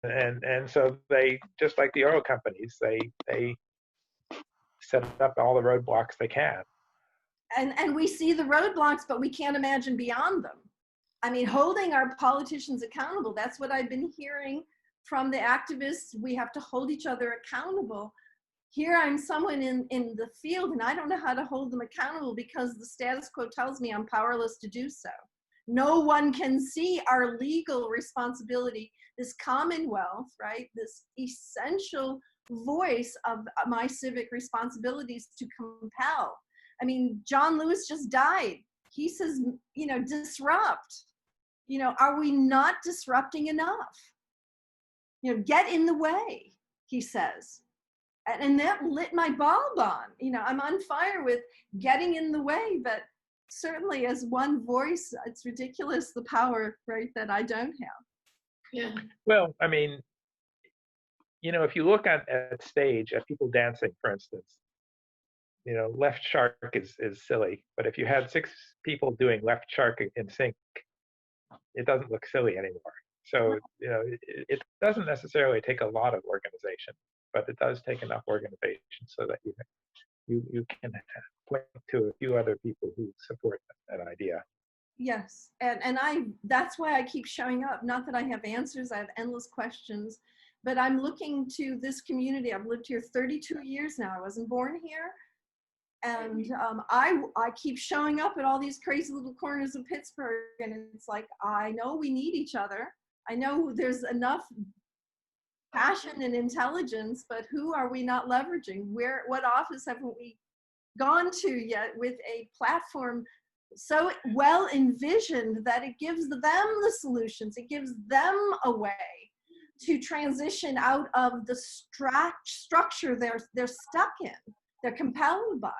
and so they, just like the oil companies, they set up all the roadblocks they can. And we see the roadblocks, but we can't imagine beyond them. I mean, holding our politicians accountable, that's what I've been hearing from the activists. We have to hold each other accountable. Here I'm someone in the field, and I don't know how to hold them accountable because the status quo tells me I'm powerless to do so. No one can see our legal responsibility, this commonwealth, right? This essential voice of my civic responsibilities to compel. I mean, John Lewis just died. He says, you know, disrupt. You know, are we not disrupting enough? You know, get in the way, he says. And that lit my bulb on. You know, I'm on fire with getting in the way, but certainly as one voice, it's ridiculous the power, right, that I don't have. Yeah. Well, I mean, you know, if you look at stage, at people dancing, for instance, you know, left shark is silly, but if you had 6 people doing left shark in sync, it doesn't look silly anymore. So, you know, it doesn't necessarily take a lot of organization, but it does take enough organization so that you can point to a few other people who support that idea. Yes, and that's why I keep showing up. Not that I have answers, I have endless questions, but I'm looking to this community. I've lived here 32 years now. I wasn't born here. And I keep showing up at all these crazy little corners of Pittsburgh, and it's like, I know we need each other. I know there's enough passion and intelligence, but who are we not leveraging? What office haven't we gone to yet with a platform so well envisioned that it gives them the solutions, it gives them a way to transition out of the structure they're stuck in, they're compelled by.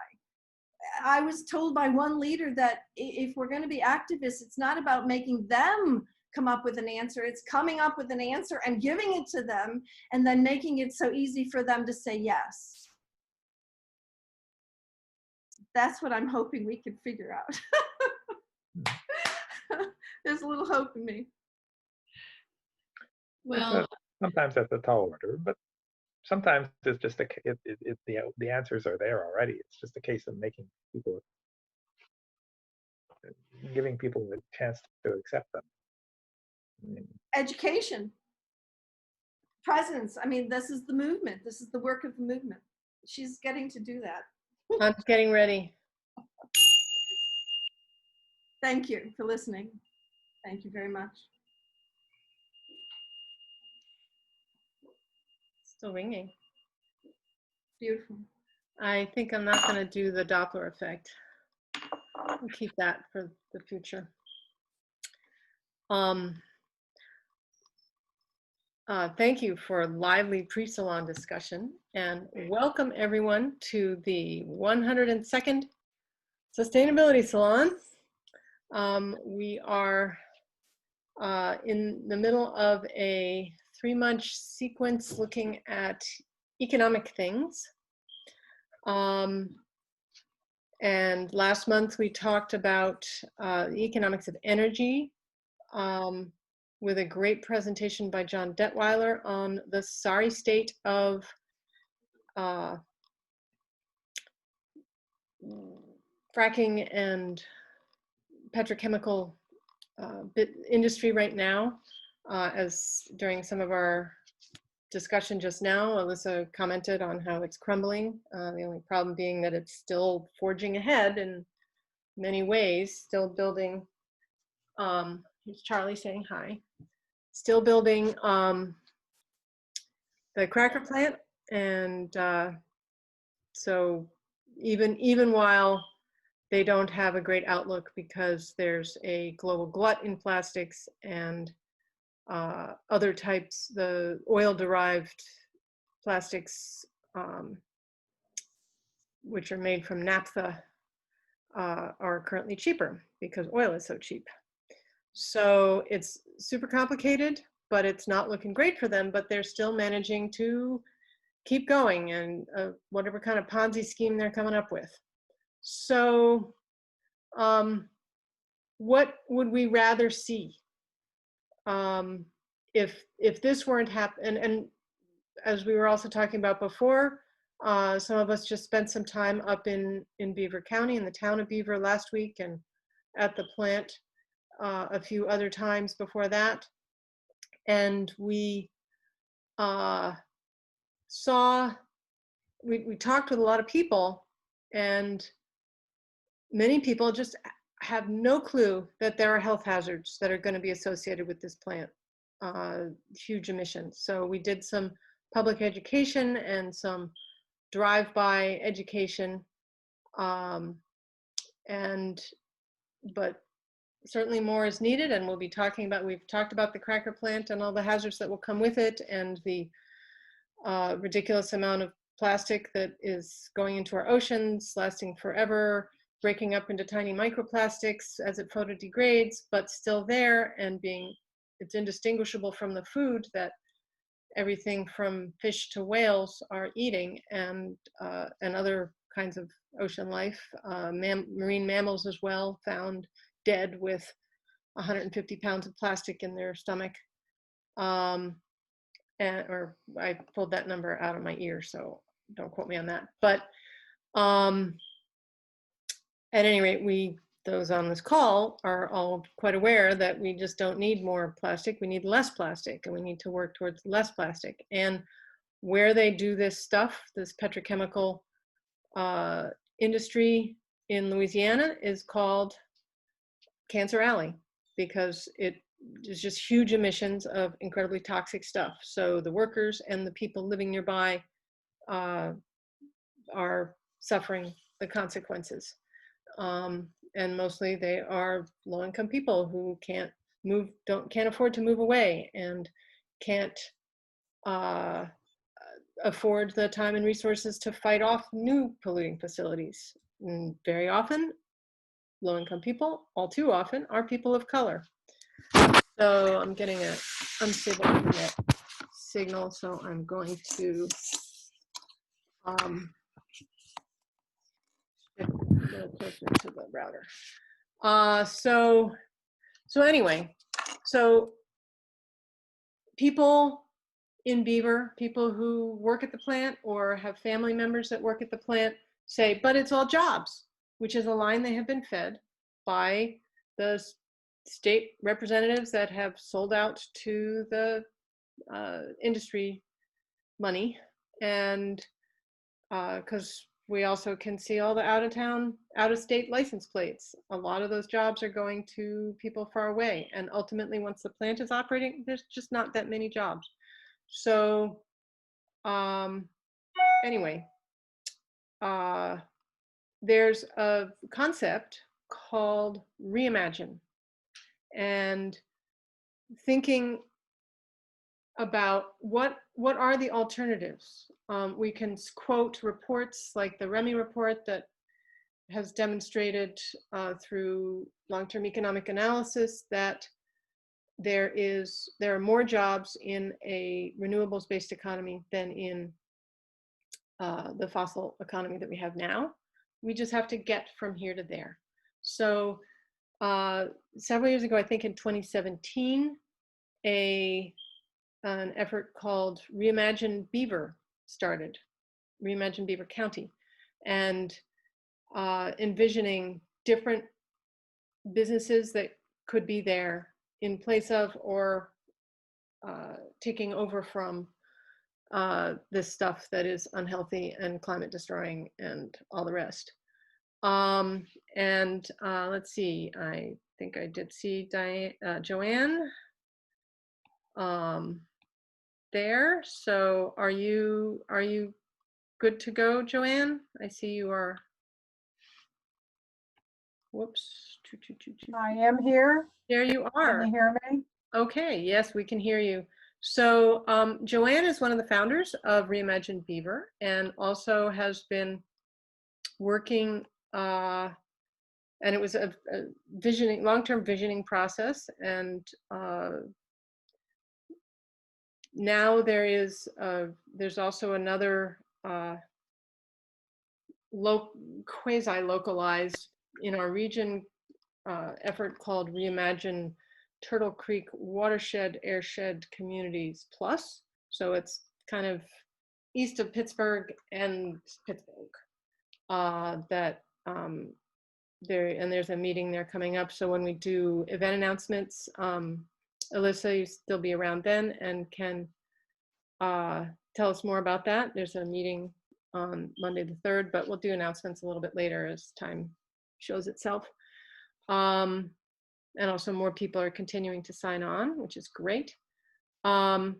I was told by one leader that if we're going to be activists, it's not about making them come up with an answer, it's coming up with an answer and giving it to them and then making it so easy for them to say yes. That's what I'm hoping we can figure out. There's a little hope in me. Well, sometimes that's a tall order, but sometimes it's just the answers are there already. It's just a case of giving people a chance to accept them. I mean, education, presence. I mean, this is the movement. This is the work of the movement. She's getting to do that. I'm getting ready. Thank you for listening. Thank you very much. Still ringing. Beautiful. I think I'm not going to do the Doppler effect. I'll keep that for the future. Thank you for a lively pre-salon discussion, and welcome everyone to the 102nd Sustainability Salon. We are in the middle of a 3-month sequence looking at economic things. And last month we talked about the economics of energy with a great presentation by John Detweiler on the sorry state of fracking and petrochemical industry right now. As during some of our discussion just now, Alyssa commented on how it's crumbling. The only problem being that it's still forging ahead in many ways, still building, here's Charlie saying hi, still building the cracker plant. And so even while they don't have a great outlook because there's a global glut in plastics and other types, the oil-derived plastics, which are made from naphtha, are currently cheaper because oil is so cheap. So it's super complicated, but it's not looking great for them, but they're still managing to keep going and whatever kind of Ponzi scheme they're coming up with. So what would we rather see? if this weren't happening, and as we were also talking about before, some of us just spent some time up in Beaver County, in the town of Beaver last week, and at the plant a few other times before that. And we we talked with a lot of people, and many people just have no clue that there are health hazards that are going to be associated with this plant, huge emissions. So we did some public education and some drive-by education, but certainly more is needed, and we've talked about the cracker plant and all the hazards that will come with it, and the ridiculous amount of plastic that is going into our oceans, lasting forever, breaking up into tiny microplastics as it photodegrades, but still there, and it's indistinguishable from the food that everything from fish to whales are eating, and other kinds of ocean life, marine mammals as well, found dead with 150 pounds of plastic in their stomach. Or I pulled that number out of my ear, so don't quote me on that. But at any rate, those on this call are all quite aware that we just don't need more plastic. We need less plastic, and we need to work towards less plastic. And where they do this stuff, this petrochemical industry in Louisiana, is called Cancer Alley, because there's just huge emissions of incredibly toxic stuff. So the workers and the people living nearby are suffering the consequences. And mostly they are low-income people who can't afford to move away, and can't afford the time and resources to fight off new polluting facilities. And very often, low-income people, all too often, are people of color. So I'm getting an unstable internet signal, so I'm going to get a little closer to the router. So anyway, so people in Beaver, people who work at the plant or have family members that work at the plant, say, but it's all jobs, which is a line they have been fed by the state representatives that have sold out to the industry money. And because we also can see all the out-of-state license plates. A lot of those jobs are going to people far away. And ultimately, once the plant is operating, there's just not that many jobs. So anyway, there's a concept called Reimagine, and thinking about what are the alternatives. We can quote reports like the Remy report that has demonstrated through long-term economic analysis that there are more jobs in a renewables-based economy than in the fossil economy that we have now. We just have to get from here to there. So several years ago, I think in 2017, an effort called Reimagine Beaver started, Reimagine Beaver County, and envisioning different businesses that could be there in place of or taking over from this stuff that is unhealthy and climate destroying and all the rest. Let's see, I think I did see Joanne there. So are you good to go, Joanne? I see you are. Whoops. I am here. There you are. Can you hear me? Okay, yes, we can hear you. So Joanne is one of the founders of Reimagine Beaver, and also has been working, and it was a long-term visioning process, and now there's also another quasi-localized in our region effort called Reimagine Turtle Creek Watershed Airshed Communities Plus. So it's kind of east of Pittsburgh and Pittsburgh. There's a meeting there coming up. So when we do event announcements, Alyssa, you'll be around then and can tell us more about that. There's a meeting on Monday the 3rd, but we'll do announcements a little bit later as time shows itself. And also more people are continuing to sign on, which is great. So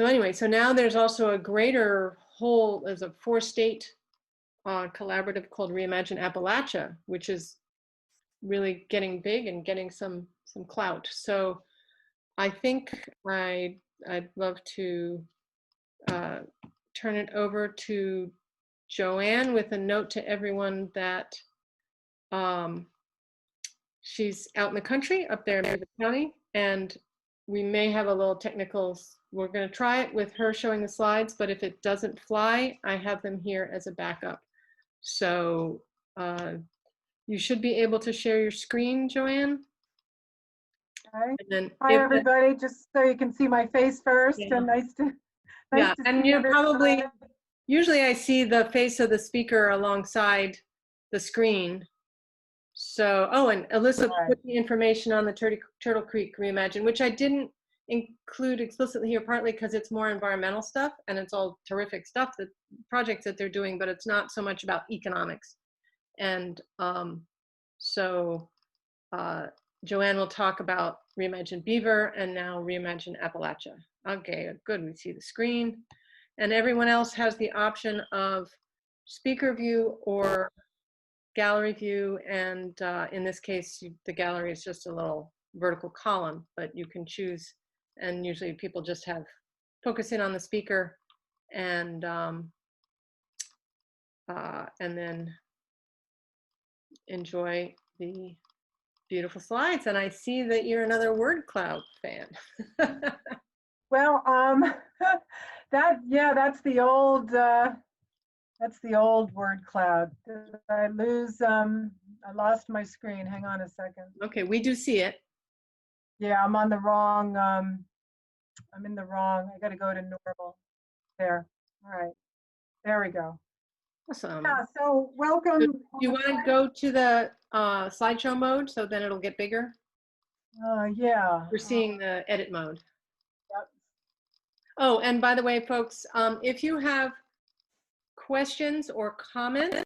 anyway, so now there's also a greater whole, there's a 4-state collaborative called Reimagine Appalachia, which is really getting big and getting some clout. So I think I'd love to turn it over to Joanne with a note to everyone that she's out in the country up there in Beaver County, and we may have a little technical. We're going to try it with her showing the slides, but if it doesn't fly, I have them here as a backup. So you should be able to share your screen, Joanne. Okay. And then Hi, everybody. Just so you can see my face first. Yeah. And nice to Yeah, and see you're probably, everybody. usually I see the face of the speaker alongside the screen. So, oh, and Alyssa Right. put the information on the Turtle Creek Reimagine, which I didn't include explicitly here, partly because it's more environmental stuff and it's all terrific stuff, that projects that they're doing, but it's not so much about economics. And so Joanne will talk about Reimagine Beaver and now Reimagine Appalachia. Okay, good, we see the screen. And everyone else has the option of speaker view or gallery view. And in this case, the gallery is just a little vertical column, but you can choose. And usually people just have focus in on the speaker and then enjoy the beautiful slides. And I see that you're another word cloud fan. Well, that's the old word cloud. Did I lose? I lost my screen. Hang on a second. Okay, we do see it. Yeah, I'm on the wrong. I'm in the wrong. I got to go to normal. There. All right. There we go. Awesome. Yeah. So welcome. Do you want to go to the slideshow mode so then it'll get bigger? Yeah. We're seeing the edit mode. Yep. Oh, and by the way, folks, if you have questions or comments,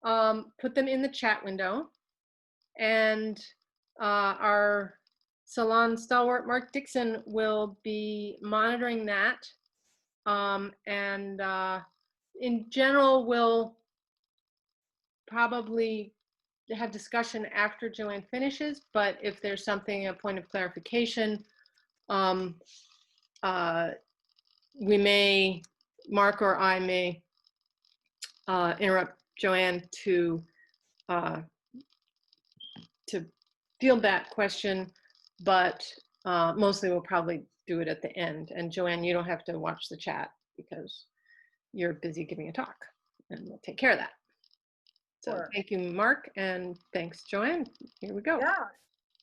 put them in the chat window. And our salon stalwart, Mark Dixon, will be monitoring that. And in general, we'll probably have discussion after Joanne finishes, but if there's something, a point of clarification, we may, Mark or I may interrupt Joanne to field that question, but mostly we'll probably do it at the end. And Joanne, you don't have to watch the chat because you're busy giving a talk, and we'll take care of that. So Sure. Thank you, Mark, and thanks, Joanne. Here we go. Yeah.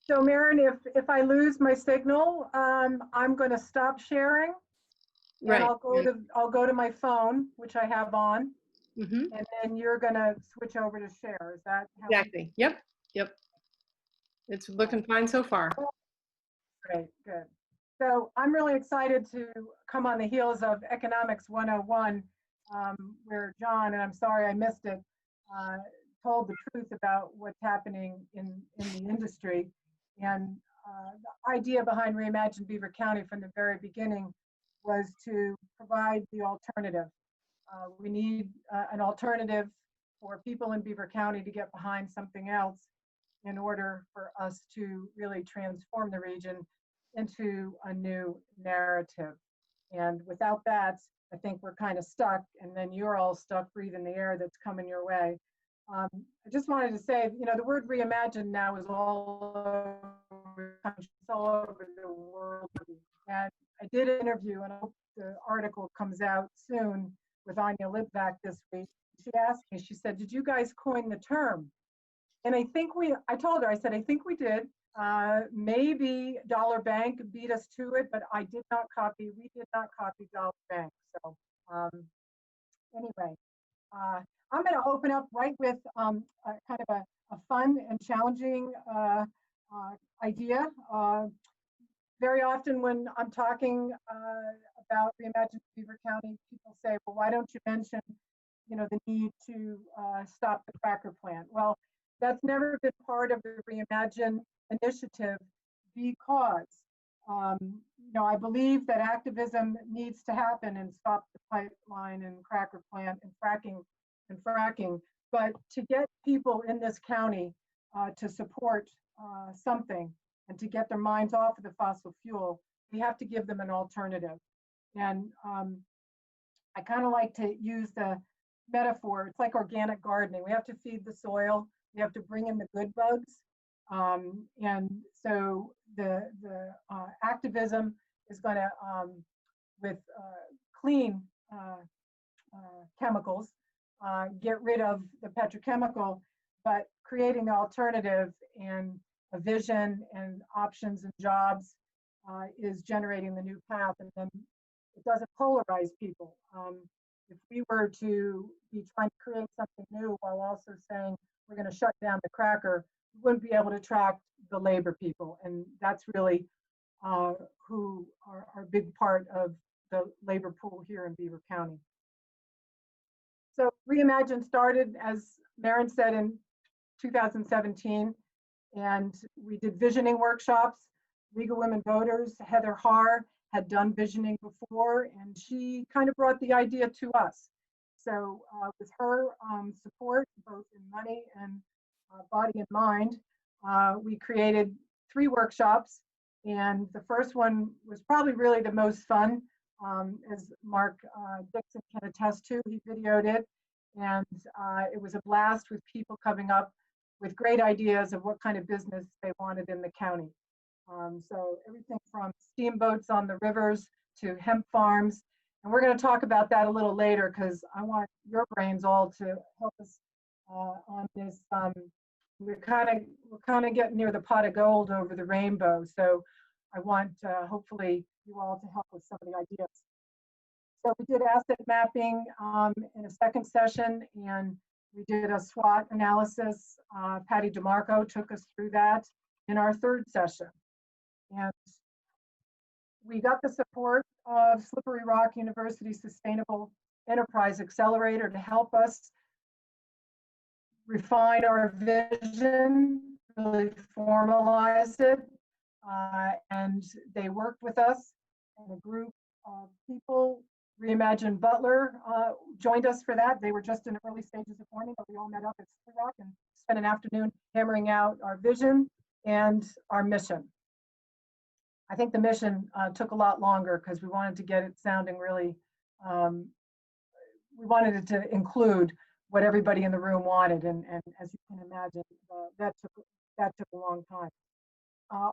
So Maren, if I lose my signal, I'm going to stop sharing. Right. And I'll go to my phone, which I have on, Mm-hmm. and then you're going to switch over to share. Is that how? Exactly. Yep. It's looking fine so far. Great, good. So I'm really excited to come on the heels of Economics 101, where John, and I'm sorry I missed it, told the truth about what's happening in the industry. And the idea behind Reimagine Beaver County from the very beginning was to provide the alternative. We need an alternative for people in Beaver County to get behind something else in order for us to really transform the region into a new narrative. And without that, I think we're kind of stuck, and then you're all stuck breathing the air that's coming your way. I just wanted to say, the word reimagine now is all over the country, it's all over the world. And I did an interview, and I hope the article comes out soon, with Anya Libvac this week. She asked me, she said, did you guys coin the term? And I told her, I said, I think we did. Maybe Dollar Bank beat us to it, but we did not copy Dollar Bank. So anyway, I'm going to open up right with kind of a fun and challenging idea. Very often when I'm talking about Reimagine Beaver County, people say, well, why don't you mention, the need to stop the cracker plant? Well, that's never been part of the Reimagine initiative because, I believe that activism needs to happen and stop the pipeline and cracker plant and fracking. But to get people in this county to support something and to get their minds off of the fossil fuel, we have to give them an alternative. And I kind of like to use the metaphor. It's like organic gardening. We have to feed the soil. We have to bring in the good bugs. And so the activism is going to, with clean chemicals, get rid of the petrochemical, but creating the alternative and a vision and options and jobs is generating the new path. And then it doesn't polarize people. If we were to be trying to create something new while also saying we're going to shut down the cracker, we wouldn't be able to attract the labor people. And that's really who are a big part of the labor pool here in Beaver County. So Reimagine started, as Maren said, in 2017, and we did visioning workshops. League of Women Voters, Heather Haar, had done visioning before, and she kind of brought the idea to us. So with her support, both in money and body and mind, we created 3 workshops. And the first one was probably really the most fun, as Mark Dixon can attest to. He videoed it, and it was a blast with people coming up with great ideas of what kind of business they wanted in the county. So everything from steamboats on the rivers to hemp farms. And we're going to talk about that a little later because I want your brains all to help us on this. We're kind of getting near the pot of gold over the rainbow. So I want hopefully you all to help with some of the ideas. So we did asset mapping in a second session, and we did a SWOT analysis. Patty DeMarco took us through that in our third session. And we got the support of Slippery Rock University Sustainable Enterprise Accelerator to help us refine our vision, really formalize it. And they worked with us and a group of people. Reimagine Butler joined us for that. They were just in the early stages of forming, but we all met up at Slippery Rock and spent an afternoon hammering out our vision and our mission. I think the mission took a lot longer because we wanted to get it sounding really, we wanted it to include what everybody in the room wanted. And as you can imagine, that took a long time.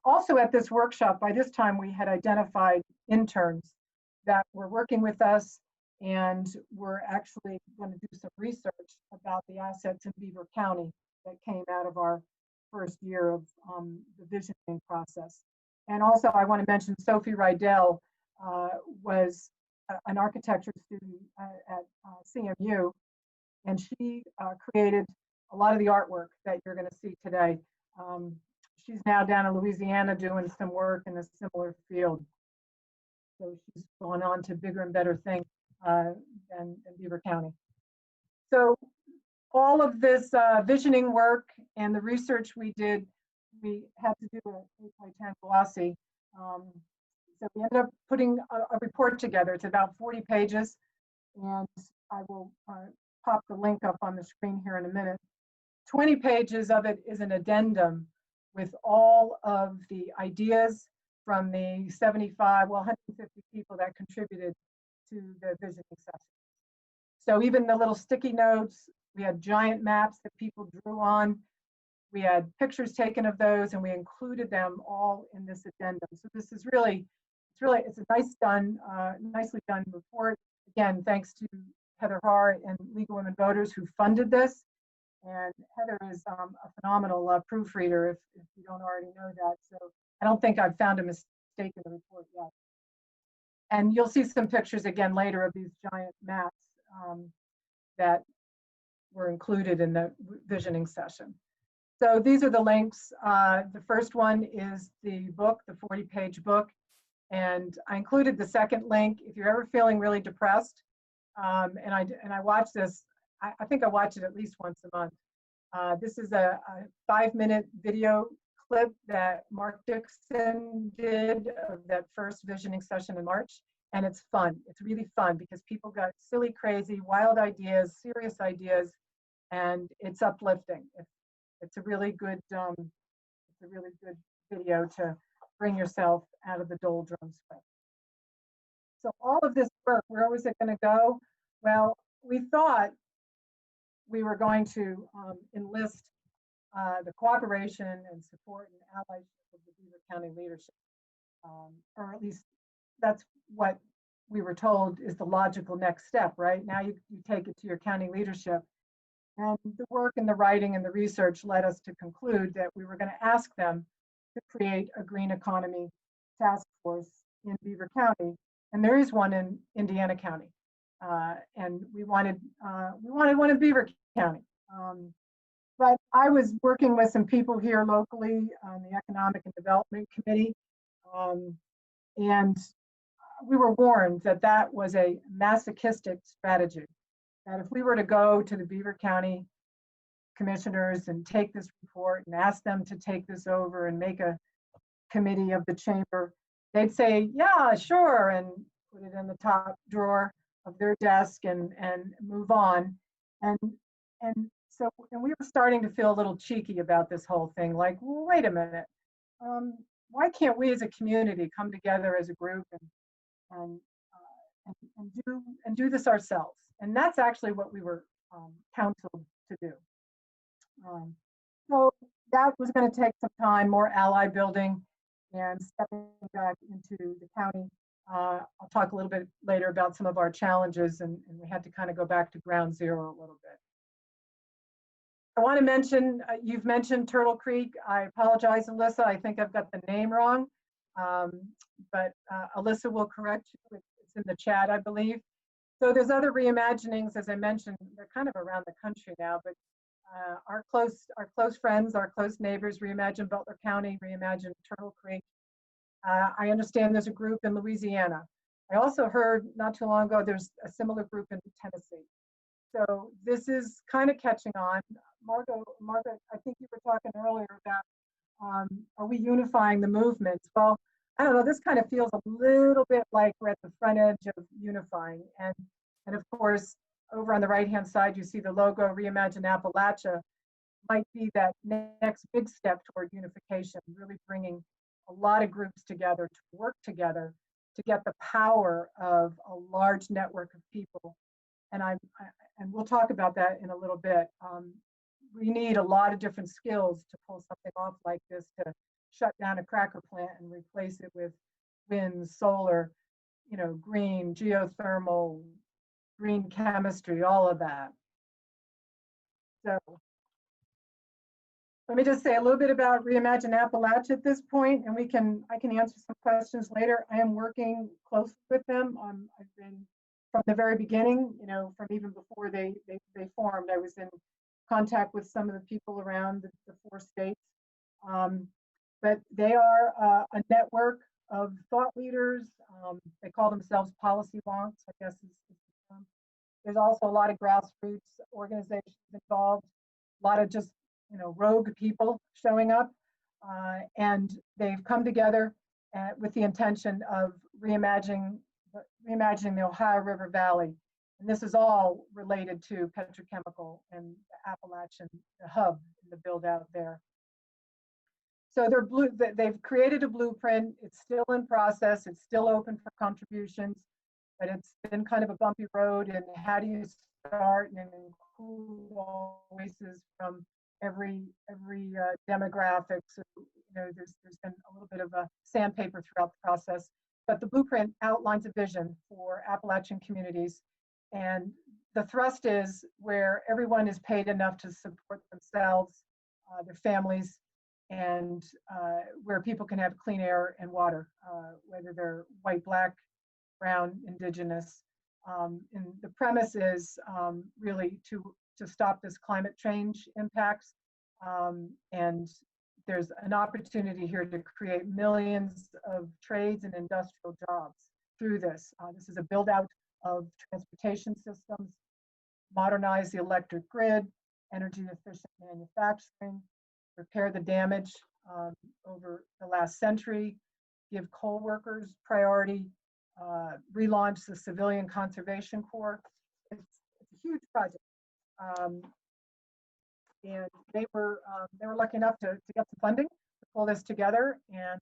Also at this workshop, by this time we had identified interns that were working with us, and we're actually going to do some research about the assets in Beaver County that came out of our first year of the visioning process. And also I want to mention Sophie Rydell was an architecture student at CMU, and she created a lot of the artwork that you're going to see today. She's now down in Louisiana doing some work in a similar field. So she's going on to bigger and better things than Beaver County. So all of this visioning work and the research we did, we had to do a 8x10 glossy. So we ended up putting a report together. It's about 40 pages, and I will pop the link up on the screen here in a minute. 20 pages of it is an addendum with all of the ideas from the 150 people that contributed to the visioning session. So even the little sticky notes, we had giant maps that people drew on. We had pictures taken of those, and we included them all in this addendum. So this is really, it's a nicely done report. Again, thanks to Heather Haar and League of Women Voters who funded this. And Heather is a phenomenal proofreader, if you don't already know that. So I don't think I've found a mistake in the report yet. And you'll see some pictures again later of these giant maps that were included in the visioning session. So these are the links. The first one is the book, the 40-page book. And I included the second link. If you're ever feeling really depressed, and I watch this, I think I watch it at least once a month. This is a 5-minute video clip that Mark Dixon did of that first visioning session in March. And it's fun. It's really fun because people got silly, crazy, wild ideas, serious ideas, and it's uplifting. It's a really good video to bring yourself out of the doldrums with. So all of this work, where was it going to go? Well, we thought we were going to enlist the cooperation and support and allyship of the Beaver County leadership, or at least that's what we were told is the logical next step, right? Now you take it to your county leadership. And the work and the writing and the research led us to conclude that we were going to ask them to create a green economy task force in Beaver County. And there is one in Indiana County. And we wanted one in Beaver County. But I was working with some people here locally on the Economic and Development Committee. And we were warned that that was a masochistic strategy. That if we were to go to the Beaver County commissioners and take this report and ask them to take this over and make a committee of the chamber, they'd say, yeah, sure, and put it in the top drawer of their desk and move on. And we were starting to feel a little cheeky about this whole thing, like, well, wait a minute, why can't we as a community come together as a group and do this ourselves? And that's actually what we were counseled to do. So that was going to take some time, more ally building and stepping back into the county. I'll talk a little bit later about some of our challenges, and we had to kind of go back to ground zero a little bit. I want to mention, you've mentioned Turtle Creek. I apologize, Alyssa. I think I've got the name wrong, but Alyssa will correct you. It's in the chat, I believe. So there's other reimaginings, as I mentioned, they're kind of around the country now, but our close friends, our close neighbors, Reimagine Butler County, Reimagine Turtle Creek. I understand there's a group in Louisiana. I also heard not too long ago there's a similar group in Tennessee. So this is kind of catching on. Margaret, I think you were talking earlier about are we unifying the movements? Well, I don't know, this kind of feels a little bit like we're at the front edge of unifying. And of course, over on the right-hand side, you see the logo, Reimagine Appalachia, might be that next big step toward unification, really bringing a lot of groups together to work together to get the power of a large network of people. And we'll talk about that in a little bit. We need a lot of different skills to pull something off like this, to shut down a cracker plant and replace it with wind, solar, green, geothermal, green chemistry, all of that. So let me just say a little bit about Reimagine Appalachia at this point, and I can answer some questions later. I am working closely with them. I've been from the very beginning, from even before they formed. I was in contact with some of the people around the 4 states. But they are a network of thought leaders. They call themselves policy wonks, I guess is the term. There's also a lot of grassroots organizations involved, a lot of just rogue people showing up, and they've come together with the intention of reimagining the Ohio River Valley. And this is all related to petrochemical and the Appalachian, the hub, the build out there. So they've created a blueprint. It's still in process. It's still open for contributions, but it's been kind of a bumpy road. And how do you start and include all voices from every demographic? So, there's been a little bit of a sandpaper throughout the process. But the blueprint outlines a vision for Appalachian communities. And the thrust is where everyone is paid enough to support themselves, their families, and where people can have clean air and water, whether they're white, black, brown, indigenous. And the premise is really to stop this climate change impacts. And there's an opportunity here to create millions of trades and industrial jobs through this. This is a build out of transportation systems, modernize the electric grid, energy efficient manufacturing, repair the damage over the last century, give coal workers priority, relaunch the Civilian Conservation Corps. It's a huge project. And they were lucky enough to get some funding to pull this together, and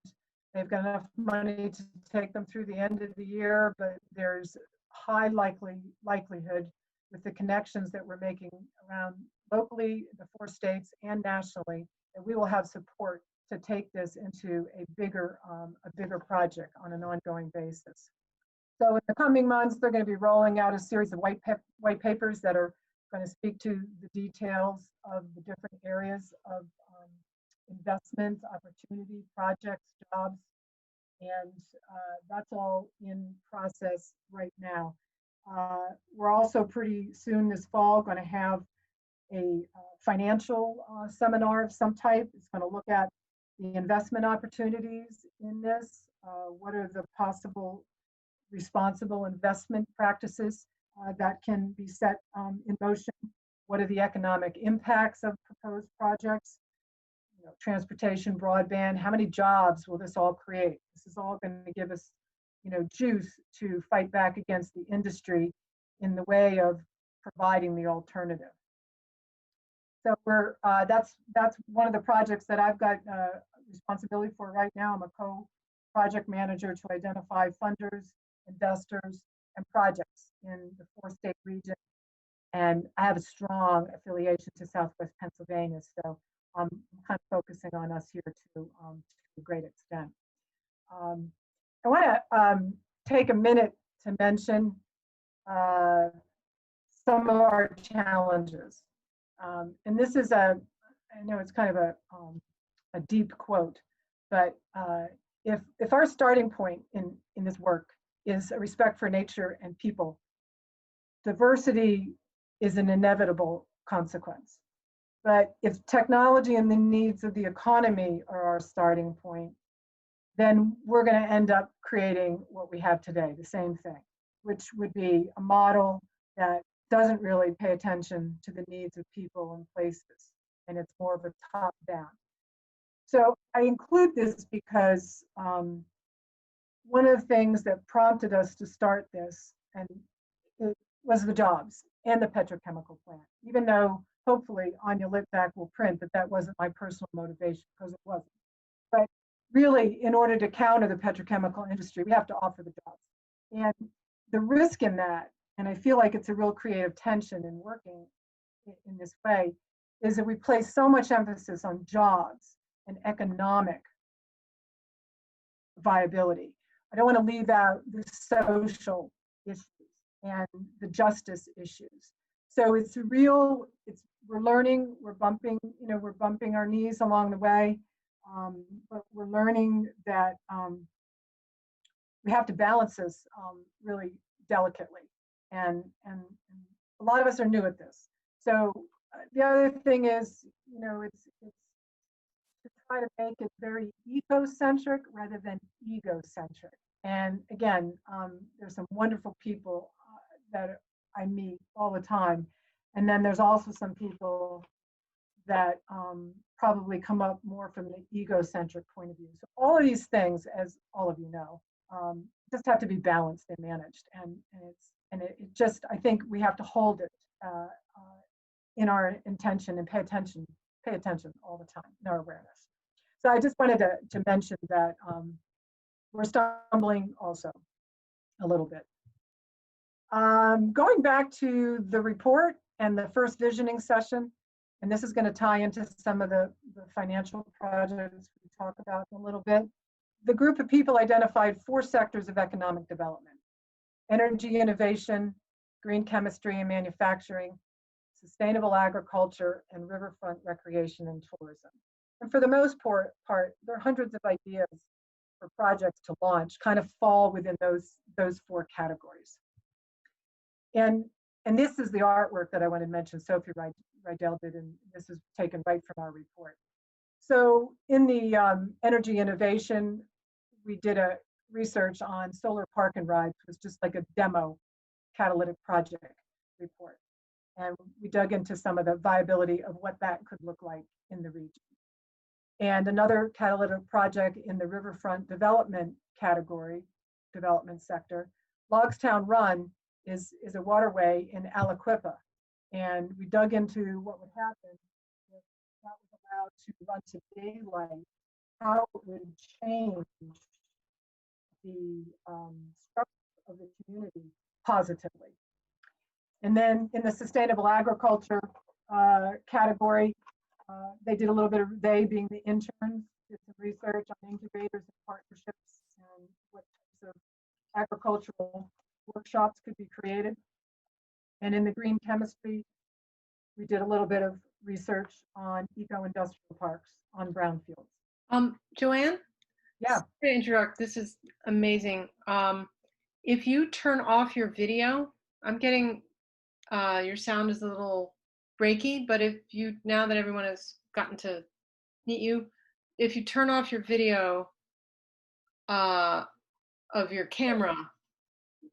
they've got enough money to take them through the end of the year, but there's high likelihood with the connections that we're making around locally, the 4 states, and nationally, that we will have support to take this into a bigger project on an ongoing basis. So in the coming months, they're going to be rolling out a series of white papers that are going to speak to the details of the different areas of investment, opportunity, projects, jobs, and that's all in process right now. We're also pretty soon this fall going to have a financial seminar of some type. It's going to look at the investment opportunities in this. What are the possible responsible investment practices that can be set in motion? What are the economic impacts of proposed projects? You know, transportation, broadband, how many jobs will this all create? This is all going to give us, you know, juice to fight back against the industry in the way of providing the alternative. So we're that's one of the projects that I've got responsibility for right now. I'm a co-project manager to identify funders, investors, and projects in the 4-state region. And I have a strong affiliation to Southwest Pennsylvania, so I'm kind of focusing on us here to a great extent. I want to take a minute to mention some of our challenges. And this is I know it's kind of a deep quote, but if our starting point in this work is a respect for nature and people, diversity is an inevitable consequence. But if technology and the needs of the economy are our starting point, then we're going to end up creating what we have today, the same thing, which would be a model that doesn't really pay attention to the needs of people and places, and it's more of a top-down. So I include this because one of the things that prompted us to start this and it was the jobs and the petrochemical plant, even though hopefully Anya Litvak will print that wasn't my personal motivation, because it wasn't. But really, in order to counter the petrochemical industry, we have to offer the jobs. And the risk in that, and I feel like it's a real creative tension in working in this way, is that we place so much emphasis on jobs and economic viability. I don't want to leave out the social issues and the justice issues. So it's real, we're learning, we're bumping our knees along the way, but we're learning that we have to balance this really delicately. And a lot of us are new at this. So the other thing is, you know, it's to try to make it very eco-centric rather than ego-centric. And again, there's some wonderful people that I meet all the time. And then there's also some people that probably come up more from the egocentric point of view. So all of these things, as all of you know, just have to be balanced and managed. And it just, I think we have to hold it in our intention and pay attention all the time in our awareness. So I just wanted to mention that we're stumbling also a little bit. Going back to the report and the first visioning session, and this is going to tie into some of the financial projects we talk about in a little bit. The group of people identified 4 sectors of economic development: energy innovation, green chemistry and manufacturing, sustainable agriculture, and riverfront recreation and tourism. And for the most part, there are hundreds of ideas for projects to launch, kind of fall within those 4 categories. And this is the artwork that I wanted to mention. Sophie Rydell did, and this is taken right from our report. So in the energy innovation, we did a research on solar park and rides. It was just like a demo catalytic project report. And we dug into some of the viability of what that could look like in the region. And another catalytic project in the riverfront development category, development sector, Logstown Run is a waterway in Aliquippa. And we dug into what would happen if that was allowed to run to daylight, how it would change the structure of the community positively. And then in the sustainable agriculture category, they did a little bit of, they being the interns, did some research on incubators and partnerships and what types of agricultural workshops could be created. And in the green chemistry, we did a little bit of research on eco-industrial parks on brownfields. Joanne? Yeah. Sorry to interrupt. This is amazing. If you turn off your video, I'm getting your sound is a little breaky, but if you, now that everyone has gotten to meet you, if you turn off your video of your camera,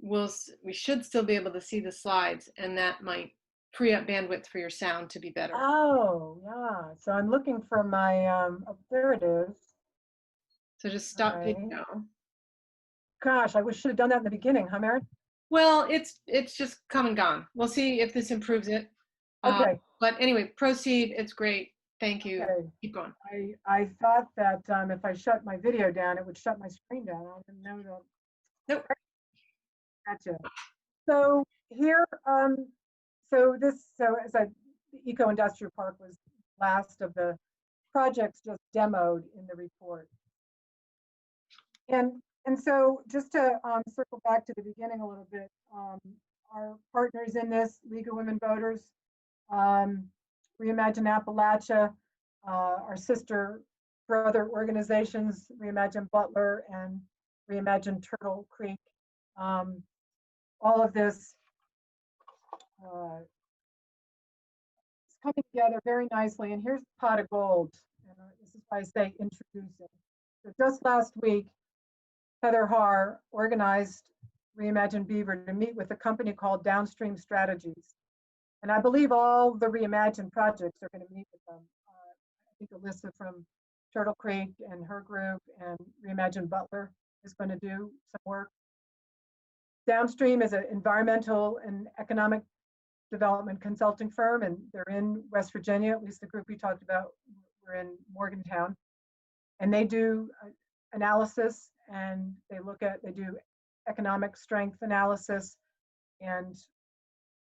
we should still be able to see the slides, and that might free up bandwidth for your sound to be better. Oh, yeah. So I'm looking for my, oh, there it is. So just stop Right. video. Gosh, I should have done that in the beginning, huh, Mary? Well, it's just come and gone. We'll see if this improves it. Okay. But anyway, proceed. It's great. Thank you. Okay. Keep going. I thought that if I shut my video down, it would shut my screen down. I didn't know that. Nope. Gotcha. So here, so as the eco-industrial park was last of the projects just demoed in the report. And so just to circle back to the beginning a little bit, our partners in this, League of Women Voters, Reimagine Appalachia, our sister brother organizations, Reimagine Butler and Reimagine Turtle Creek, all of this is coming together very nicely. And here's the pot of gold. And this is why I say introducing. So just last week, Heather Haar organized Reimagine Beaver to meet with a company called Downstream Strategies. And I believe all the Reimagine projects are going to meet with them. I think Alyssa from Turtle Creek and her group and Reimagine Butler is going to do some work. Downstream is an environmental and economic development consulting firm, and they're in West Virginia, at least the group we talked about, we're in Morgantown. And they do analysis, and they do economic strength analysis, and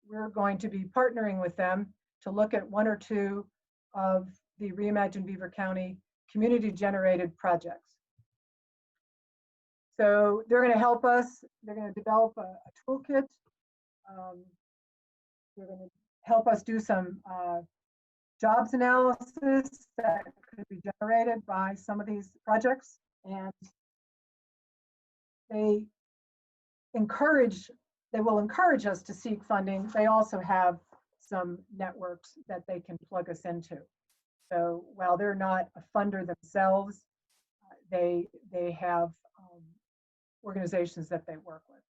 we're going to be partnering with them to look at 1 or 2 of the Reimagine Beaver County community generated projects. So they're going to help us. They're going to develop a toolkit. They're going to help us do some jobs analysis that could be generated by some of these projects. And they will encourage us to seek funding. They also have some networks that they can plug us into. So while they're not a funder themselves, they have organizations that they work with.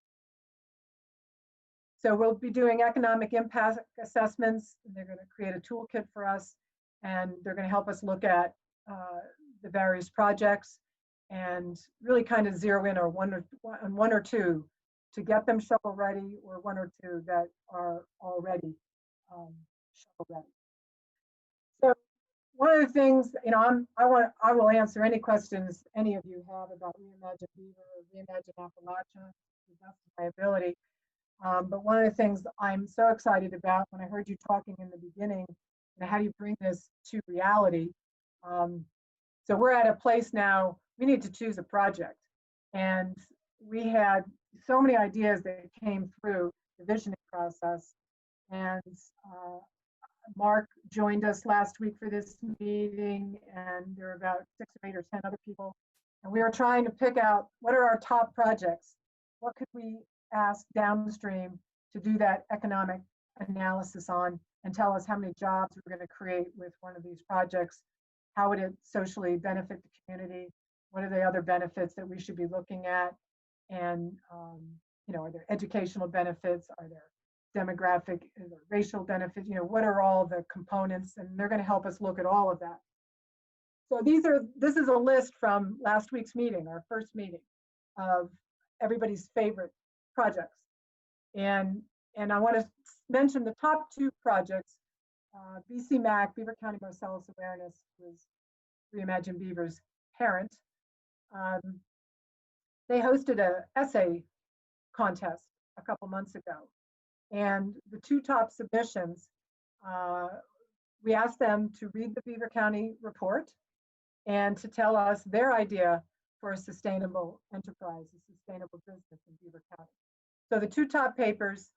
So we'll be doing economic impact assessments. They're going to create a toolkit for us, and they're going to help us look at the various projects and really kind of zero in on 1 or 2 to get them shovel ready, or 1 or 2 that are already shovel ready. So one of the things, you know, I will answer any questions any of you have about Reimagine Beaver or Reimagine Appalachia to the best of my ability. But one of the things I'm so excited about when I heard you talking in the beginning, how do you bring this to reality? So we're at a place now, we need to choose a project. And we had so many ideas that came through the visioning process. And Mark joined us last week for this meeting, and there are about 6 or 8 or 10 other people. And we are trying to pick out what are our top projects. What could we ask downstream to do that economic analysis on and tell us how many jobs we're going to create with one of these projects? How would it socially benefit the community? What are the other benefits that we should be looking at? And, are there educational benefits? Are there demographic, racial benefits? What are all the components? And they're going to help us look at all of that. So this is a list from last week's meeting, our first meeting, of everybody's favorite projects. And I want to mention the top 2 projects. BCMAC, Beaver County Marcellus Awareness, was Reimagine Beaver's parent. They hosted an essay contest a couple months ago. And the 2 top submissions, we asked them to read the Beaver County report and to tell us their idea for a sustainable enterprise, a sustainable business in Beaver County. So the 2 top papers,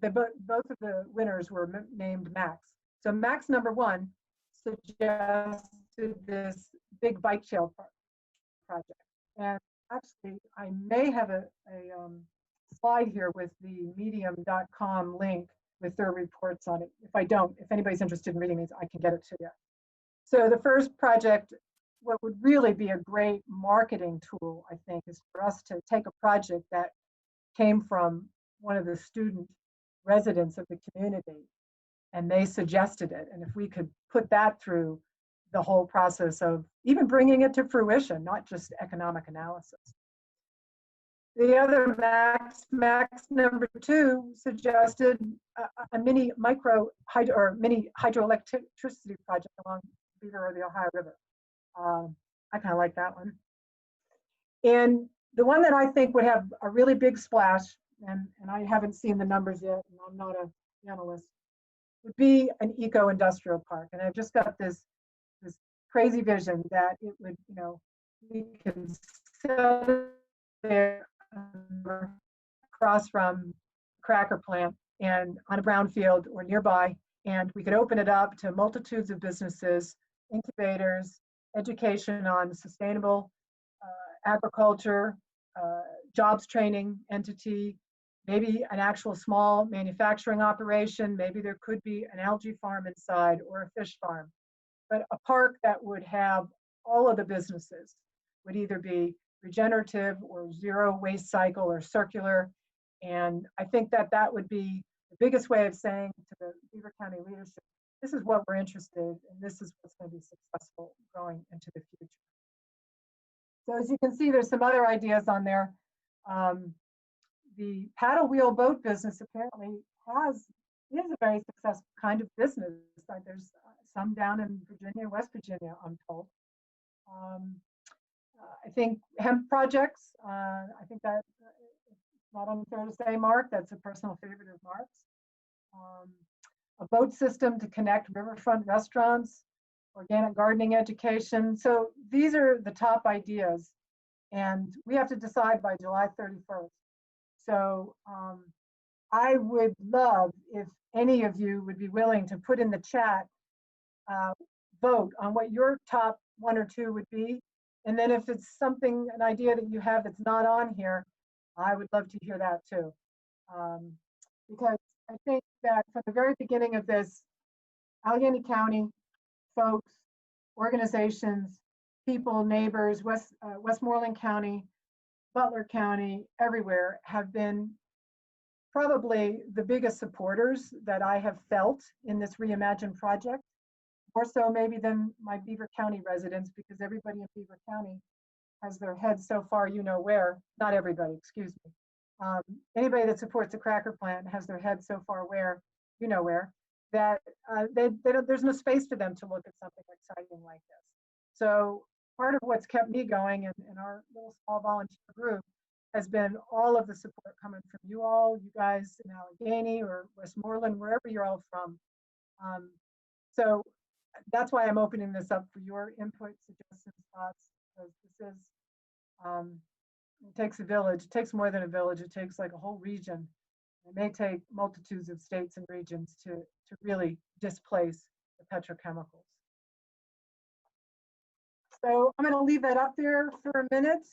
both of the winners were named Max. So Max number 1 suggested this big bike trail project. And actually, I may have a slide here with the medium.com link with their reports on it. If I don't, if anybody's interested in reading these, I can get it to you. So the first project, what would really be a great marketing tool, I think, is for us to take a project that came from one of the student residents of the community, and they suggested it. And if we could put that through the whole process of even bringing it to fruition, not just economic analysis. The other Max number 2 suggested a mini hydroelectricity project along Beaver or the Ohio River. I kind of like that one. And the one that I think would have a really big splash, and I haven't seen the numbers yet, and I'm not an analyst, would be an eco-industrial park. And I've just got this crazy vision that it would, we can set it there across from cracker plant and on a brownfield or nearby, and we could open it up to multitudes of businesses, incubators, education on sustainable agriculture, jobs training entity, maybe an actual small manufacturing operation, maybe there could be an algae farm inside or a fish farm. But a park that would have all of the businesses would either be regenerative or zero waste cycle or circular. And I think that that would be the biggest way of saying to the Beaver County leadership, this is what we're interested in, and this is what's going to be successful going into the future. So as you can see, there's some other ideas on there. The paddle wheel boat business apparently is a very successful kind of business. There's some down in Virginia, West Virginia, I'm told. I think hemp projects, I think that it's not unfair to say, Mark, that's a personal favorite of Mark's. A boat system to connect riverfront restaurants, organic gardening education. So these are the top ideas, and we have to decide by July 31st. So I would love if any of you would be willing to put in the chat, vote on what your top 1 or 2 would be. And then if it's something, an idea that you have that's not on here, I would love to hear that too. Because I think that from the very beginning of this, Allegheny County folks, organizations, people, neighbors, Westmoreland County, Butler County, everywhere have been probably the biggest supporters that I have felt in this Reimagine project, more so maybe than my Beaver County residents, because everybody in Beaver County has their head so far, you know where, not everybody, excuse me. Anybody that supports the cracker plant has their head so far where, you know where, that there's no space for them to look at something exciting like this. So part of what's kept me going in our little small volunteer group has been all of the support coming from you all, you guys in Allegheny or Westmoreland, wherever you're all from. So that's why I'm opening this up for your input, suggestions, thoughts, because this is, it takes a village. It takes more than a village. It takes like a whole region It may take multitudes of states and regions to really displace the petrochemicals. So I'm going to leave that up there for a minute.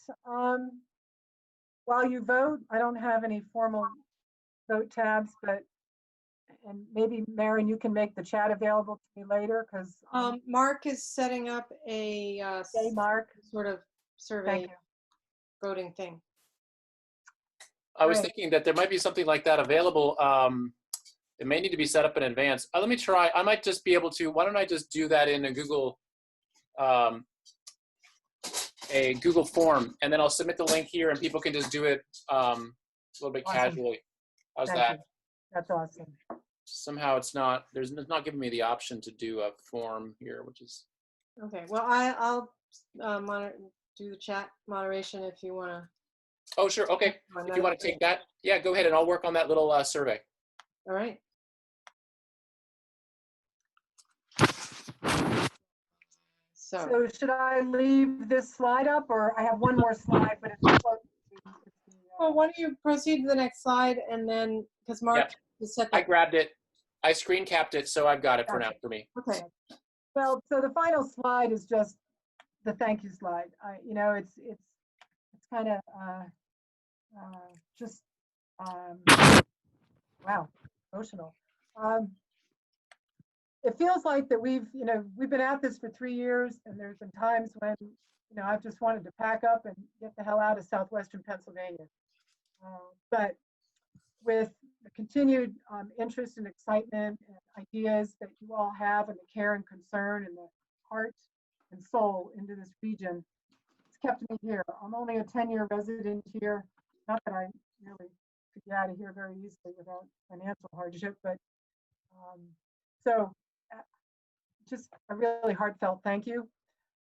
While you vote, I don't have any formal vote tabs, but, and maybe Maren, you can make the chat available to me later, because Mark is setting up a hey, Mark, sort of thank survey you. voting thing. I was Right. thinking that there might be something like that available. It may need to be set up in advance. Let me try. I might just be able to. Why don't I just do that in a Google form, and then I'll submit the link here, and people can just do it a little bit Awesome. casually. How's Thank that? you. That's awesome. Somehow it's not. It's not giving me the option to do a form here, which is. Okay, well, I'll do the chat moderation if you want to. Oh, sure. Okay. If you want to take that, yeah, go ahead, and I'll work on that little survey. All right. So should I leave this slide up, or I have one more slide, but it's close to Well, why don't you proceed to the next slide, and then, because Mark has set I that. grabbed it. I screen capped it, so I've got it for now for me. Okay. well, so the final slide is just the thank you slide. You know, it's kind of just wow, emotional. It feels like that we've been at this for 3 years, and there's been times when I've just wanted to pack up and get the hell out of southwestern Pennsylvania. But with the continued interest and excitement and ideas that you all have, and the care and concern and the heart and soul into this region, it's kept me here. I'm only a 10-year resident here. Not that I really could get out of here very easily without financial hardship, but so just a really heartfelt thank you.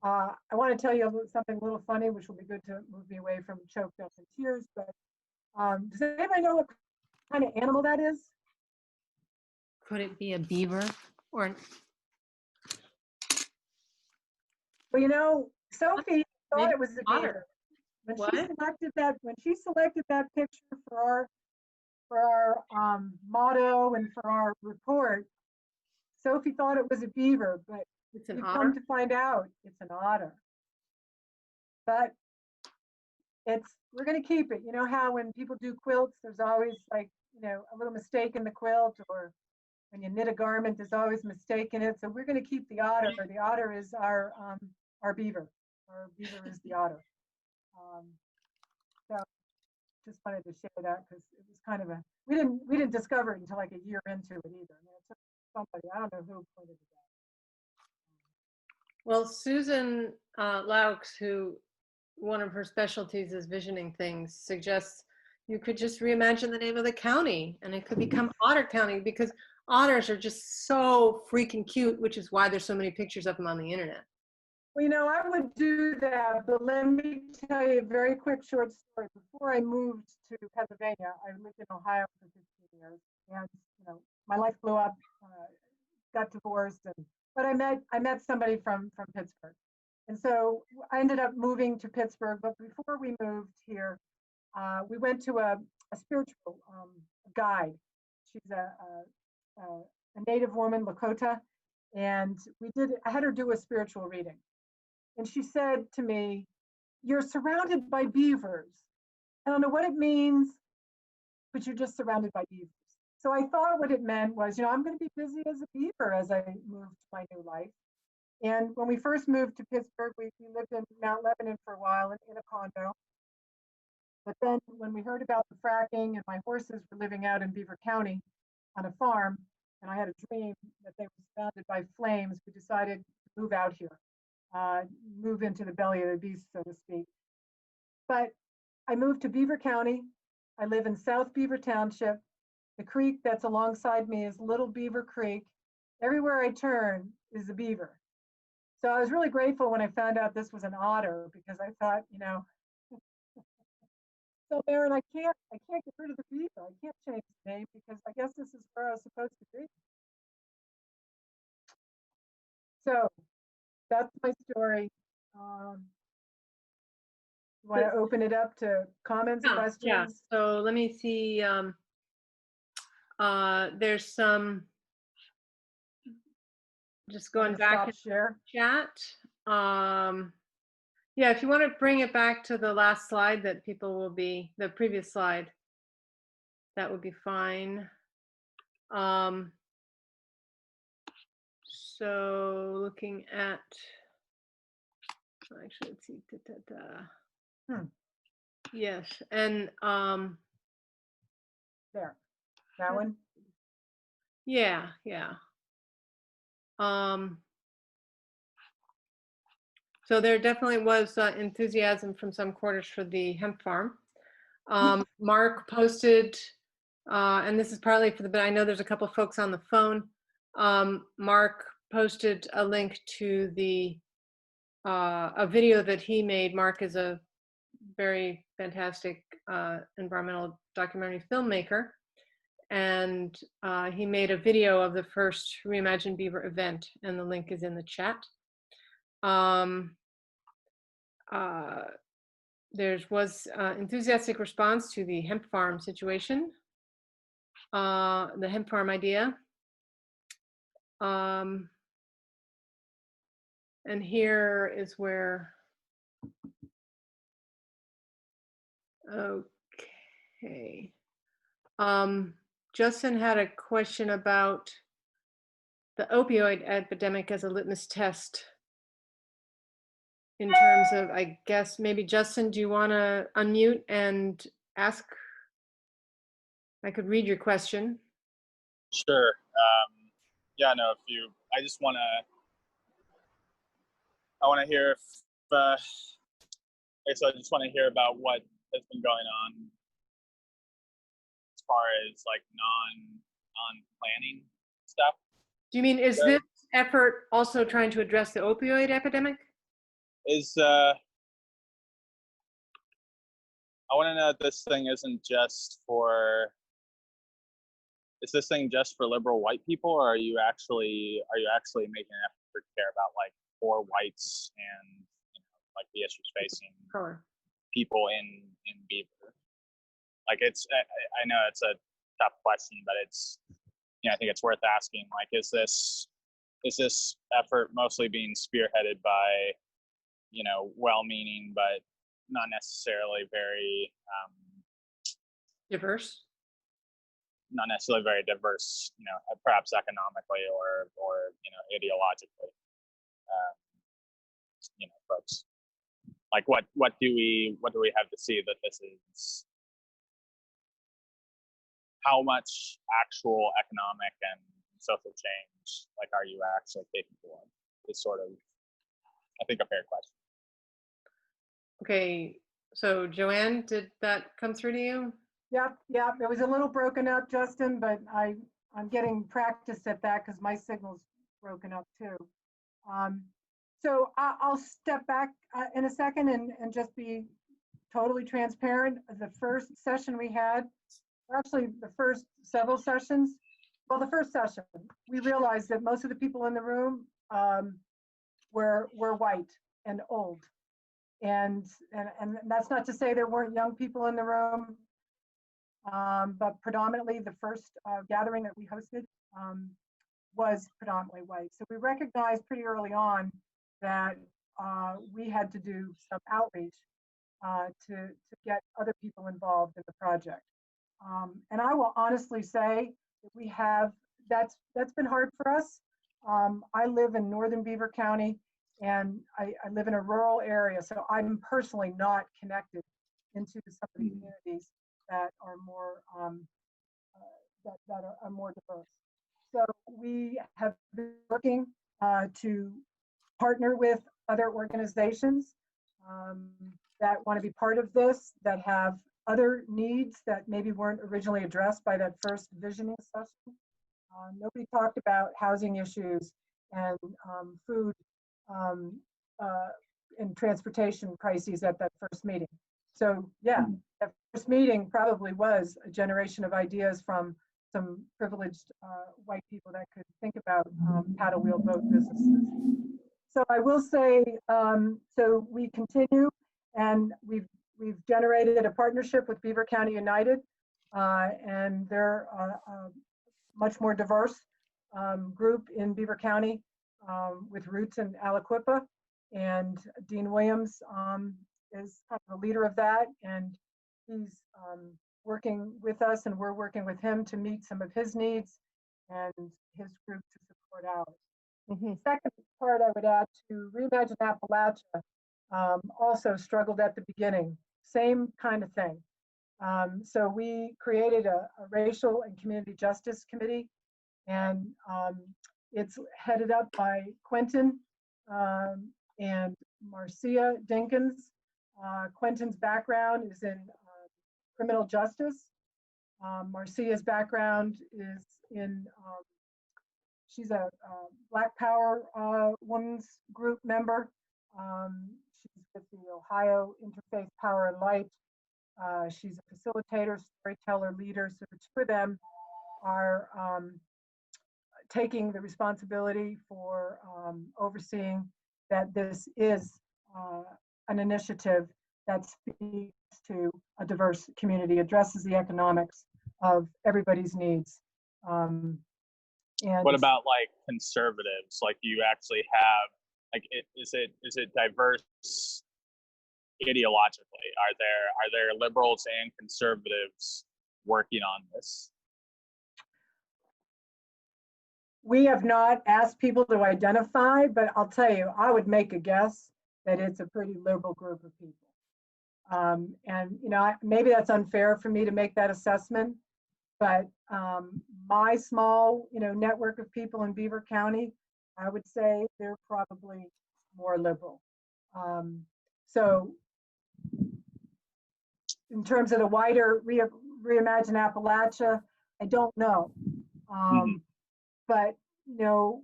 I want to tell you something a little funny, which will be good to move me away from choked up in tears, but does anybody know what kind of animal that is? Could it be a beaver or Well, Sophie thought Maybe it was a otter. beaver. What? When she selected that picture for our motto and for our report, Sophie thought it was a beaver, but It's an we've otter. come to find out it's an otter. But we're going to keep it. You know how when people do quilts, there's always like, a little mistake in the quilt, or when you knit a garment, there's always a mistake in it. So we're going to keep the otter. The otter is our beaver. Our beaver is the otter. So just wanted to share that, because it was kind of we didn't discover it until like a year into it either. I mean, it took somebody, I don't know who pointed it out. Well, Susan Laux, who one of her specialties is visioning things, suggests you could just reimagine the name of the county, and it could become Otter County, because otters are just so freaking cute, which is why there's so many pictures of them on the internet. Well, I would do that, but let me tell you a very quick short story. Before I moved to Pennsylvania, I lived in Ohio for 15 years, and my life blew up, got divorced, but I met somebody from Pittsburgh, and so I ended up moving to Pittsburgh. But before we moved here, we went to a spiritual guide. She's a native woman, Lakota, and I had her do a spiritual reading. And she said to me, "You're surrounded by beavers. I don't know what it means, but you're just surrounded by beavers." So I thought what it meant was, I'm going to be busy as a beaver as I move to my new life. And when we first moved to Pittsburgh, we lived in Mount Lebanon for a while in a condo. But then when we heard about the fracking and my horses were living out in Beaver County on a farm, and I had a dream that they were surrounded by flames, we decided to move out here, move into the belly of the beast, so to speak. But I moved to Beaver County. I live in South Beaver Township. The creek that's alongside me is Little Beaver Creek. Everywhere I turn is a beaver. So I was really grateful when I found out this was an otter, because I thought, so Maren, I can't get rid of the beaver. I can't change the name, because I guess this is where I was supposed to be. So that's my story. You want to open it up to comments, questions? Yeah. So let me see. There's some, just going back Stop in share. chat. Yeah, if you want to bring it back to the last slide that people will be, the previous slide, that would be fine. So looking at, actually, let's see. Yes, and There. That one? yeah. So there definitely was enthusiasm from some quarters for the hemp farm. Mark posted, and this is partly for the, but I know there's a couple folks on the phone. Mark posted a link to the a video that he made. Mark is a very fantastic environmental documentary filmmaker, and he made a video of the first Reimagine Beaver event, and the link is in the chat. There was enthusiastic response to the hemp farm situation, the hemp farm idea. And here is where, okay. Justin had a question about the opioid epidemic as a litmus test in terms of, I guess, maybe Justin, do you want to unmute and ask? I could read your question. Sure. Yeah, no, if you, I just want to, I hear if, so I just want to hear about what has been going on as far as like non-planning stuff. Do you mean, is this effort also trying to address the opioid epidemic? I want to know if this thing isn't just for, is this thing just for liberal white people, or are you actually making an effort to care about like poor whites and, you know, like the issues facing people in Beaver? Like it's, I know it's a tough question, but it's, you know, I think it's worth asking. Like, is this effort mostly being spearheaded by, you know, well-meaning but not necessarily very diverse? Not necessarily very diverse, you know, perhaps economically or you know, ideologically, you know, folks. Like, what do we have to see that this is? How much actual economic and social change, like, are you actually capable of? Is sort of, I think, a fair question. Okay, so Joanne, did that come through to you? Yep. It was a little broken up, Justin, but I'm getting practice at that because my signal's broken up too. So I'll step back in a second and just be totally transparent. The first session we had, or actually the first several sessions, well, the first session, we realized that most of the people in the room were white and old. And that's not to say there weren't young people in the room. But predominantly the first gathering that we hosted was predominantly white. So we recognized pretty early on that we had to do some outreach to get other people involved in the project. And I will honestly say that we have, that's been hard for us. I live in northern Beaver County, and I live in a rural area, so I'm personally not connected into some of the communities that are more that are more diverse. So we have been working to partner with other organizations that want to be part of this, that have other needs that maybe weren't originally addressed by that first visioning session. Nobody talked about housing issues and food and transportation crises at that first meeting. So yeah, that first meeting probably was a generation of ideas from some privileged white people that could think about how to wheel boat businesses. So I will say, so we continue, and we've generated a partnership with Beaver County United, and they're much more diverse group in Beaver County with roots in Aliquippa. And Dean Williams is kind of the leader of that. And he's working with us, and we're working with him to meet some of his needs and his group to support ours. Mm-hmm. Second part I would add to Reimagine Appalachia also struggled at the beginning. Same kind of thing. So we created a racial and community justice committee, and it's headed up by Quentin and Marcia Dinkins. Quentin's background is in criminal justice. Marcia's background is in, she's a Black Power women's group member. She's with the Ohio Interfaith Power and Light. She's a facilitator, storyteller, leader. So the two of them are taking the responsibility for overseeing that this is an initiative that speaks to a diverse community, addresses the economics of everybody's needs. And what about like conservatives? Like, do you actually have, like, is it diverse ideologically? Are there liberals and conservatives working on this? We have not asked people to identify, but I'll tell you, I would make a guess that it's a pretty liberal group of people. And you know, maybe that's unfair for me to make that assessment, but my small, you know, network of people in Beaver County, I would say they're probably more liberal. So in terms of the wider Reimagine Appalachia, I don't know. But, you know,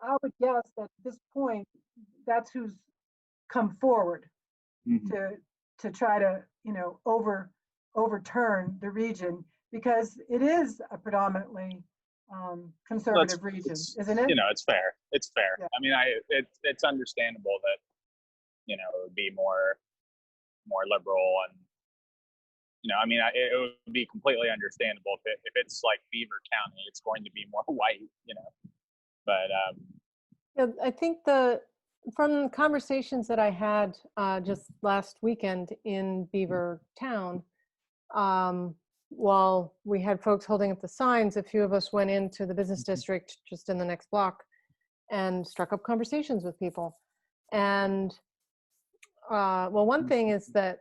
I would guess that at this point, that's who's come forward to try to, you know, overturn the region, because it is a predominantly conservative region, isn't it? You know, it's fair. It's fair. Yeah. I mean, it's understandable that, you know, it would be more liberal, and, you know, I mean, it would be completely understandable if it's like Beaver County, it's going to be more white, you know. But yeah, I think from conversations that I had just last weekend in Beaver Town, while we had folks holding up the signs, a few of us went into the business district just in the next block and struck up conversations with people. And well, one thing is that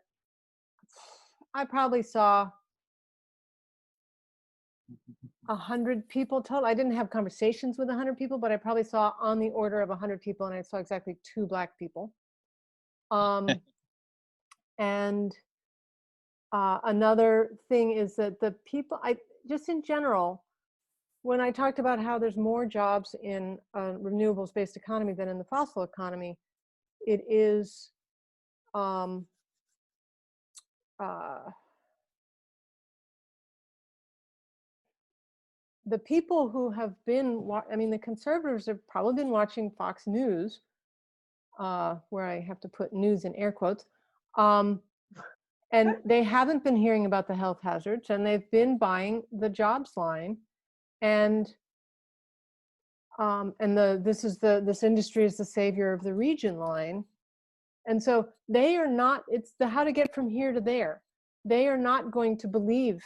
I probably saw 100 people total. I didn't have conversations with 100 people, but I probably saw on the order of 100 people, and I saw exactly 2 Black people. And another thing is that the people, just in general, when I talked about how there's more jobs in a renewables-based economy than in the fossil economy, it is the people who have been, I mean, the conservatives have probably been watching Fox News, where I have to put news in air quotes, and they haven't been hearing about the health hazards, and they've been buying the jobs line, and this industry is the savior of the region line. And so they are not, it's the how to get from here to there. They are not going to believe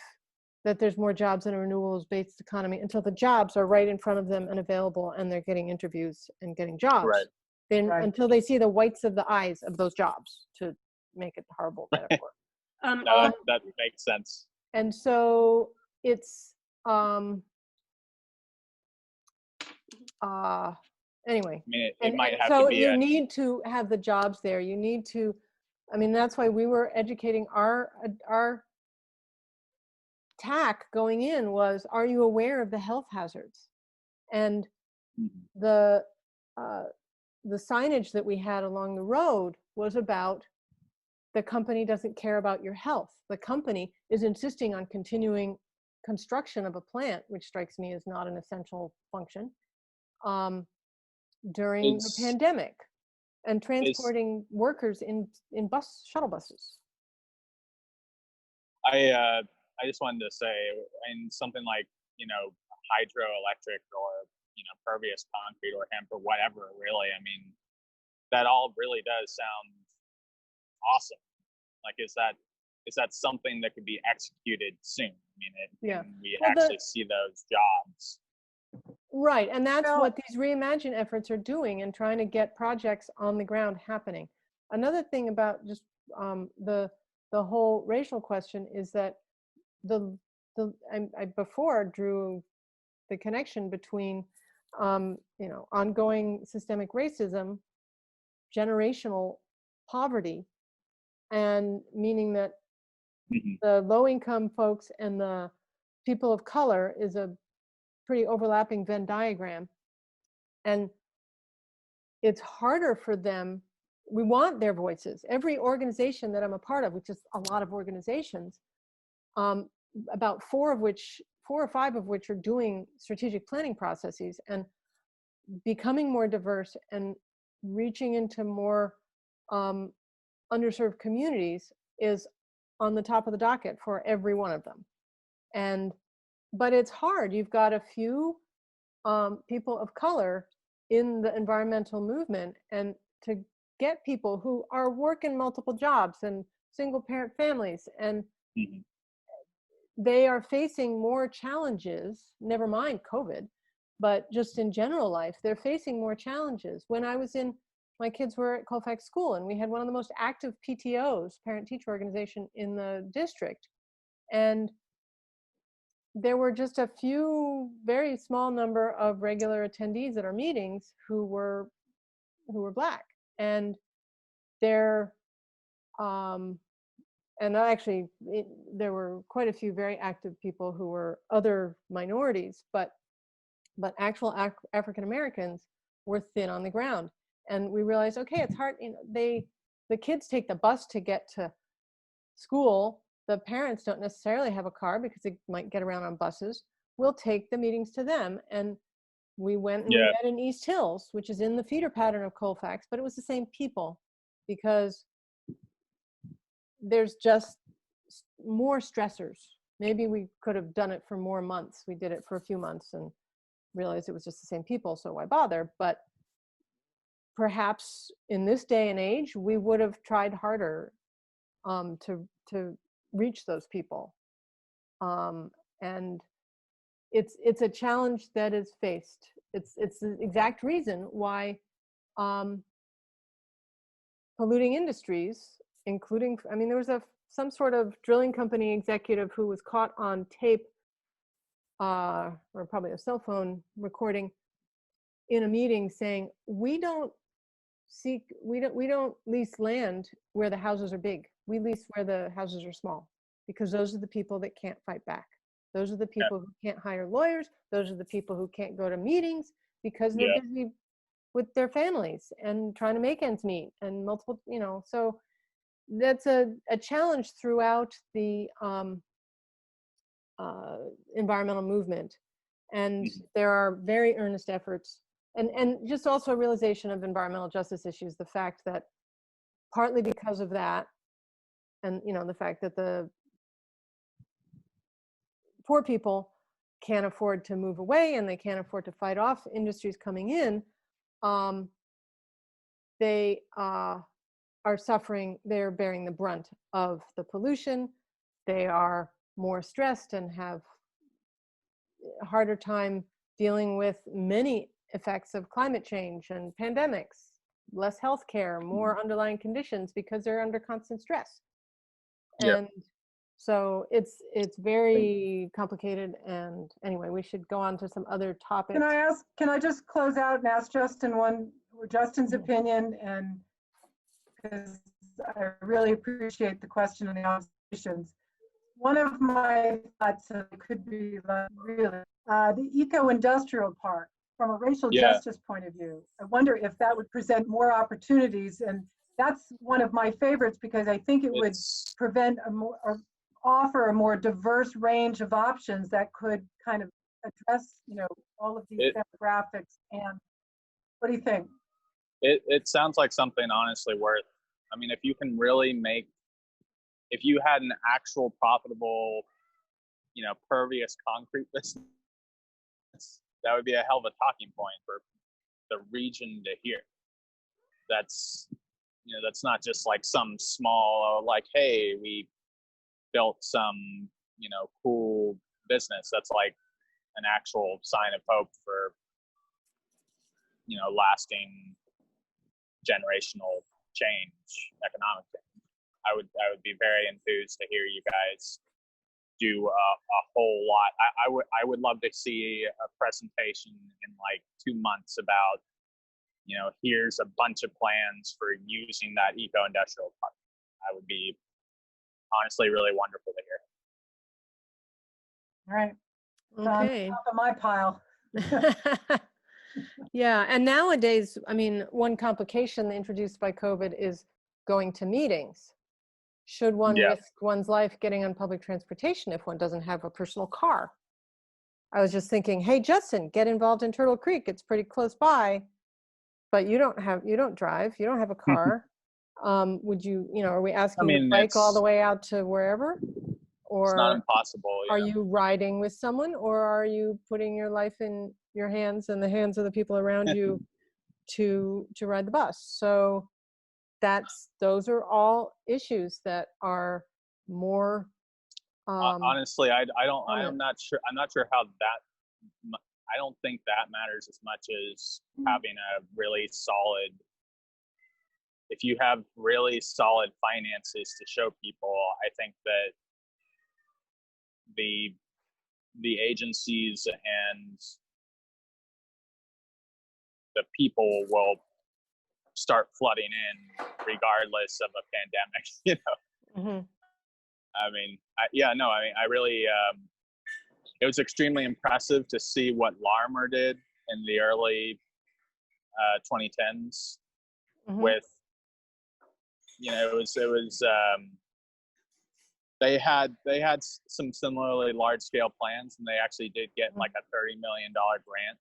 that there's more jobs in a renewables-based economy until the jobs are right in front of them and available, and they're getting interviews and getting jobs. Right. Then until they see the whites of the eyes of those jobs, to make it a horrible metaphor. No, that makes sense. And so it's anyway. I mean, it might have so to be. You need to have the jobs there. You need to. I mean, that's why we were educating our tack going in was, are you aware of the health hazards? And the signage that we had along the road was about, the company doesn't care about your health. The company is insisting on continuing construction of a plant, which strikes me as not an essential function, during the pandemic, and transporting workers in shuttle buses. I just wanted to say, and something like, hydroelectric or, pervious concrete or hemp or whatever, really. I mean, that all really does sound awesome. Like, is that something that could be executed soon? I mean, we actually see those jobs. Right, and that's Well, what these Reimagine efforts are doing and trying to get projects on the ground happening. Another thing about just the whole racial question is that I before drew the connection between ongoing systemic racism, generational poverty, and meaning that the low-income folks and the people of color is a pretty overlapping Venn diagram. And it's harder for them. We want their voices. Every organization that I'm a part of, which is a lot of organizations, about four or five of which are doing strategic planning processes and becoming more diverse and reaching into more underserved communities, is on the top of the docket for every one of them. But it's hard. You've got a few people of color in the environmental movement, and to get people who are working multiple jobs and single parent families, and they are facing more challenges, never mind COVID, but just in general life, they're facing more challenges. When my kids were at Colfax School, and we had one of the most active PTOs, parent-teacher organization, in the district. And there were just a few, very small number of regular attendees at our meetings who were Black. And there were quite a few very active people who were other minorities, but actual African Americans were thin on the ground. And we realized, okay, it's hard. The kids take the bus to get to school. The parents don't necessarily have a car because they might get around on buses. We'll take the meetings to them. And we went and we met in East Hills, which is in the feeder pattern of Colfax, but it was the same people, because there's just more stressors. Maybe we could have done it for more months. We did it for a few months and realized it was just the same people, so why bother? But perhaps in this day and age, we would have tried harder to reach those people. And it's a challenge that is faced. It's the exact reason why polluting industries, including, there was some sort of drilling company executive who was caught on tape, or probably a cell phone recording, in a meeting saying, we don't lease land where the houses are big. We lease where the houses are small, because those are the people that can't fight back. Those are the people who can't hire lawyers. Those are the people who can't go to meetings because they're busy with their families and trying to make ends meet, and multiple, so that's a challenge throughout the environmental movement. And there are very earnest efforts, and just also a realization of environmental justice issues, the fact that partly because of that, and the fact that the poor people can't afford to move away and they can't afford to fight off industries coming in, they are suffering, they're bearing the brunt of the pollution. They are more stressed and have a harder time dealing with many effects of climate change and pandemics, less healthcare, more underlying conditions, because they're under constant stress. And so it's very complicated. And anyway, we should go on to some other topics. Can I just close out and ask Justin's opinion, and because I really appreciate the question and the observations. One of my thoughts, and it could be really, the eco-industrial park, from a racial justice point of view, I wonder if that would present more opportunities. And that's one of my favorites, because I think it would offer a more diverse range of options that could kind of address, all of these demographics. And what do you think? It sounds like something honestly worth, if you can really if you had an actual profitable, pervious concrete business that would be a hell of a talking point for the region to hear. That's, you know, that's not just like some small, like, hey, we built some, you know, cool business. That's like an actual sign of hope for, you know, lasting generational change, economic change. I would be very enthused to hear you guys do a whole lot. I would love to see a presentation in like 2 months about, you know, here's a bunch of plans for using that eco-industrial park. I would be honestly really wonderful to hear. All right. Okay. Top of my pile. Yeah, and nowadays, I mean, one complication introduced by COVID is going to meetings. Should one Yeah. risk one's life getting on public transportation if one doesn't have a personal car? I was just thinking, hey, Justin, get involved in Turtle Creek. It's pretty close by, but you don't drive, you don't have a car. Would you, you know, are we asking you to bike all the way out to wherever? Or it's not impossible. are you riding with someone, or are you putting your life in your hands and the hands of the people around you to ride the bus? So those are all issues that are more honestly, I'm not sure how that, I don't think that matters as much as having a really solid, if you have really solid finances to show people, I think that the agencies and the people will start flooding in regardless of a pandemic, you know. Mm-hmm. I mean, I really, it was extremely impressive to see what Larimer did in the early 2010s with, you know, it was they had some similarly large scale plans, and they actually did get like a $30 million grant,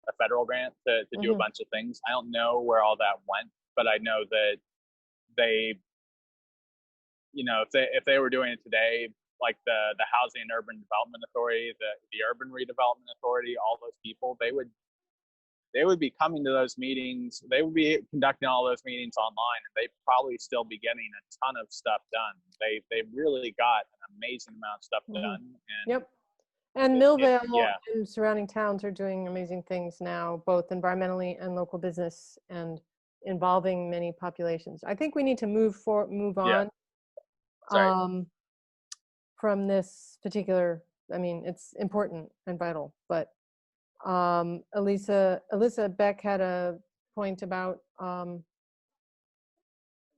a federal grant to do a bunch of things. I don't know where all that went, but I know that they, you know, if they were doing it today, like the Housing and Urban Development Authority, the Urban Redevelopment Authority, all those people, they would be coming to those meetings. They would be conducting all those meetings online, and they'd probably still be getting a ton of stuff done. They really got an amazing amount of stuff done. And yep. And Millvale and surrounding towns are doing amazing things now, both environmentally and local business, and involving many populations. I think we need to move on from this particular, I mean, it's important and vital, but Alyssa Beck had a point about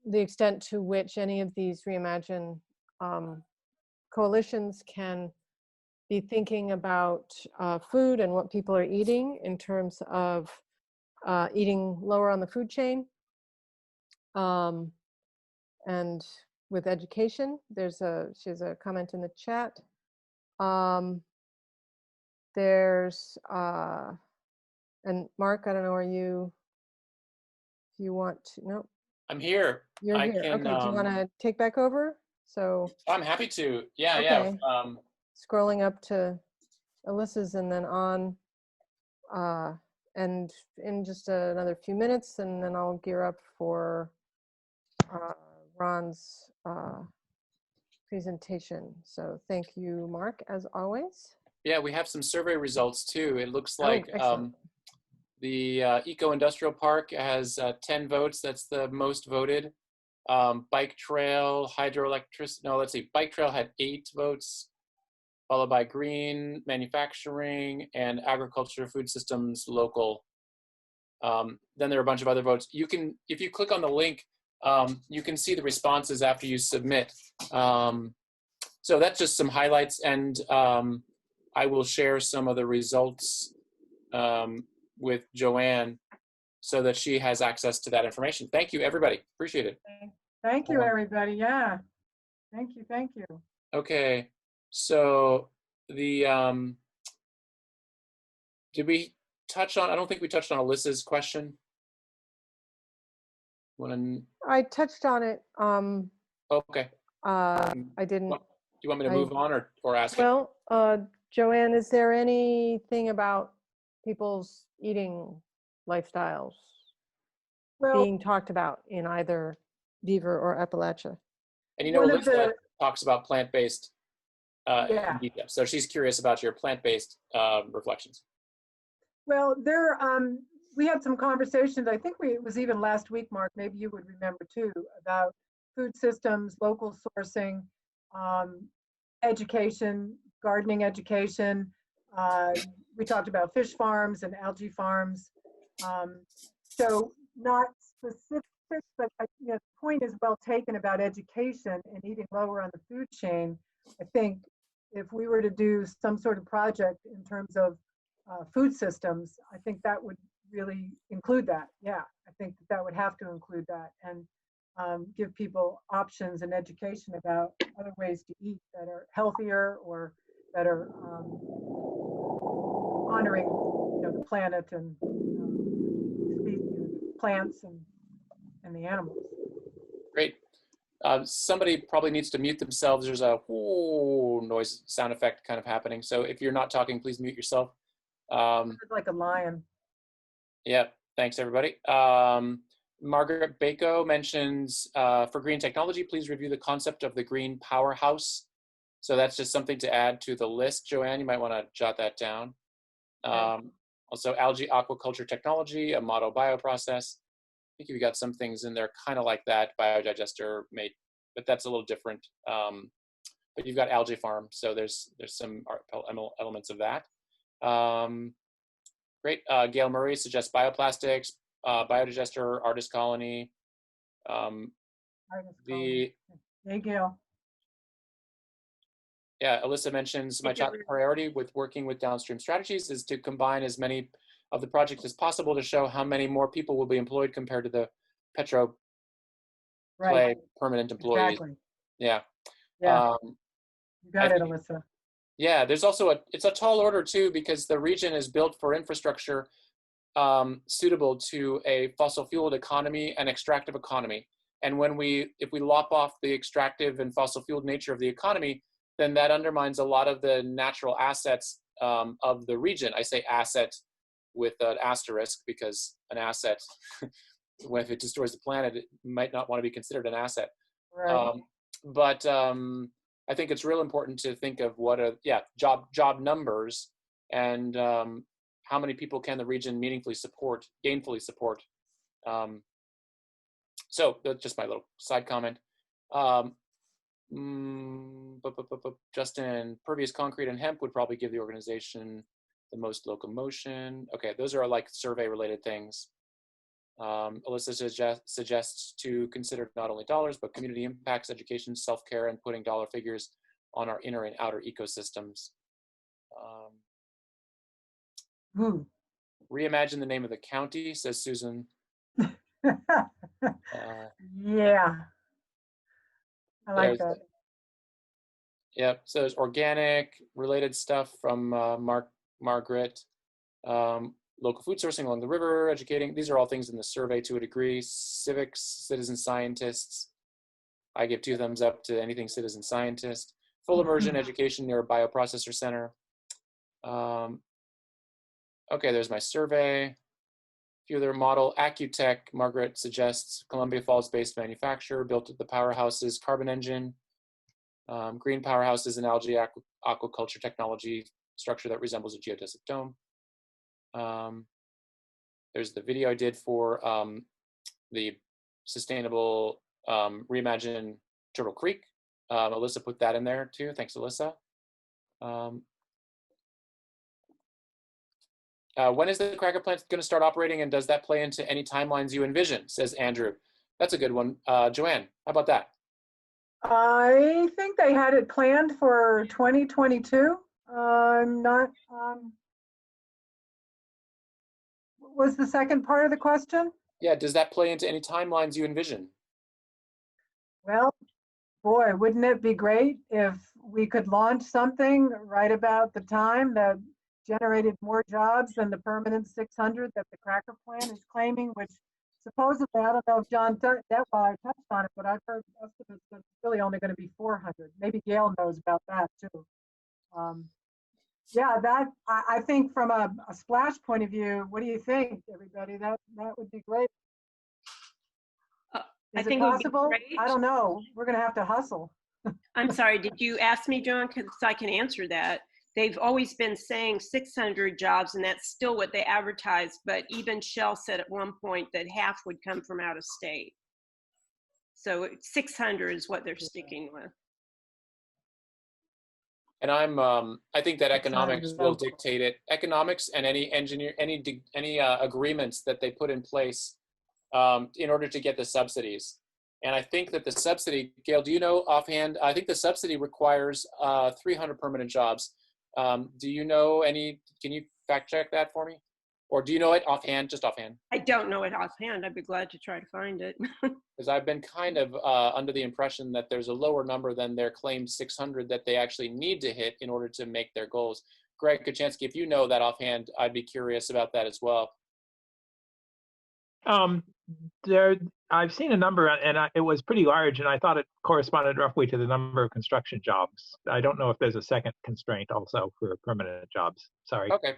the extent to which any of these Reimagine coalitions can be thinking about food and what people are eating in terms of eating lower on the food chain. And with education, she has a comment in the chat. There's, and Mark, I don't know, do you want to, no? I'm here. You're here. Okay, do you want to take back over? So I'm happy to. Yeah, okay. yeah. Scrolling up to Alyssa's and then on, and in just another few minutes, and then I'll gear up for Ron's presentation. So thank you, Mark, as always. Yeah, we have some survey results too. It looks like the Eco-Industrial Park has 10 votes. That's the most voted. Bike Trail, Hydroelectricity, no, let's see. Bike Trail had 8 votes, followed by Green, Manufacturing, and Agriculture, Food Systems, Local. Then there are a bunch of other votes. You can, if you click on the link, you can see the responses after you submit. So that's just some highlights, and I will share some of the results with Joanne so that she has access to that information. Thank you, everybody. Appreciate it. Thank you, everybody. Yeah. Thank you. Okay, so the, did we touch on, I don't think we touched on Alyssa's question. I touched on it. Okay. I didn't. Do you want me to move on or ask it? Well, Joanne, is there anything about people's eating lifestyles Well, being talked about in either Beaver or Appalachia? And you know, one of Alyssa the, talks about plant-based yeah. in detail. So she's curious about your plant-based reflections. Well, we had some conversations, I think it was even last week, Mark, maybe you would remember too, about food systems, local sourcing, education, gardening education. We talked about fish farms and algae farms. So not specific, but the point is well taken about education and eating lower on the food chain. I think if we were to do some sort of project in terms of food systems, I think that would really include that. Yeah, I think that would have to include that, and give people options and education about other ways to eat that are healthier or that are honoring, the planet and plants and the animals. Great. Somebody probably needs to mute themselves. There's a noise sound effect kind of happening. So if you're not talking, please mute yourself. It's like a lion. Yeah, thanks everybody. Margaret Bako mentions, for green technology, please review the concept of the green powerhouse. So that's just something to add to the list. Joanne, you might want to jot that down. Also, algae aquaculture technology, a model bioprocess. I think you've got some things in there kind of like that, biodigester made, but that's a little different. But you've got algae farm, so there's some elements of that. Great. Gail Murray suggests bioplastics, biodigester, artist colony. Hey, Gail. Yeah, Alyssa mentions my top priority with working with downstream strategies is to combine as many of the projects as possible to show how many more people will be employed compared to the petro clay permanent employees. Exactly. Yeah. Yeah. You got it, Alyssa. Yeah, there's also it's a tall order too, because the region is built for infrastructure suitable to a fossil fueled economy and extractive economy. And if we lop off the extractive and fossil fueled nature of the economy, then that undermines a lot of the natural assets of the region. I say asset with an asterisk, because an asset, if it destroys the planet, it might not want to be considered an asset. Right. But I think it's real important to think of what job numbers and how many people can the region meaningfully support, gainfully support. So that's just my little side comment. Justin, pervious concrete and hemp would probably give the organization the most locomotion. Okay, those are like survey related things. Alyssa suggests to consider not only dollars, but community impacts, education, self-care, and putting dollar figures on our inner and outer ecosystems. Reimagine the name of the county, says Susan. Yeah. I like that. Yep, so there's organic related stuff from Margaret. Local food sourcing along the river, educating. These are all things in the survey to a degree. Civics, citizen scientists. I give 2 thumbs up to anything citizen scientist. Full immersion education near a bioprocessor center. Okay, there's my survey. A few other model. Accutech, Margaret suggests Columbia Falls-based manufacturer, built at the powerhouses, carbon engine. Green powerhouse is an algae aquaculture technology structure that resembles a geodesic dome. There's the video I did for the sustainable Reimagine Turtle Creek. Alyssa put that in there too. Thanks, Alyssa. When is the cracker plant going to start operating, and does that play into any timelines you envision, says Andrew. That's a good one. Joanne, how about that? I think they had it planned for 2022. Not. Was the second part of the question? Yeah, does that play into any timelines you envision? Well, boy, wouldn't it be great if we could launch something right about the time that generated more jobs than the permanent 600 that the cracker plant is claiming, which supposedly, I don't know if John Detweiler touched on it, but I've heard estimates that it's really only going to be 400. Maybe Gail knows about that too. Yeah, that I think from a splash point of view, what do you think, everybody? That would be great. Is it possible? I don't know. We're going to have to hustle. I'm sorry, did you ask me, John? Because I can answer that. They've always been saying 600 jobs, and that's still what they advertise. But even Shell said at one point that half would come from out of state. So 600 is what they're sticking with. And I think that economics will dictate it. Economics and any agreements that they put in place in order to get the subsidies. And I think that the subsidy, Gail, do you know offhand? I think the subsidy requires 300 permanent jobs. Do you know any? Can you fact check that for me? Or do you know it offhand, just offhand? I don't know it offhand. I'd be glad to try to find it. Because I've been kind of under the impression that there's a lower number than their claimed 600 that they actually need to hit in order to make their goals. Greg Kuchansky, if you know that offhand, I'd be curious about that as well. I've seen a number, and it was pretty large, and I thought it corresponded roughly to the number of construction jobs. I don't know if there's a second constraint also for permanent jobs. Sorry. Okay,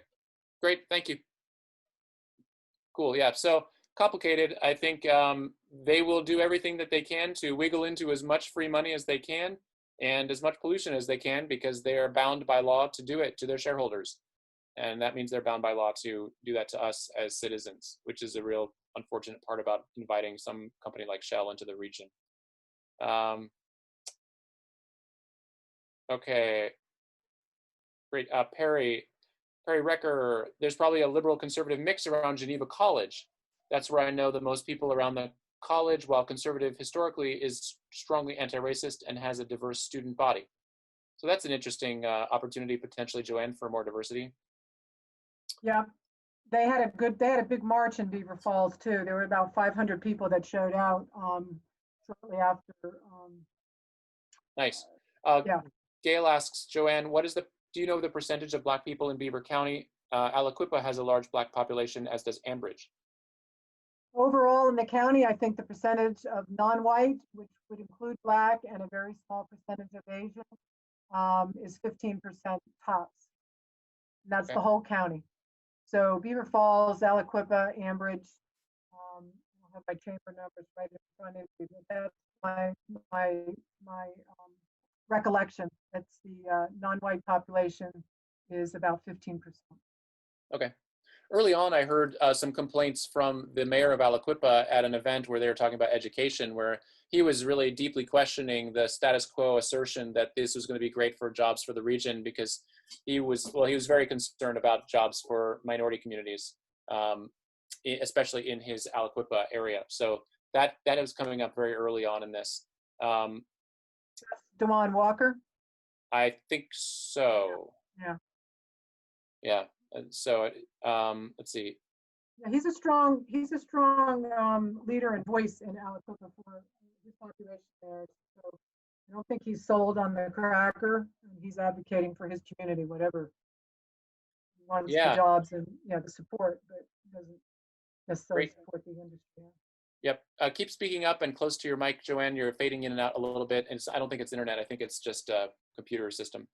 great, thank you. Cool, yeah, so complicated. I think they will do everything that they can to wiggle into as much free money as they can and as much pollution as they can, because they are bound by law to do it to their shareholders. And that means they're bound by law to do that to us as citizens, which is a real unfortunate part about inviting some company like Shell into the region. Okay, great. Perry Recker, there's probably a liberal conservative mix around Geneva College. That's where I know that most people around the college, while conservative historically, is strongly anti-racist and has a diverse student body. So that's an interesting opportunity potentially, Joanne, for more diversity. Yeah, they had a big march in Beaver Falls too. There were about 500 people that showed out shortly after. Nice. Yeah. Gail asks, Joanne, do you know the percentage of Black people in Beaver County? Aliquippa has a large Black population, as does Ambridge. Overall in the county, I think the percentage of non-white, which would include Black and a very small percentage of Asian, is 15% tops. And that's the whole county. So Beaver Falls, Aliquippa, Ambridge, I don't have my chamber numbers right in front of me, but that's my recollection. That's the non-white population is about 15%. Okay. Early on, I heard some complaints from the mayor of Aliquippa at an event where they were talking about education, where he was really deeply questioning the status quo assertion that this was going to be great for jobs for the region, because he was very concerned about jobs for minority communities, especially in his Aliquippa area. So that is coming up very early on in this. DeJuan Walker? I think so. Yeah. Yeah. So let's see. Yeah, he's a strong leader and voice in Aliquippa for his population there. So I don't think he's sold on the cracker. He's advocating for his community, whatever. He wants the jobs and the support, but doesn't necessarily support the industry. Yep. Keep speaking up and close to your mic, Joanne. You're fading in and out a little bit. And I don't think it's internet. I think it's just a computer system.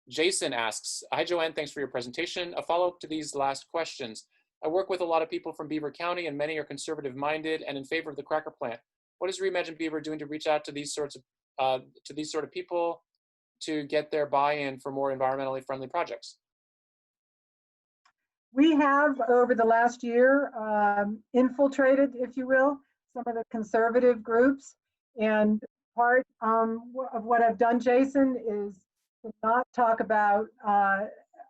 Jason asks, hi, Joanne. Thanks for your presentation. A follow-up to these last questions. I work with a lot of people from Beaver County, and many are conservative-minded and in favor of the cracker plant. What is Reimagine Beaver doing to reach out to these sort of people to get their buy-in for more environmentally friendly projects? We have, over the last year, infiltrated, if you will, some of the conservative groups. And part of what I've done, Jason, is to not talk about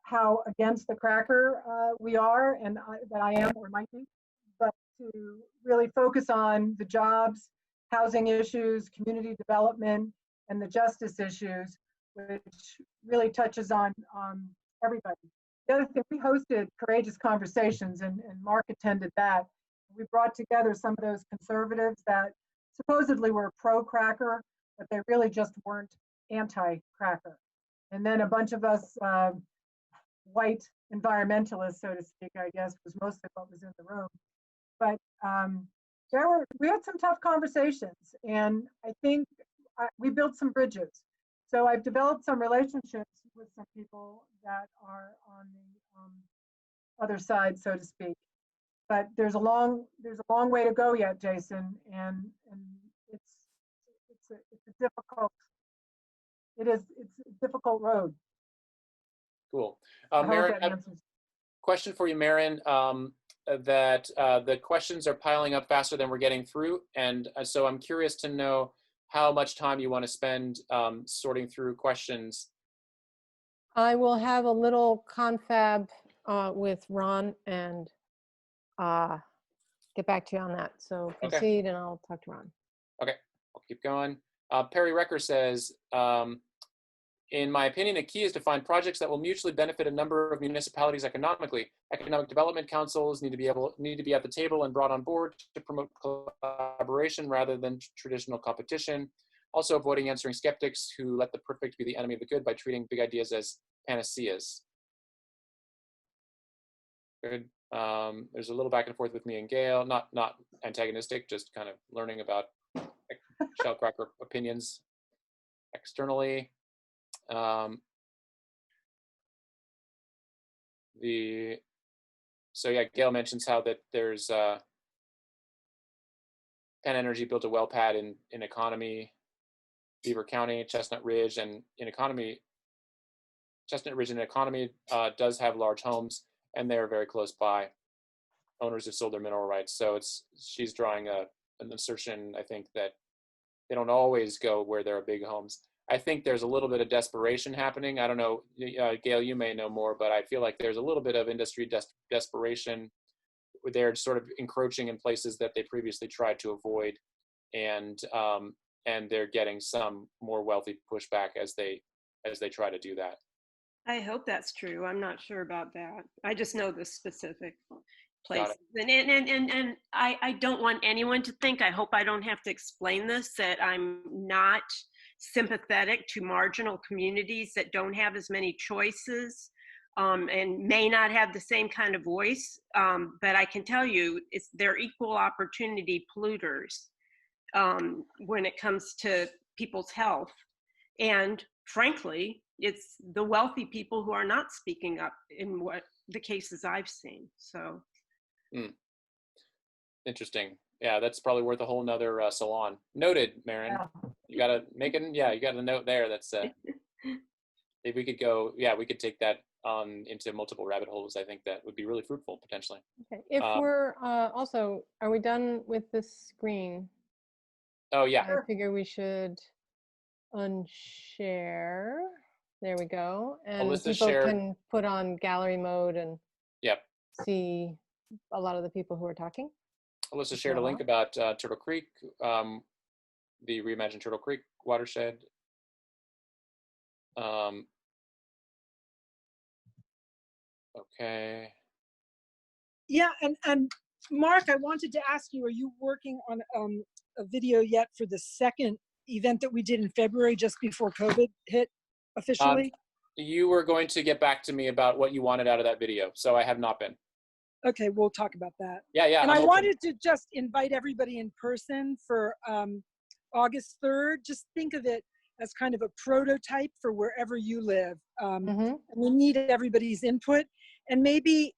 how against the cracker we are, and that I am or might be, but to really focus on the jobs, housing issues, community development, and the justice issues, which really touches on everybody. The other thing, we hosted courageous conversations, and Mark attended that. We brought together some of those conservatives that supposedly were pro-cracker, but they really just weren't anti-cracker. And then a bunch of us white environmentalists, so to speak, I guess, was mostly what was in the room. But we had some tough conversations, and I think we built some bridges. So I've developed some relationships with some people that are on the other side, so to speak. But there's a long way to go yet, Jason, and it's a difficult road. Cool. I hope Maren, that answers. question for you, Maren. That the questions are piling up faster than we're getting through, and so I'm curious to know how much time you want to spend sorting through questions. I will have a little confab with Ron and get back to you on that. So proceed, and I'll talk to Ron. Okay, I'll keep going. Perry Recker says, in my opinion, a key is to find projects that will mutually benefit a number of municipalities economically. Economic development councils need to be at the table and brought on board to promote collaboration rather than traditional competition. Also avoiding answering skeptics who let the perfect be the enemy of the good by treating big ideas as panaceas. Good. There's a little back and forth with me and Gail, not antagonistic, just kind of learning about shellcracker opinions externally. So yeah, Gail mentions how that there's Penn Energy built a well pad in Economy, Beaver County, Chestnut Ridge, and in Economy, Chestnut Ridge and Economy does have large homes, and they're very close by. Owners have sold their mineral rights, so she's drawing an assertion, I think, that they don't always go where there are big homes. I think there's a little bit of desperation happening. I don't know, Gail, you may know more, but I feel like there's a little bit of industry desperation. They're sort of encroaching in places that they previously tried to avoid, and they're getting some more wealthy pushback as they try to do that. I hope that's true. I'm not sure about that. I just know the specific places. And I don't want anyone to think, I hope I don't have to explain this, that I'm not sympathetic to marginal communities that don't have as many choices and may not have the same kind of voice. But I can tell you, they're equal opportunity polluters when it comes to people's health. And frankly, it's the wealthy people who are not speaking up in what the cases I've seen. So. Interesting. Yeah, that's probably worth a whole nother salon. Noted, Maren. Yeah. You gotta make it. Yeah, you got a note there. That's if we could go. Yeah, we could take that into multiple rabbit holes. I think that would be really fruitful potentially. Okay. If we're also, are we done with this screen? Oh yeah. I figure we should unshare. There we go. And Alyssa people shared, can put on gallery mode and yep, see a lot of the people who are talking. Alyssa shared a link about Turtle Creek, the Reimagine Turtle Creek watershed. Okay. Yeah, and Mark, I wanted to ask you, are you working on a video yet for the second event that we did in February, just before COVID hit officially? You were going to get back to me about what you wanted out of that video, so I have not been. Okay, we'll talk about that. Yeah. And I wanted to just invite everybody in person for August 3rd. Just think of it as kind of a prototype for wherever you live. And we need everybody's input, and maybe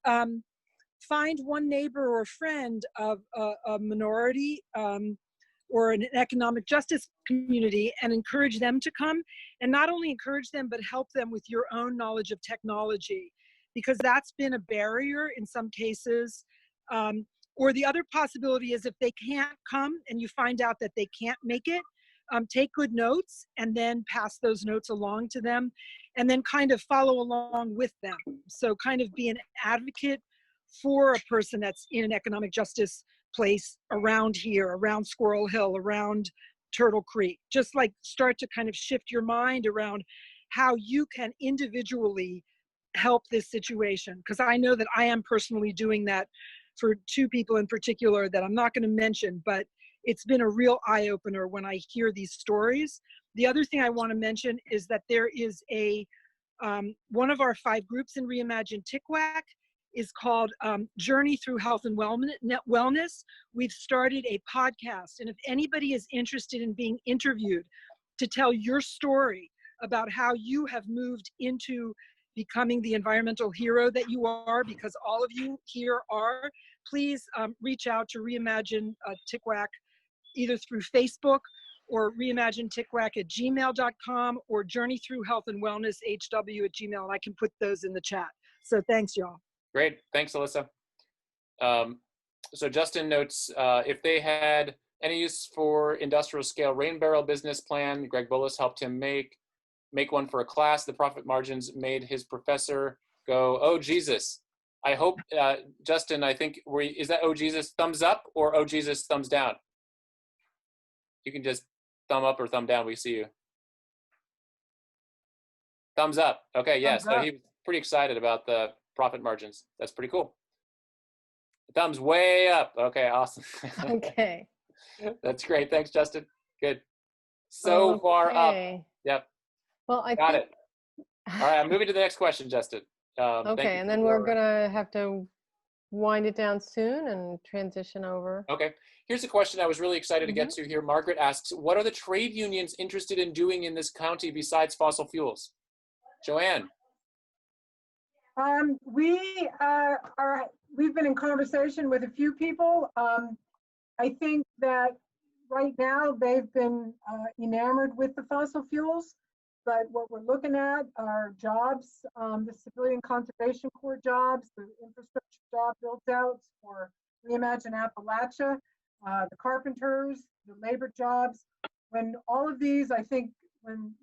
find one neighbor or friend of a minority or an economic justice community and encourage them to come, and not only encourage them, but help them with your own knowledge of technology, because that's been a barrier in some cases. Or the other possibility is if they can't come and you find out that they can't make it, take good notes and then pass those notes along to them, and then kind of follow along with them. So kind of be an advocate for a person that's in an economic justice place around here, around Squirrel Hill, around Turtle Creek. Just like start to kind of shift your mind around how you can individually help this situation. Because I know that I am personally doing that for two people in particular that I'm not going to mention, but it's been a real eye-opener when I hear these stories. The other thing I want to mention is that there is a, one of our 5 groups in Reimagine TICWAC is called Journey Through Health and Wellness. We've started a podcast, and if anybody is interested in being interviewed to tell your story about how you have moved into becoming the environmental hero that you are, because all of you here are. Please reach out to Reimagine TICWAC either through Facebook or reimagineticwac@gmail.com or journeythroughhealthandwellnesshw@gmail, and I can put those in the chat. So thanks, y'all. Great, thanks, Alyssa. So Justin notes, if they had any use for industrial scale rain barrel business plan, Greg Bullis helped him make one for a class. The profit margins made his professor go, oh, Jesus. I hope, Justin, I think, is that oh, Jesus, thumbs up or oh, Jesus, thumbs down? You can just thumb up or thumb down. We see you. Thumbs up. Okay, yes. So he was pretty excited about the profit margins. That's pretty cool. Thumbs way up. Okay, awesome. Okay. That's great. Thanks, Justin. Good. So far up. Yep. Well, I got think... it. All right, I'm moving to the next question, Justin. Okay, and then we're gonna have to wind it down soon and transition over. Okay. Here's a question I was really excited to get to here. Margaret asks, what are the trade unions interested in doing in this county besides fossil fuels? Joanne. We've been in conversation with a few people. I think that right now they've been enamored with the fossil fuels, but what we're looking at are jobs, the Civilian Conservation Corps jobs, the infrastructure job build-outs for Reimagine Appalachia, the carpenters, the labor jobs. When all of these, I think, when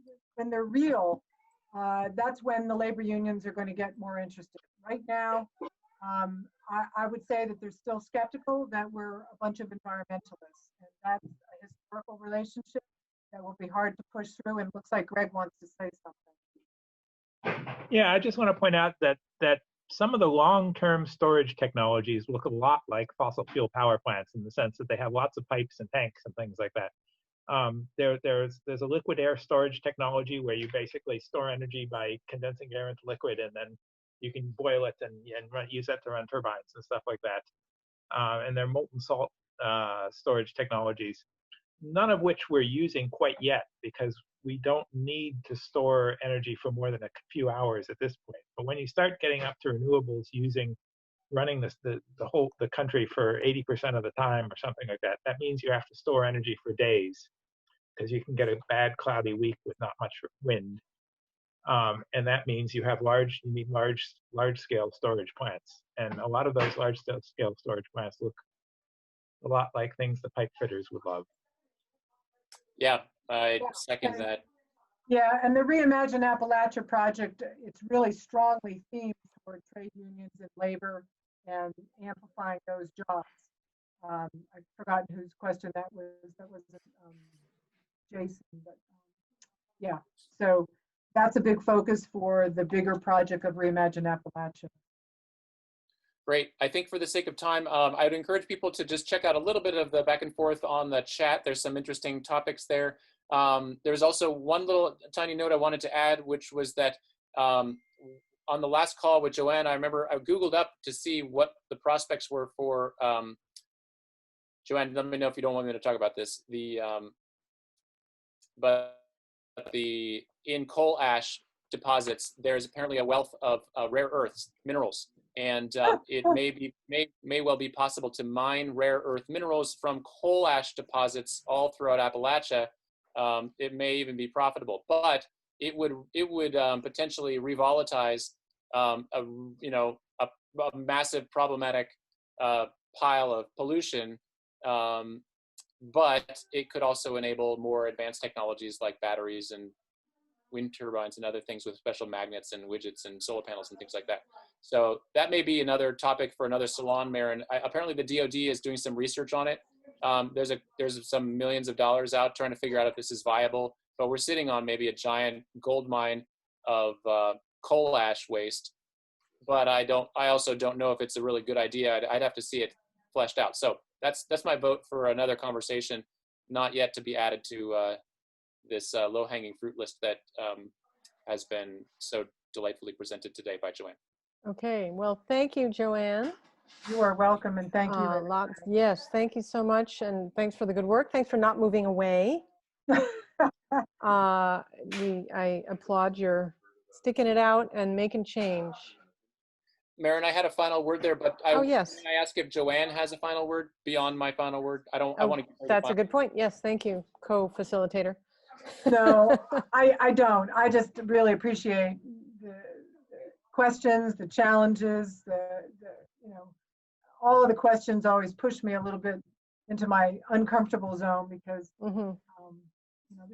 they're real, that's when the labor unions are going to get more interested. Right now, I would say that they're still skeptical that we're a bunch of environmentalists, and that's a historical relationship that will be hard to push through, and it looks like Greg wants to say something. Yeah, I just want to point out that some of the long-term storage technologies look a lot like fossil fuel power plants in the sense that they have lots of pipes and tanks and things like that. There's a liquid air storage technology where you basically store energy by condensing air into liquid, and then you can boil it and use that to run turbines and stuff like that. And there are molten salt storage technologies, none of which we're using quite yet because we don't need to store energy for more than a few hours at this point. But when you start getting up to renewables running the country for 80% of the time or something like that, that means you have to store energy for days because you can get a bad cloudy week with not much wind. And that means you need large scale storage plants. And a lot of those large scale storage plants look a lot like things the pipe fitters would love. Yeah, I second that. Yeah, and the Reimagine Appalachia project, it's really strongly themed toward trade unions and labor and amplifying those jobs. I've forgotten whose question that was. That was Jason, but yeah. So that's a big focus for the bigger project of Reimagine Appalachia. Great. I think for the sake of time, I would encourage people to just check out a little bit of the back and forth on the chat. There's some interesting topics there. There's also one little tiny note I wanted to add, which was that on the last call with Joanne, I remember I Googled up to see what the prospects were for, Joanne, let me know if you don't want me to talk about this. In coal ash deposits, there's apparently a wealth of rare earths, minerals. And it may well be possible to mine rare earth minerals from coal ash deposits all throughout Appalachia. It may even be profitable, but it would potentially revolatize a massive problematic pile of pollution. But it could also enable more advanced technologies like batteries and wind turbines and other things with special magnets and widgets and solar panels and things like that. So that may be another topic for another salon, Marin. Apparently the DoD is doing some research on it. There's some millions of dollars out trying to figure out if this is viable, but we're sitting on maybe a giant gold mine of coal ash waste. But I also don't know if it's a really good idea. I'd have to see it fleshed out. So that's my vote for another conversation, not yet to be added to this low-hanging fruit list that has been so delightfully presented today by Joanne. Okay, well, thank you, Joanne. You are welcome, and thank you. Yes, thank you so much, and thanks for the good work. Thanks for not moving away. I applaud your sticking it out and making change. Marin, I had a final word there, but Oh, yes. can I ask if Joanne has a final word beyond my final word? I Oh, want to. that's a good point. Yes, thank you, co-facilitator. No, I don't. I just really appreciate the questions, the challenges, you know, all of the questions always push me a little bit into my uncomfortable zone because you know,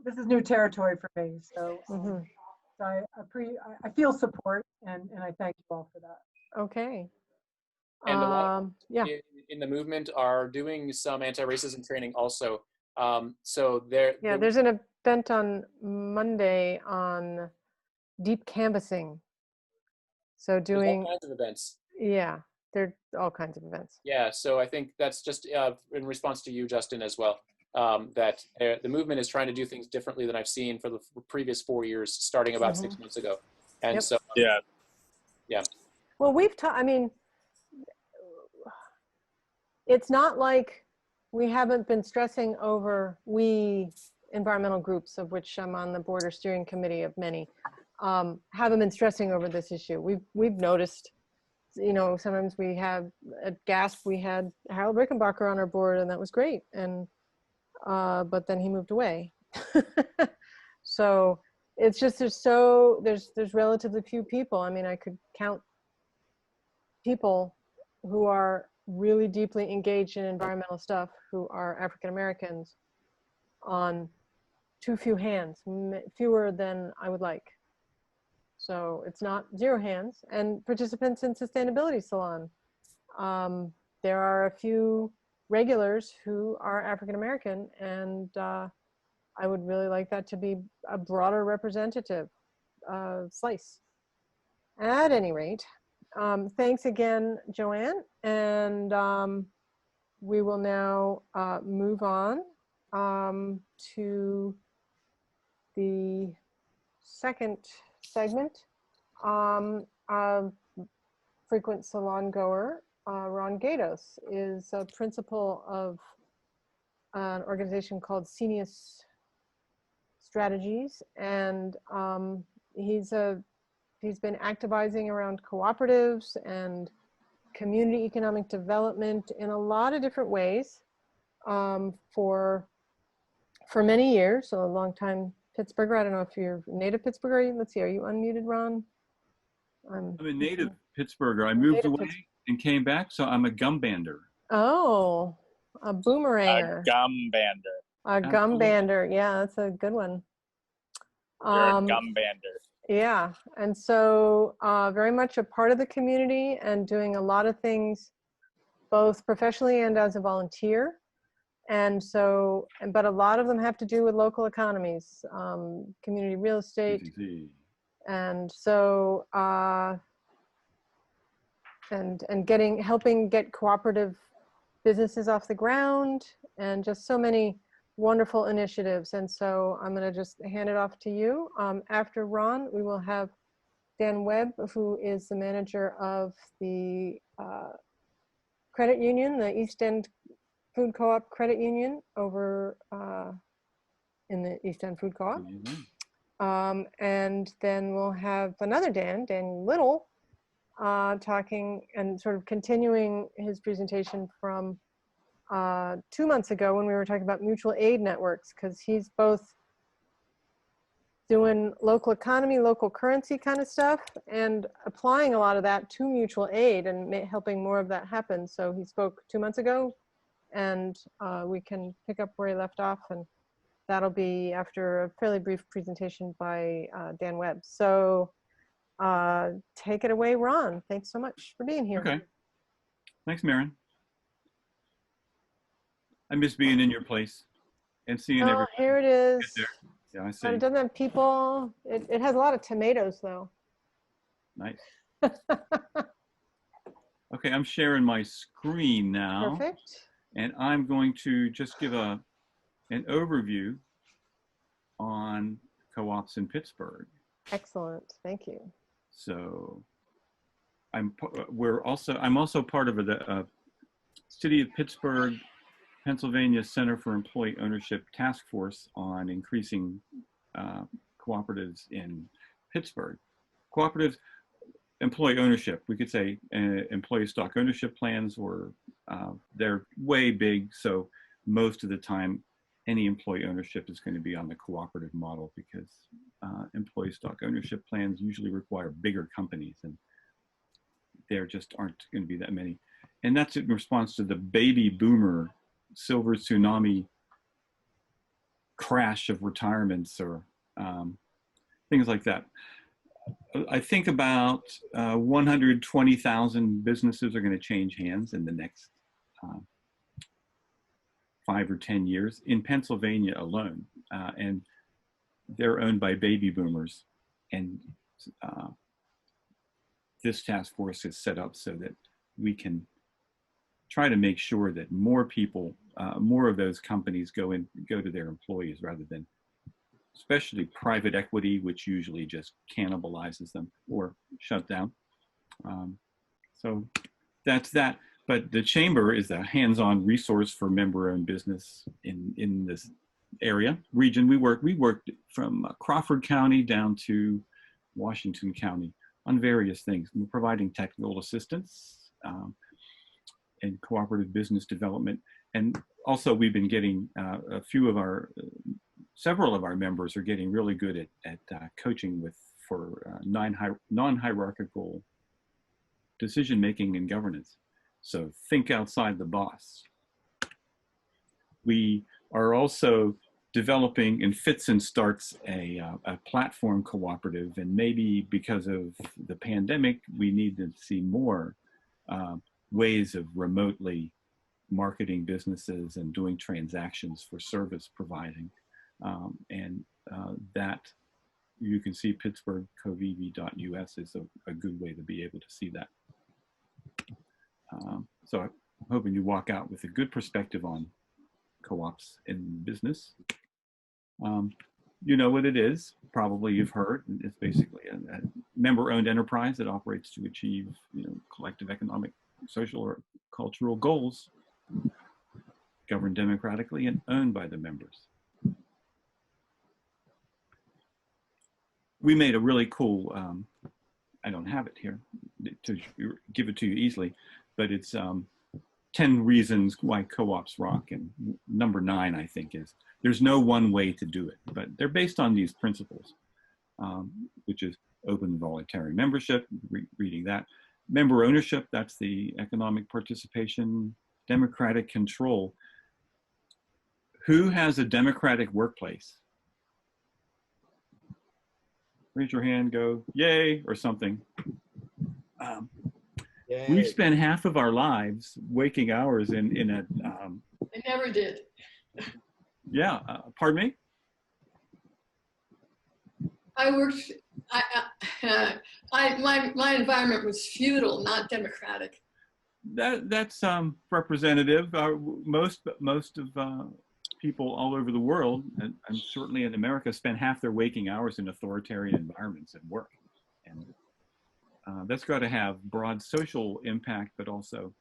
this is new territory for me. So, so I feel support and I thank you all for that. Okay. And a lot yeah. in the movement are doing some anti-racism training also. So there's an event on Monday on deep canvassing. So doing all kinds of events. Yeah, there are all kinds of events. Yeah, so I think that's just in response to you, Justin, as well. That the movement is trying to do things differently than I've seen for the previous 4 years, starting about 6 months ago. And so, yeah. Well, I mean, it's not like we haven't been stressing over, environmental groups, of which I'm on the board or steering committee of many, haven't been stressing over this issue. We've noticed, you know, sometimes we have at GASP, we had Harold Rickenbacker on our board, and that was great. And but then he moved away. So it's just there's relatively few people. I mean, I could count people who are really deeply engaged in environmental stuff who are African Americans on too few hands, fewer than I would like. So it's not 0 hands. And participants in Sustainability Salon. There are a few regulars who are African American, and I would really like that to be a broader representative slice. At any rate, thanks again, Joanne, and we will now move on to the second segment. Frequent salon goer, Ron Gatos, is a principal of an organization called Senius Strategies, and he's been activizing around cooperatives and community economic development in a lot of different ways for many years. So a long time Pittsburgher. I don't know if you're native Pittsburgher. Let's see, are you unmuted, Ron? I'm a native Pittsburgher. I moved away and came back, so I'm a gumbander. Oh, a boomeranger. A gumbander. A gumbander. Yeah, that's a good one. You're a gumbander. Yeah, and so very much a part of the community and doing a lot of things both professionally and as a volunteer. And so, but a lot of them have to do with local economies, community real estate. And so, and helping get cooperative businesses off the ground, and just so many wonderful initiatives. And so I'm going to just hand it off to you. After Ron, we will have Dan Webb, who is the manager of the credit union, the East End Food Co-op Credit Union over in the East End Food Co-op. And then we'll have another Dan Little, talking and sort of continuing his presentation from 2 months ago when we were talking about mutual aid networks, because he's both doing local economy, local currency kind of stuff, and applying a lot of that to mutual aid and helping more of that happen. So he spoke 2 months ago, and we can pick up where he left off, and that'll be after a fairly brief presentation by Dan Webb. So take it away, Ron. Thanks so much for being here. Okay. Thanks, Marin. I miss being in your place and seeing everything. Oh, here it is. Yeah, I see. It doesn't have people. It has a lot of tomatoes, though. Nice. Okay, I'm sharing my screen now. Perfect. And I'm going to just give an overview on co-ops in Pittsburgh. Excellent, thank you. So I'm also part of the City of Pittsburgh, Pennsylvania Center for Employee Ownership Task Force on increasing cooperatives in Pittsburgh. Cooperatives, employee ownership, we could say employee stock ownership plans, or they're way big. So most of the time, any employee ownership is going to be on the cooperative model, because employee stock ownership plans usually require bigger companies, and there just aren't going to be that many. And that's in response to the baby boomer silver tsunami crash of retirements, or things like that. I think about 120,000 businesses are going to change hands in the next 5 or 10 years in Pennsylvania alone, and they're owned by baby boomers. And this task force is set up so that we can try to make sure that more people, more of those companies go to their employees, rather than especially private equity, which usually just cannibalizes them or shut down. So that's that. But the chamber is a hands-on resource for member-owned business in this area, region. We worked from Crawford County down to Washington County on various things. We're providing technical assistance and cooperative business development. And also we've been getting several of our members are getting really good at coaching for non-hierarchical decision-making and governance. So think outside the box. We are also developing in fits and starts a platform cooperative, and maybe because of the pandemic, we need to see more ways of remotely marketing businesses and doing transactions for service providing. That you can see pittsburghcovivi.us is a good way to be able to see that. So I'm hoping you walk out with a good perspective on co-ops in business. You know what it is, probably you've heard. It's basically a member-owned enterprise that operates to achieve, collective economic, social, or cultural goals, governed democratically and owned by the members. We made a really cool, I don't have it here to give it to you easily, but it's 10 reasons why co-ops rock. And number 9, I think, is there's no one way to do it, but they're based on these principles, which is open voluntary membership, reading that. Member ownership, that's the economic participation. Democratic control. Who has a democratic workplace? Raise your hand, go, yay, or something. We've spent half of our lives, waking hours in a... I never did. Yeah, pardon me? I worked, my environment was feudal, not democratic. That's representative. Most of people all over the world, and certainly in America, spend half their waking hours in authoritarian environments at work. And that's got to have broad social impact, but also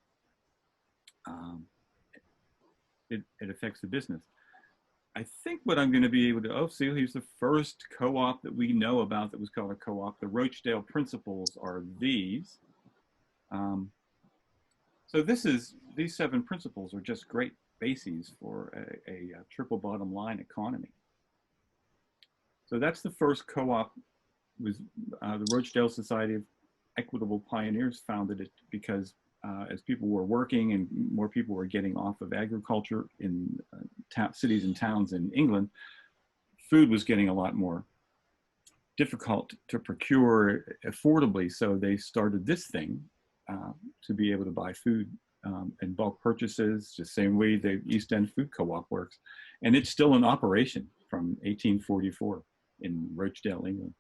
it affects the business. I think what I'm going to be able to, see, here's the first co-op that we know about that was called a co-op. The Rochdale principles are these. So these 7 principles are just great bases for a triple bottom line economy. So that's the first co-op, was the Rochdale Society of Equitable Pioneers founded it because as people were working and more people were getting off of agriculture in cities and towns in England, food was getting a lot more difficult to procure affordably. So they started this thing to be able to buy food in bulk purchases, the same way the East End Food Co-op works. And it's still in operation from 1844 in Rochdale, England.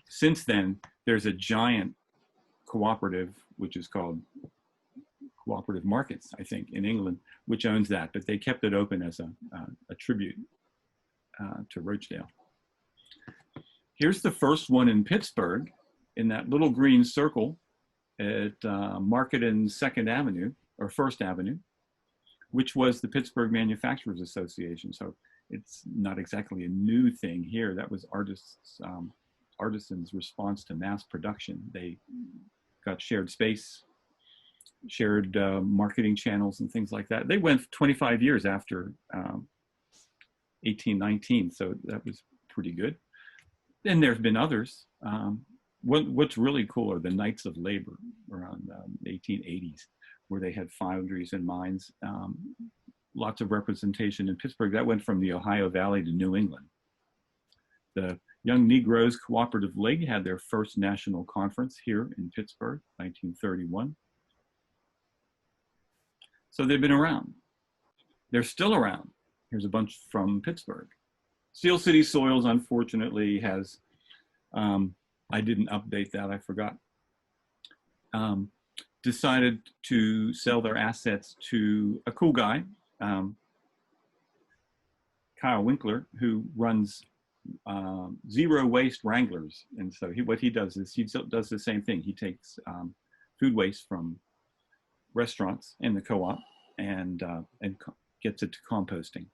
Since then, there's a giant cooperative, which is called Cooperative Markets, I think, in England, which owns that, but they kept it open as a tribute to Rochdale. Here's the first one in Pittsburgh, in that little green circle at Market and 2nd Avenue, or 1st Avenue, which was the Pittsburgh Manufacturers Association. So it's not exactly a new thing here. That was artisans' response to mass production. They got shared space, shared marketing channels and things like that. They went 25 years after 1819, so that was pretty good. And there's been others. What's really cool are the Knights of Labor around the 1880s, where they had foundries and mines. Lots of representation in Pittsburgh. That went from the Ohio Valley to New England. The Young Negroes Cooperative League had their first national conference here in Pittsburgh, 1931. So they've been around. They're still around. Here's a bunch from Pittsburgh. Steel City Soils, unfortunately, has, I didn't update that, I forgot, decided to sell their assets to a cool guy, Kyle Winkler, who runs Zero Waste Wranglers. And so what he does is he does the same thing. He takes food waste from restaurants in the co-op and gets it to composting.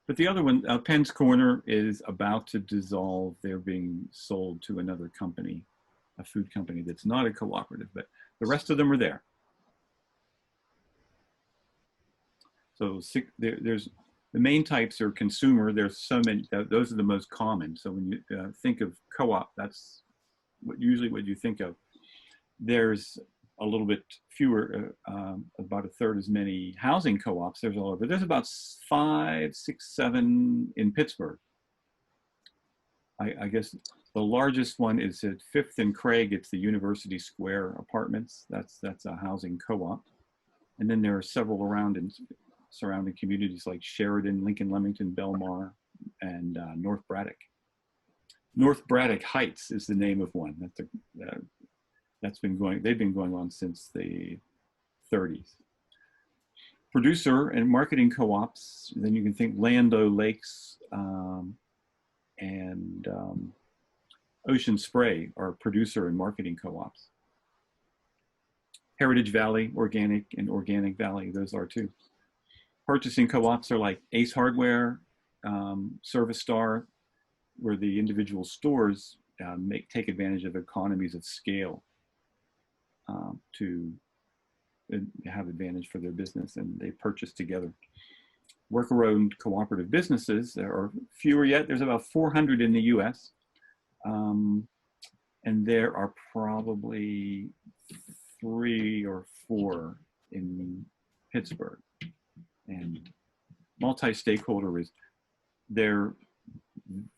But the other one, Penn's Corner, is about to dissolve. They're being sold to another company, a food company that's not a cooperative, but the rest of them are there. So there's the main types are consumer. There's so many, those are the most common. So when you think of co-op, that's usually what you think of. There's a little bit fewer, about a third as many housing co-ops. There's all over. There's about 5, 6, 7 in Pittsburgh. I guess the largest one is at 5th and Craig. It's the University Square Apartments. That's a housing co-op. And then there are several around in surrounding communities like Sheridan, Lincoln, Leamington, Belmar, and North Braddock. North Braddock Heights is the name of one. That's been going, they've been going on since the 30s. Producer and marketing co-ops, then you can think Land O'Lakes and Ocean Spray are producer and marketing co-ops. Heritage Valley, Organic, and Organic Valley, those are too. Purchasing co-ops are like Ace Hardware, Service Star, where the individual stores take advantage of economies of scale to have advantage for their business, and they purchase together. Worker-owned cooperative businesses, there are fewer yet. There's about 400 in the US. And there are probably 3 or 4 in Pittsburgh. And multi-stakeholder is, there are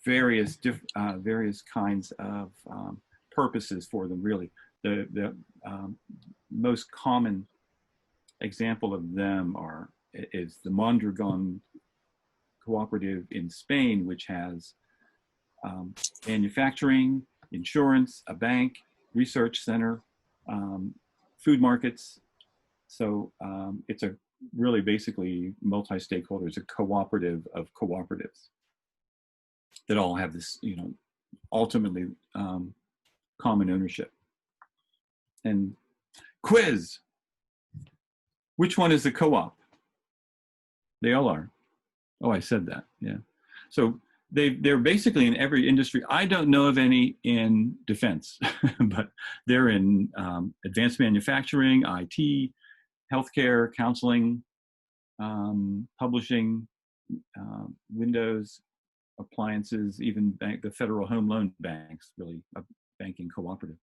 various kinds of purposes for them, really. The most common example of them is the Mondragon Cooperative in Spain, which has manufacturing, insurance, a bank, research center, food markets. So it's a really basically multi-stakeholder. It's a cooperative of cooperatives that all have this, ultimately common ownership. And quiz, which one is the co-op? They all are. Oh, I said that, yeah. So they're basically in every industry. I don't know of any in defense, but they're in advanced manufacturing, IT, healthcare, counseling, publishing, windows, appliances, even the Federal Home Loan Banks, really a banking cooperative.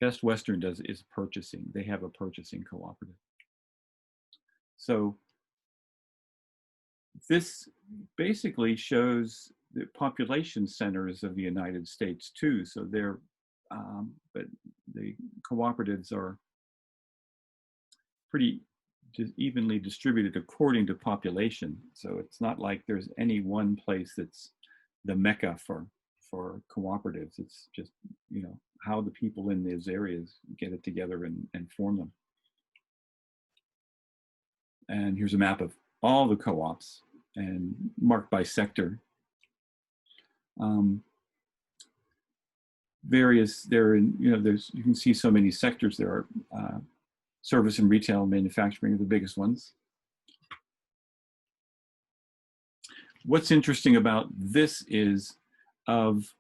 Best Western is purchasing. They have a purchasing cooperative. So this basically shows the population centers of the United States too. So they're, but the cooperatives are pretty evenly distributed according to population. So it's not like there's any one place that's the mecca for cooperatives. It's just, how the people in those areas get it together and form them. And here's a map of all the co-ops and marked by sector. You can see so many sectors. There are service and retail, manufacturing are the biggest ones. what's interesting about this is of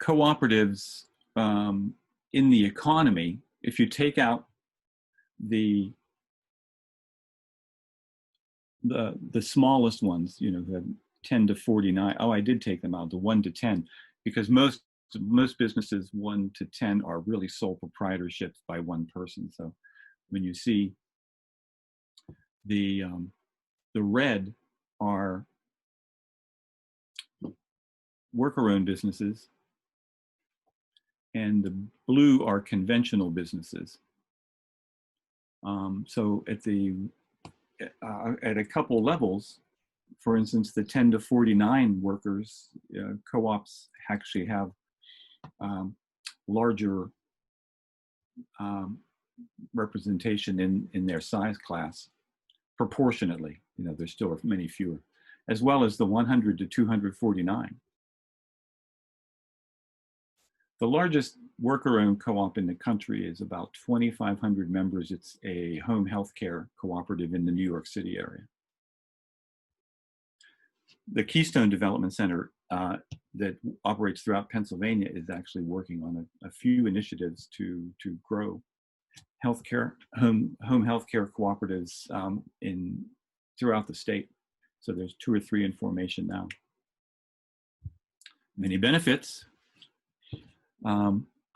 cooperatives in the economy, if you take out the smallest ones, you know, the 10 to 49. Oh, I did take them out, the 1 to 10, because most businesses 1 to 10 are really sole proprietorships by one person. So when you see the red are worker-owned businesses, and the blue are conventional businesses. So at a couple levels, for instance, the 10 to 49 workers, co-ops actually have larger representation in their size class, proportionately. You know, there's still many fewer, as well as the 100 to 249. The largest worker-owned co-op in the country is about 2,500 members. It's a home health care cooperative in the New York City area. The Keystone Development Center that operates throughout Pennsylvania is actually working on a few initiatives to grow healthcare, home healthcare cooperatives throughout the state. So there's 2 or 3 in formation now. Many benefits.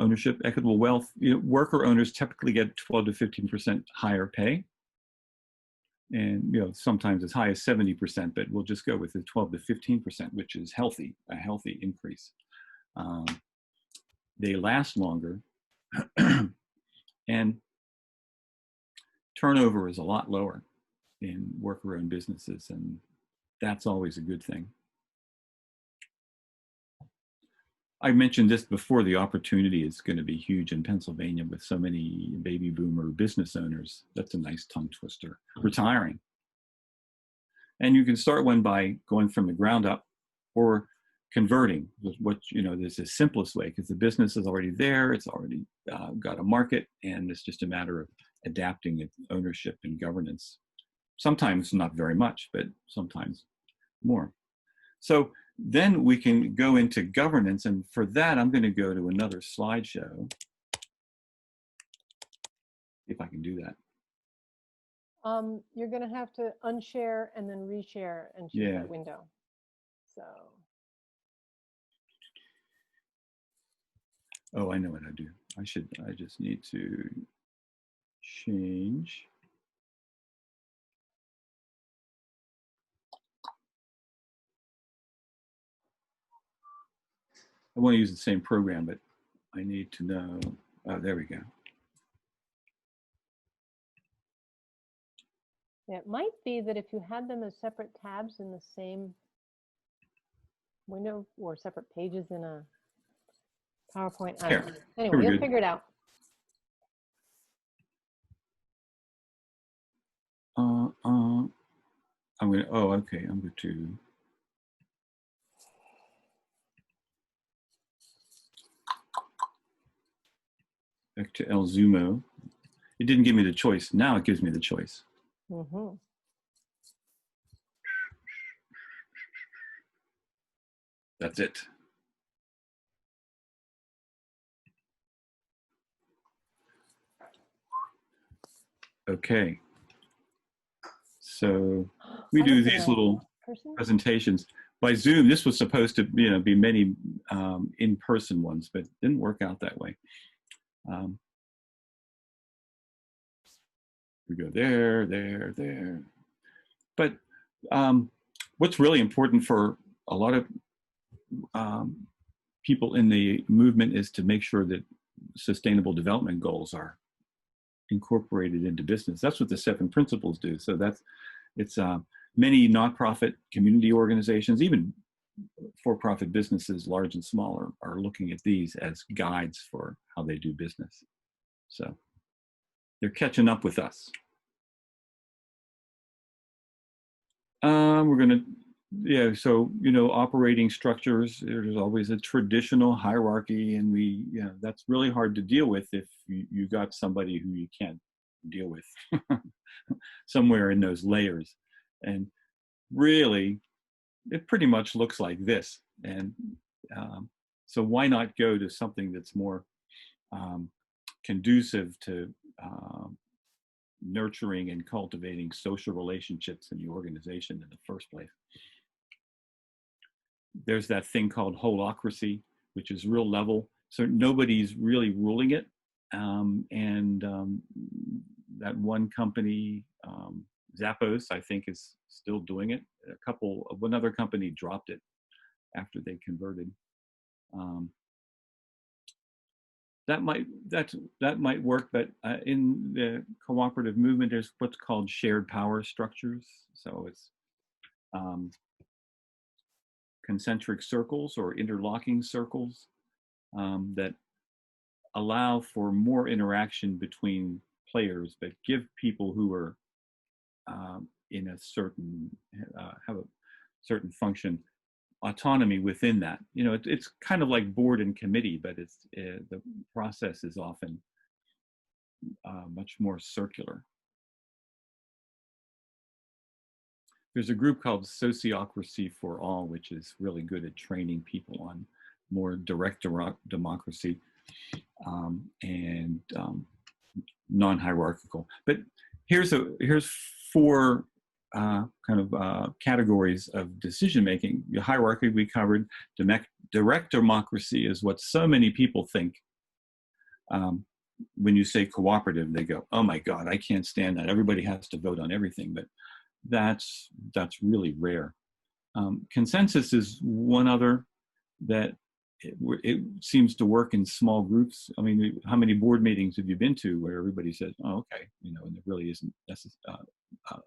Ownership, equitable wealth. You know, worker owners typically get 12 to 15% higher pay, and you know, sometimes as high as 70%. But we'll just go with the 12 to 15%, which is healthy, a healthy increase. They last longer, and turnover is a lot lower in worker-owned businesses, and that's always a good thing. I mentioned this before, the opportunity is going to be huge in Pennsylvania with so many baby boomer business owners. That's a nice tongue twister. Retiring. And you can start one by going from the ground up or converting, what, you know, this is the simplest way, because the business is already there, it's already got a market, and it's just a matter of adapting its ownership and governance. Sometimes not very much, but sometimes more. So then we can go into governance, and for that, I'm going to go to another slideshow. If I can do that. You're going to have to unshare and then reshare and choose that window. So. Oh, I know what I do. I just need to change. I want to use the same program, but I need to know, oh, there we go. Yeah, it might be that if you had them as separate tabs in the same window or separate pages in a PowerPoint. Anyway, we'll figure it out. I'm going to, oh, okay, I'm going to. Back to El Zumo. It didn't give me the choice. Now it gives me the choice. Mm-hmm. That's it. Okay. So we do these little presentations. By Zoom, this was supposed to, you know, be many in-person ones, but it didn't work out that way. We go there, there, there. But what's really important for a lot of people in the movement is to make sure that sustainable development goals are incorporated into business. That's what the 7 principles do. So it's many nonprofit community organizations, even for-profit businesses, large and small, are looking at these as guides for how they do business. So they're catching up with us. We're going to, so, you know, operating structures, there's always a traditional hierarchy, and that's really hard to deal with if you got somebody who you can't deal with somewhere in those layers. And really, it pretty much looks like this. And so why not go to something that's more conducive to nurturing and cultivating social relationships in the organization in the first place? There's that thing called holacracy, which is real level. So nobody's really ruling it. That one company, Zappos, I think, is still doing it. Another company dropped it after they converted. That might work, but in the cooperative movement, there's what's called shared power structures. So it's concentric circles or interlocking circles that allow for more interaction between players, but give people who are in a certain have a certain function autonomy within that. You know, it's kind of like board and committee, but it's the process is often much more circular. There's a group called Sociocracy for All, which is really good at training people on more direct democracy and non-hierarchical. But here's four kind of categories of decision making. The hierarchy we covered. Direct democracy is what so many people think. When you say cooperative, they go, "Oh my God, I can't stand that. Everybody has to vote on everything." But that's really rare. Consensus is one other that it seems to work in small groups. I mean, how many board meetings have you been to where everybody says, "Oh, okay," you know, and there really isn't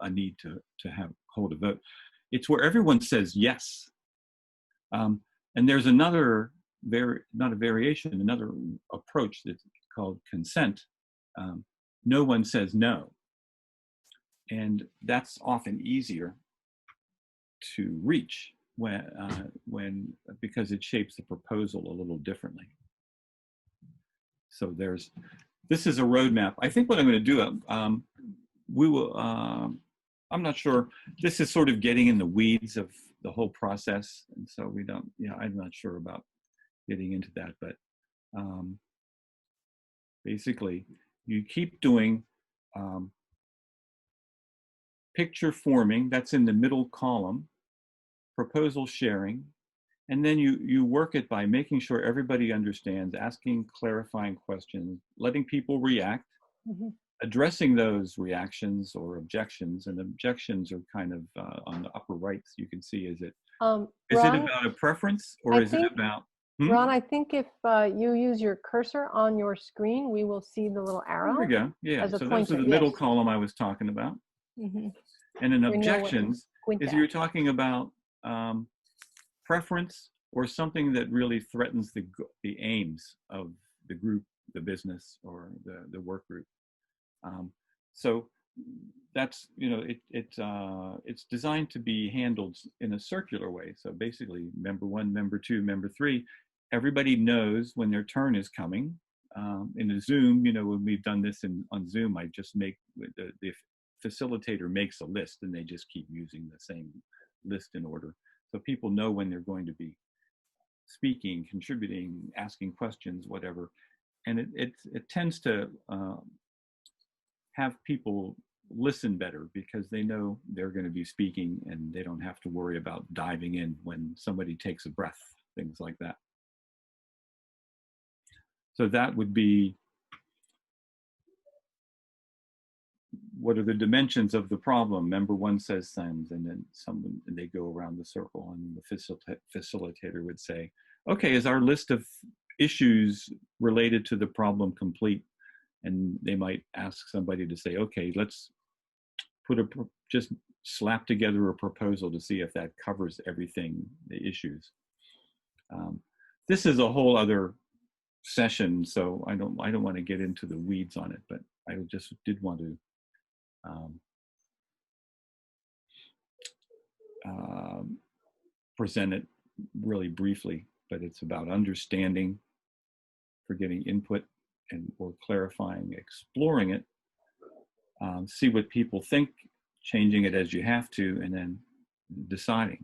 a need to hold a vote. It's where everyone says yes. And there's another another approach that's called consent. No one says no. And that's often easier to reach because it shapes the proposal a little differently. So this is a roadmap. I think what I'm going to do, we will, I'm not sure, this is sort of getting in the weeds of the whole process. And so I'm not sure about getting into that, but basically you keep doing picture forming, that's in the middle column, proposal sharing, and then you work it by making sure everybody understands, asking clarifying questions, letting people react, addressing those reactions or objections, and objections are kind of on the upper right, so you can see, is it about a preference or is it about... Ron, I think if you use your cursor on your screen, we will see the little arrow. There we go, yeah, so those are the middle column I was talking about. And in objections is you're talking about preference or something that really threatens the aims of the group, the business, or the work group. So that's, it's designed to be handled in a circular way. So basically, member one, member two, member three, everybody knows when their turn is coming. In a Zoom, when we've done this on Zoom, I just make the facilitator makes a list and they just keep using the same list in order. So people know when they're going to be speaking, contributing, asking questions, whatever. And it tends to have people listen better because they know they're going to be speaking and they don't have to worry about diving in when somebody takes a breath, things like that. So that would be, what are the dimensions of the problem? Member one says things, and then they go around the circle, and the facilitator would say, okay, is our list of issues related to the problem complete? And they might ask somebody to say, okay, let's just slap together a proposal to see if that covers everything, the issues. This is a whole other session, so I don't want to get into the weeds on it, but I just did want to present it really briefly, but it's about understanding, for getting input or clarifying, exploring it, see what people think, changing it as you have to, and then deciding.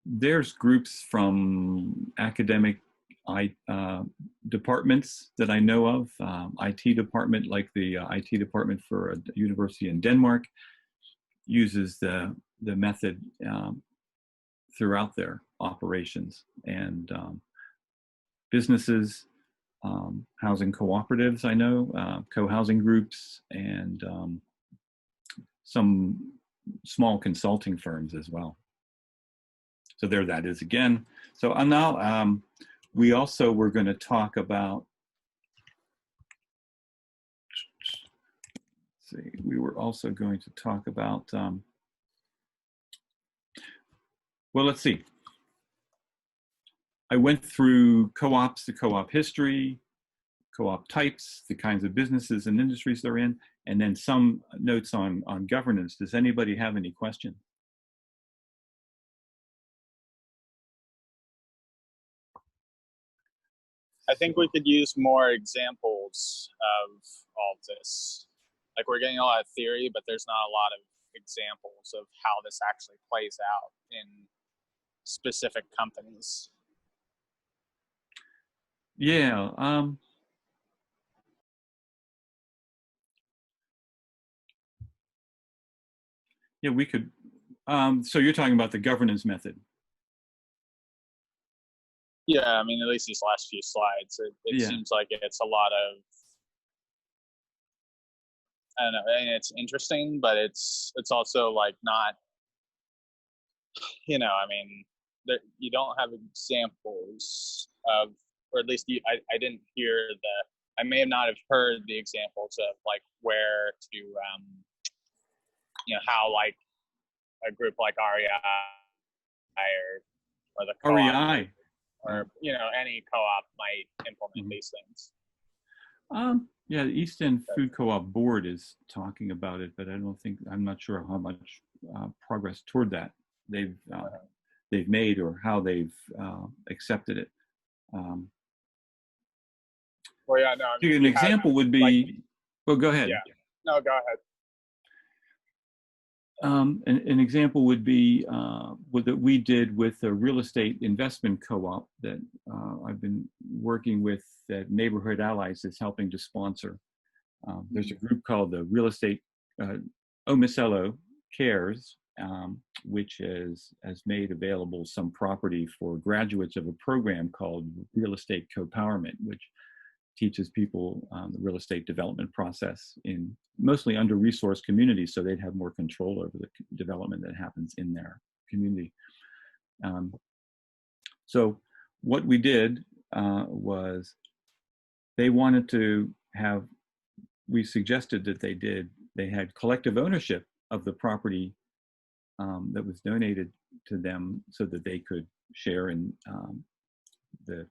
There's groups from academic departments that I know of, IT department, like the IT department for a university in Denmark uses the method throughout their operations, and businesses, housing cooperatives, I know, co-housing groups, and some small consulting firms as well. So there that is again. So now we also were going to talk about, let's see, we were also going to talk about, well, let's see. I went through co-ops, the co-op history, co-op types, the kinds of businesses and industries they're in, and then some notes on governance. Does anybody have any questions? I think we could use more examples of all of this. Like, we're getting a lot of theory, but there's not a lot of examples of how this actually plays out in specific companies. Yeah. Yeah, we could. So you're talking about the governance method. Yeah, I mean, at least these last few slides, it seems like it's a lot of, I don't know, and it's interesting, but it's also like not, you know, I mean, you don't have examples of, or at least I didn't hear I may have not have heard the examples of like where to, you know, how like a group like REI or the co-op, REI. or, you know, any co-op might implement these things. Yeah, the East End Food Co-op Board is talking about it, but I'm not sure how much progress toward that they've made, or how they've accepted it. Well, yeah, no. I mean, an example would be, like, well, go ahead. Yeah, no, go ahead. An example would be what that we did with a real estate investment co-op that I've been working with, that Neighborhood Allies is helping to sponsor. There's a group called the Real Estate Omicello Cares, which has made available some property for graduates of a program called Real Estate Co-Powerment, which teaches people the real estate development process in mostly under-resourced communities, so they'd have more control over the development that happens in their community. So what we did was, they wanted to have, we suggested that they had collective ownership of the property that was donated to them, so that they could share in the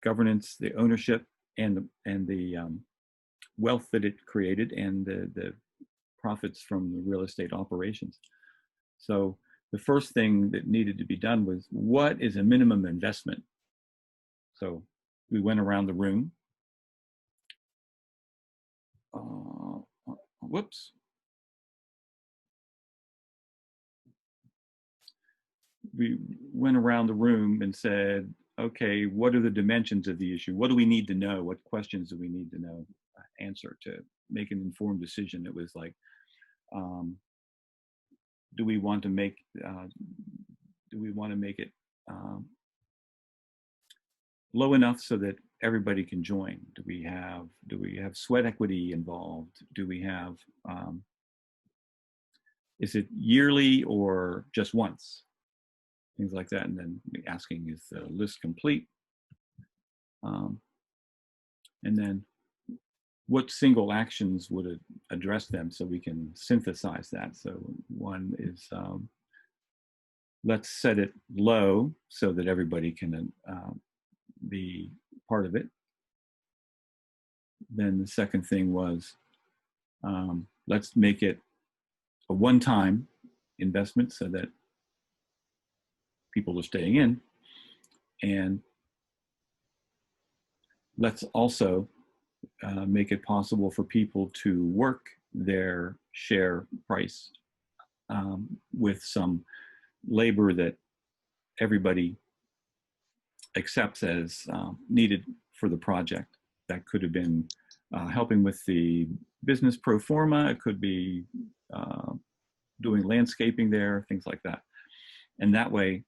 governance, the ownership, and the wealth that it created, and the profits from the real estate operations. So the first thing that needed to be done was, what is a minimum investment? So we went around the room. Whoops. We went around the room and said, okay, what are the dimensions of the issue? What do we need to know? What questions do we need to know, answer to make an informed decision? It was like, do we want to make it low enough so that everybody can join? Do we have sweat equity involved? Do we have, is it yearly or just once? Things like that. And then asking, is the list complete? And then what single actions would address them, so we can synthesize that. So one is, let's set it low so that everybody can be part of it. Then the second thing was, let's make it a one-time investment so that people are staying in. And let's also make it possible for people to work their share price with some labor that everybody accepts as needed for the project. That could have been helping with the business pro forma. It could be doing landscaping there, things like that. And that way,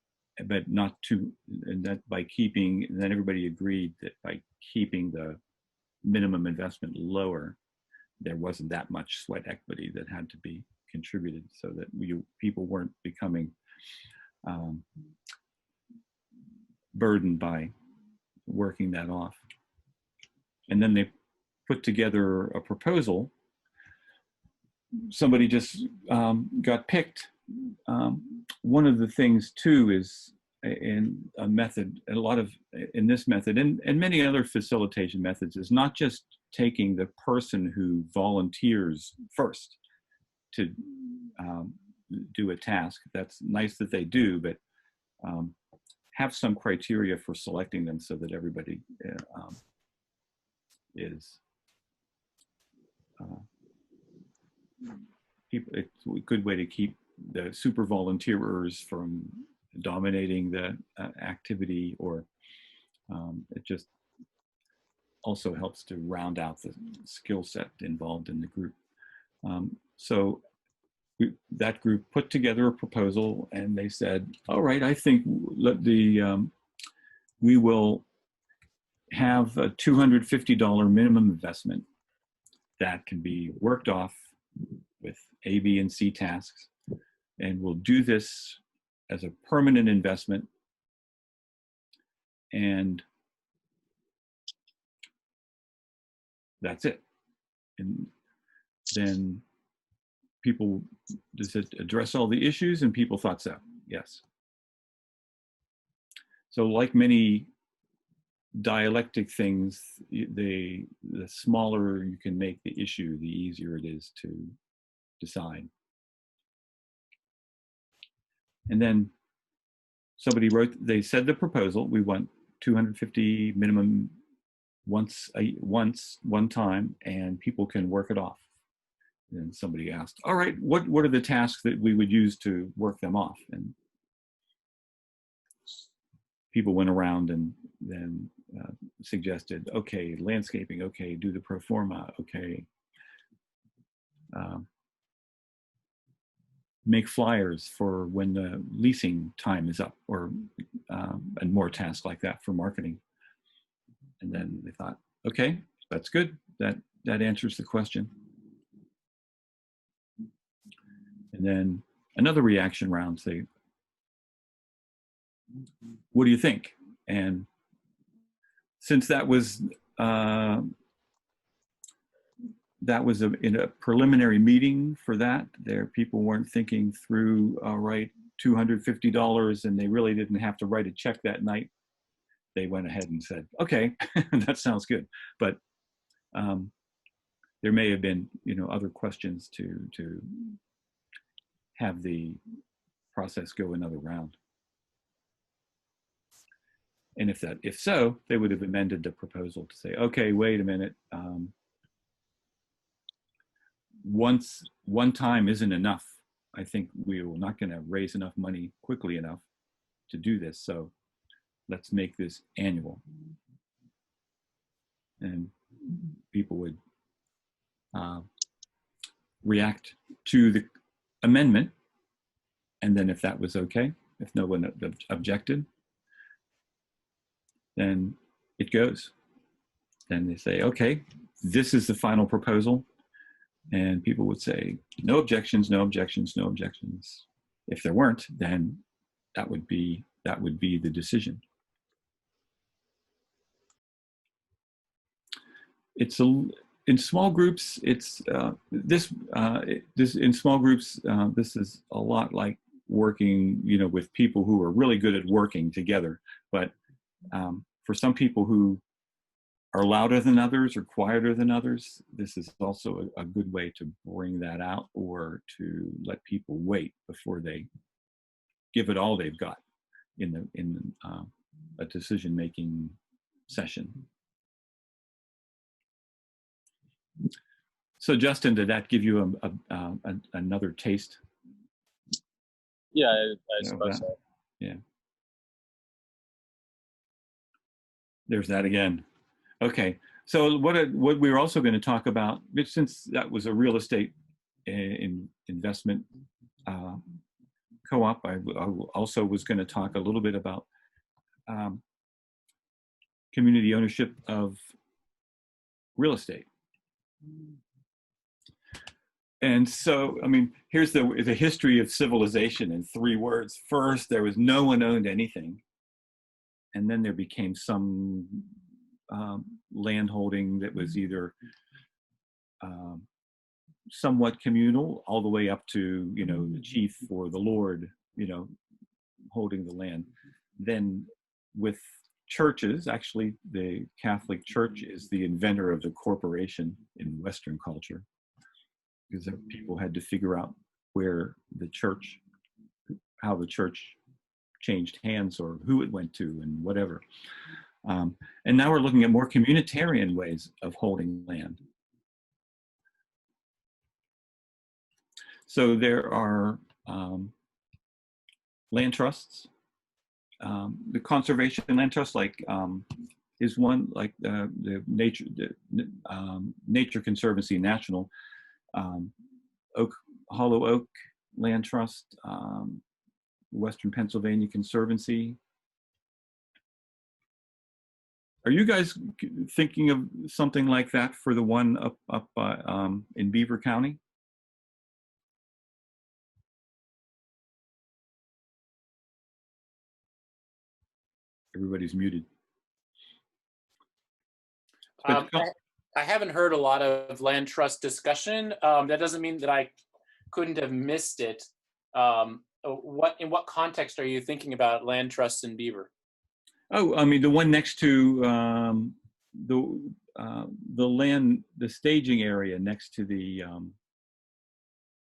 but not too, and that by keeping, and then everybody agreed that by keeping the minimum investment lower, there wasn't that much sweat equity that had to be contributed, so that people weren't becoming burdened by working that off. And then they put together a proposal. Somebody just got picked. One of the things too is in a method, a lot of in this method and many other facilitation methods, is not just taking the person who volunteers first to do a task. That's nice that they do, but have some criteria for selecting them so that everybody is it's a good way to keep the super volunteers from dominating the activity, or it just also helps to round out the skill set involved in the group. So that group put together a proposal, and they said, all right, I think we will have a $250 minimum investment that can be worked off with A, B, and C tasks. And we'll do this as a permanent investment. And that's it. And then people, does it address all the issues? And people thought so, yes. So like many dialectic things, the smaller you can make the issue, the easier it is to decide. And then somebody wrote, they said the proposal, we want 250 minimum one time, and people can work it off. And somebody asked, all right, what are the tasks that we would use to work them off? And people went around and then suggested, okay, landscaping, okay, do the pro forma, okay. Make flyers for when the leasing time is up, or and more tasks like that for marketing. And then they thought, okay, that's good. That answers the question. And then another reaction round, say, what do you think? And since that was in a preliminary meeting for that, there people weren't thinking through, all right, $250, and they really didn't have to write a check that night. They went ahead and said, okay, that sounds good. But there may have been, other questions to have the process go another round. And if so, they would have amended the proposal to say, okay, wait a minute. One time isn't enough. I think we were not going to raise enough money quickly enough to do this. So let's make this annual. And people would react to the amendment. And then if that was okay, if no one objected, then it goes. Then they say, okay, this is the final proposal. And people would say, no objections, no objections, no objections. If there weren't, then that would be the decision. It's in small groups. It's in small groups. This is a lot like working, with people who are really good at working together. But for some people who are louder than others or quieter than others, this is also a good way to bring that out, or to let people wait before they give it all they've got in a decision-making session. So Justin, did that give you another taste? Yeah, I suppose so. Yeah. There's that again. Okay. So what we were also going to talk about, since that was a real estate investment co-op, I also was going to talk a little bit about community ownership of real estate. And so, I mean, here's the history of civilization in 3 words. First, there was no one owned anything. And then there became some land holding that was either somewhat communal, all the way up to, you know, the chief or the lord, you know, holding the land. Then with churches, actually the Catholic Church is the inventor of the corporation in Western culture, because people had to figure out where the church, how the church changed hands or who it went to and whatever. And now we're looking at more communitarian ways of holding land. So there are land trusts. The conservation land trust, like, is one, like the Nature Conservancy National, Hollow Oak Land Trust, Western Pennsylvania Conservancy. Are you guys thinking of something like that for the one up in Beaver County? Everybody's muted. I haven't heard a lot of land trust discussion. That doesn't mean that I couldn't have missed it. In what context are you thinking about land trusts in Beaver? Oh, I mean, the one next to the staging area next to the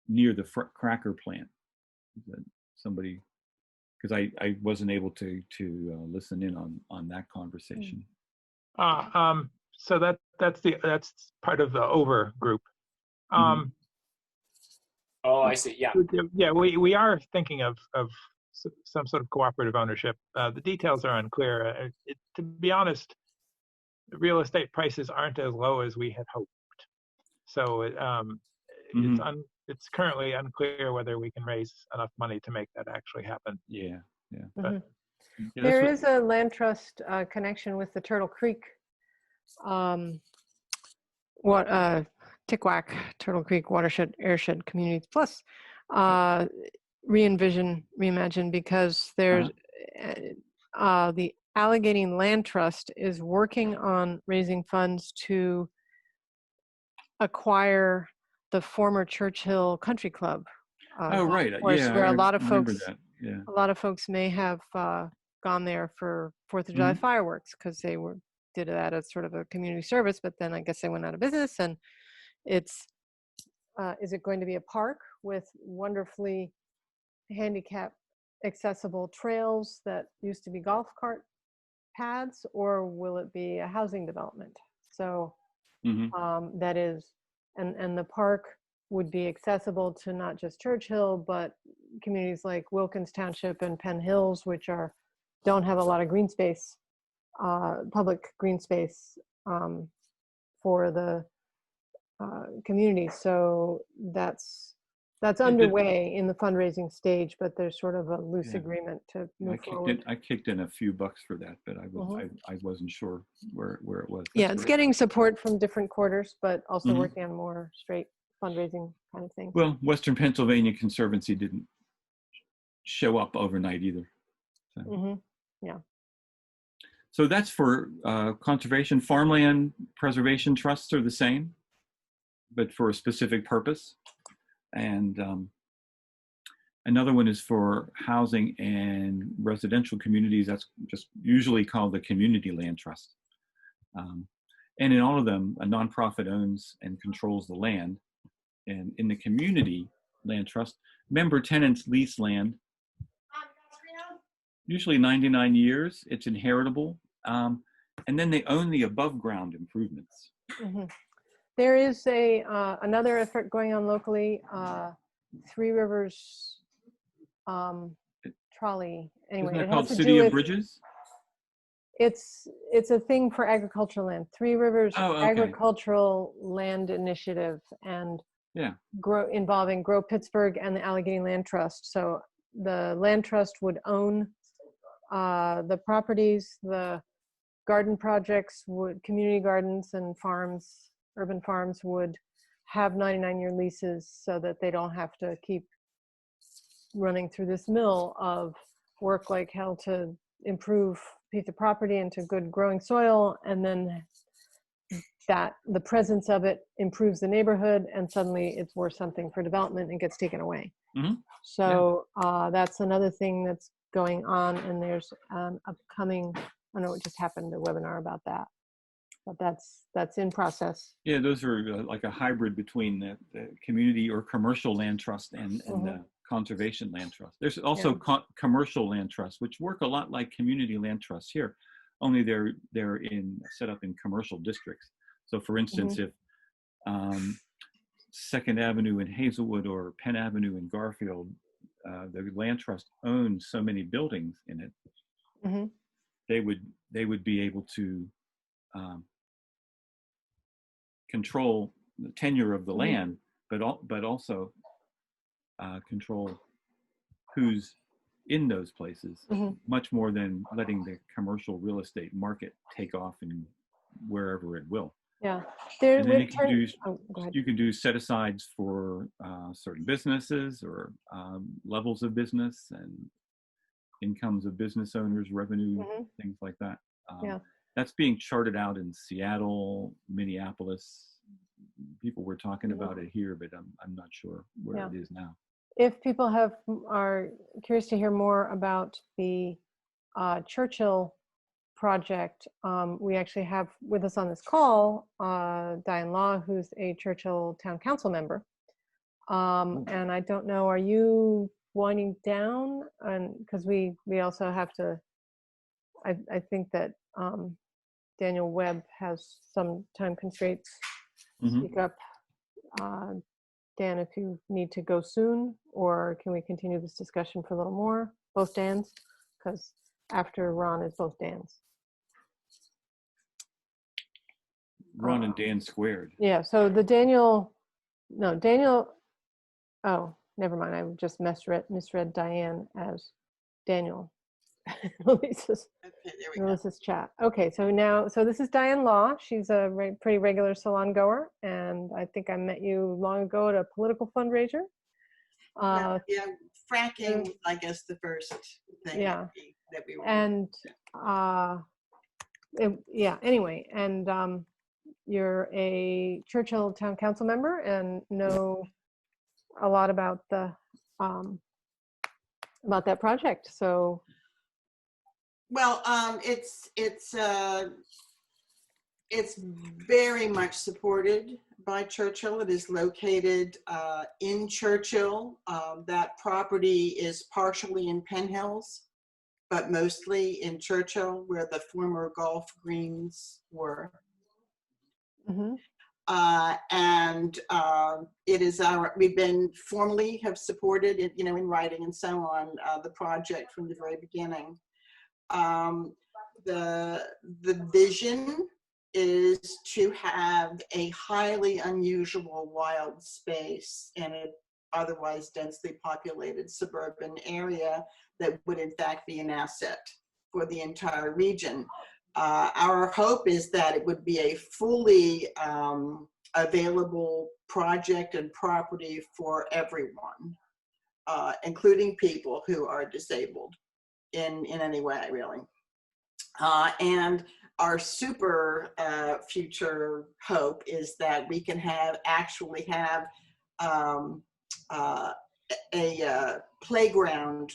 near the cracker plant. Somebody, because I wasn't able to listen in on that conversation. So that's part of the over group. Oh, I see. Yeah. Yeah, we are thinking of some sort of cooperative ownership. The details are unclear. To be honest, the real estate prices aren't as low as we had hoped. So it's currently unclear whether we can raise enough money to make that actually happen. Yeah, yeah. But, there is a land trust connection with the Turtle Creek, TICWAC, Turtle Creek Watershed Airshed Community Plus, Reimagine, because there's the Allegheny Land Trust is working on raising funds to acquire the former Churchill Country Club. Oh, right. Yeah, where a lot of folks, yeah. a lot of folks may have gone there for 4th of July fireworks, because they did that as sort of a community service, but then I guess they went out of business. And it's, is it going to be a park with wonderfully handicap accessible trails that used to be golf cart paths, or will it be a housing development? So that is, and the park would be accessible to not just Churchill, but communities like Wilkins Township and Penn Hills, which don't have a lot of green space, public green space for the community. So that's underway in the fundraising stage, but there's sort of a loose agreement to move forward. I kicked in a few bucks for that, but I wasn't sure where it was. Yeah, it's getting support from different quarters, but also working on more straight fundraising kind of thing. Well, Western Pennsylvania Conservancy didn't show up overnight either. So. Yeah. So that's for conservation. Farmland preservation trusts are the same, but for a specific purpose. And another one is for housing and residential communities. That's just usually called the Community Land Trust. And in all of them, a nonprofit owns and controls the land. And in the Community Land Trust, member tenants lease land, usually 99 years. It's inheritable. And then they own the above ground improvements. There is another effort going on locally, Three Rivers trolley. Anyway, Isn't that it called has to City do of with, Bridges? it's a thing for agricultural land. Three Rivers Oh, okay. Agricultural Land Initiative, and Yeah. involving Grow Pittsburgh and the Allegheny Land Trust. So the land trust would own the properties, the garden projects community gardens and farms, urban farms would have 99-year leases so that they don't have to keep running through this mill of work like hell to improve a piece of property into good growing soil, and then that the presence of it improves the neighborhood, and suddenly it's worth something for development and gets taken away. Mm-hmm. So that's another thing that's going on, and there's an upcoming, I know it just happened, a webinar about that, but that's in process. Yeah, those are like a hybrid between the community or commercial land trust and the conservation land trust. There's also commercial land trusts, which work a lot like community land trusts here, only they're set up in commercial districts. So for instance, if Second Avenue in Hazelwood or Penn Avenue in Garfield, the land trust owns so many buildings in it, they would be able to control the tenure of the land, but also control who's in those places, much more than letting the commercial real estate market take off and wherever it will. Yeah, and then you can do set-asides for certain businesses or levels of business and incomes of business owners, revenue, things like that. That's being charted out in Seattle, Minneapolis. People were talking about it here, but I'm not sure where it is now. If people are curious to hear more about the Churchill project, we actually have with us on this call Diane Law, who's a Churchill Town Council member. And I don't know, are you winding down? And because we also have to, I think that Daniel Webb has some time constraints. Speak up. Dan, if you need to go soon, or can we continue this discussion for a little more? Both Dans, because after Ron is both Dans. Ron and Dan squared. Yeah, so the oh, never mind. I just misread Diane as Daniel. Melissa's chat. Okay, so this is Diane Law. She's a pretty regular salon goer, and I think I met you long ago at a political fundraiser. Fracking was, I guess, the first thing that we were. And anyway, and you're a Churchill Town Council member and know a lot about the about that project. So. Well, it's very much supported by Churchill. It is located in Churchill. That property is partially in Penn Hills, but mostly in Churchill, where the former golf greens were. It is we've been formally have supported it, in writing and so on, the project from the very beginning. The vision is to have a highly unusual wild space in an otherwise densely populated suburban area that would in fact be an asset for the entire region. Our hope is that it would be a fully available project and property for everyone, including people who are disabled in any way, really. And our super future hope is that we can actually have a playground,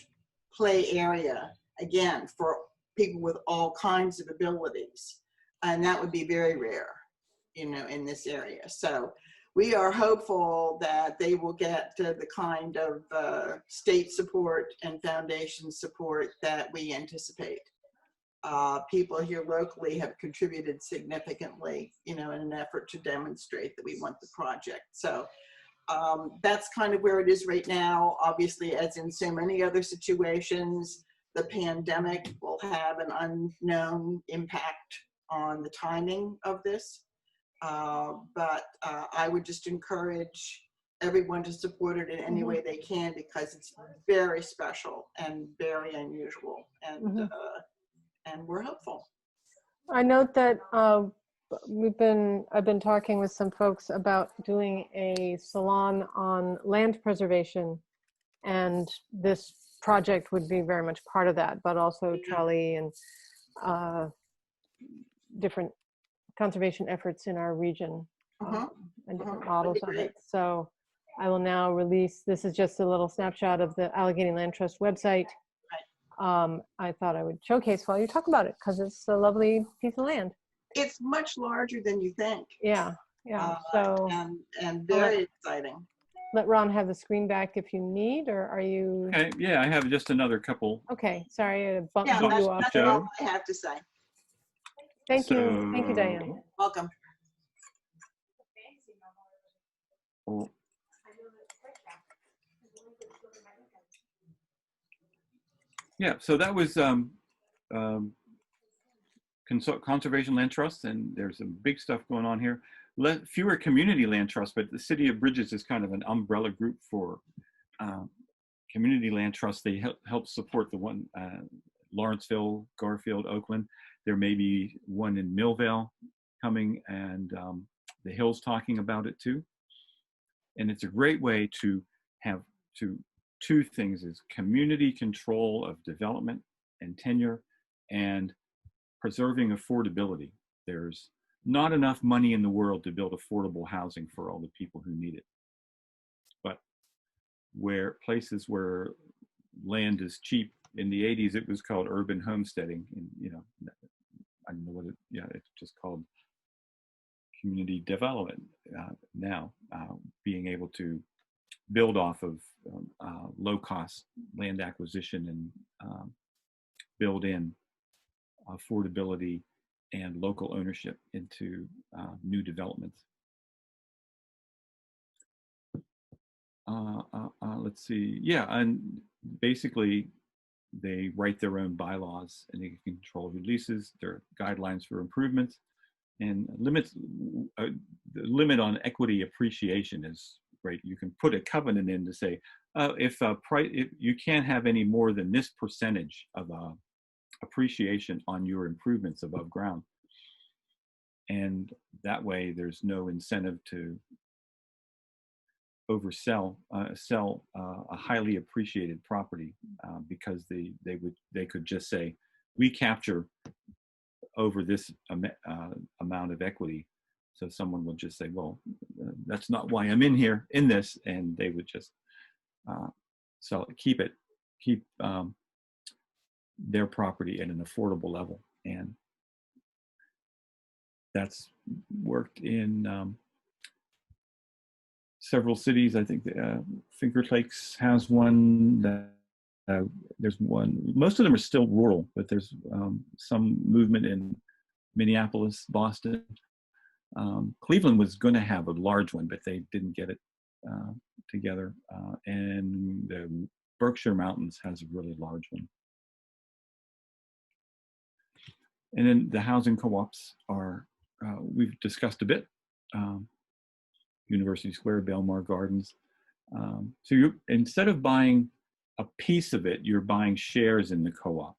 play area, again, for people with all kinds of abilities. And that would be very rare, in this area. So we are hopeful that they will get the kind of state support and foundation support that we anticipate. people here locally have contributed significantly, in an effort to demonstrate that we want the project. So that's kind of where it is right now. Obviously, as in so many other situations, the pandemic will have an unknown impact on the timing of this. But I would just encourage everyone to support it in any way they can, because it's very special and very unusual, and we're hopeful. I note that I've been talking with some folks about doing a salon on land preservation, and this project would be very much part of that, but also trolley and different conservation efforts in our region and different models of it. So I will now release, this is just a little snapshot of the Allegheny Land Trust website. I thought I would showcase while you talk about it, because it's a lovely piece of land. It's much larger than you think. Yeah, yeah. So and very exciting. Let Ron have the screen back if you need, or are you? Okay, yeah, I have just another couple. Okay, sorry, I bumped Yeah, you off. that's all I have to say. Thank you, Diane. Welcome. Oh. Yeah, so that was Conservation Land Trust, and there's some big stuff going on here. Fewer community land trusts, but the City of Bridges is kind of an umbrella group for community land trusts. They help support the one Lawrenceville, Garfield, Oakland. There may be one in Millvale coming, and the Hills talking about it too. And it's a great way to have two things: is community control of development and tenure, and preserving affordability. There's not enough money in the world to build affordable housing for all the people who need it. But where places where land is cheap, in the 80s it was called urban homesteading, and I don't know what it's just called community development now, being able to build off of low-cost land acquisition and build in affordability and local ownership into new developments. Let's see. Yeah, and basically they write their own bylaws, and they can control releases, their guidelines for improvements, and limits. The limit on equity appreciation is great. You can put a covenant in to say, if you can't have any more than this percentage of appreciation on your improvements above ground. And that way there's no incentive to oversell, sell a highly appreciated property because they could just say, we capture over this amount of equity. So someone will just say, well, that's not why I'm in here in this, and they would just sell it, keep their property at an affordable level. And that's worked in several cities. I think Finger Lakes has one. There's one. Most of them are still rural, but there's some movement in Minneapolis, Boston. Cleveland was going to have a large one, but they didn't get it together. And the Berkshire Mountains has a really large one. And then the housing co-ops are, we've discussed a bit. University Square, Belmar Gardens. So you, instead of buying a piece of it, you're buying shares in the co-op.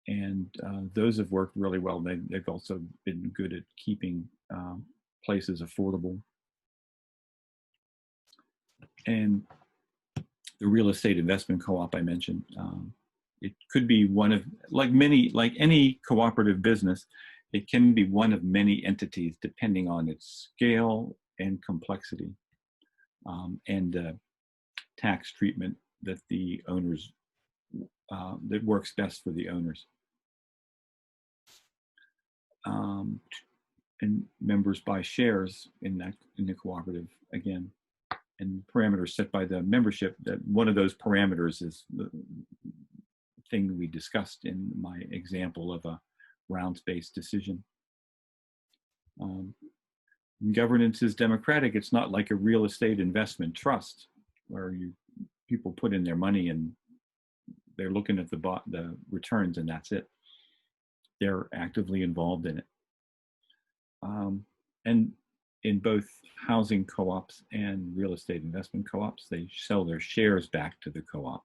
And those have worked really well. They've also been good at keeping places affordable. And the real estate investment co-op I mentioned, it could be one of, like any cooperative business, it can be one of many entities depending on its scale and complexity, and tax treatment that the owners, that works best for the owners. And members buy shares in the cooperative again, and parameters set by the membership. That one of those parameters is the thing we discussed in my example of a round space decision. Governance is democratic. It's not like a real estate investment trust where people put in their money and they're looking at the returns and that's it. They're actively involved in it. And in both housing co-ops and real estate investment co-ops, they sell their shares back to the co-op.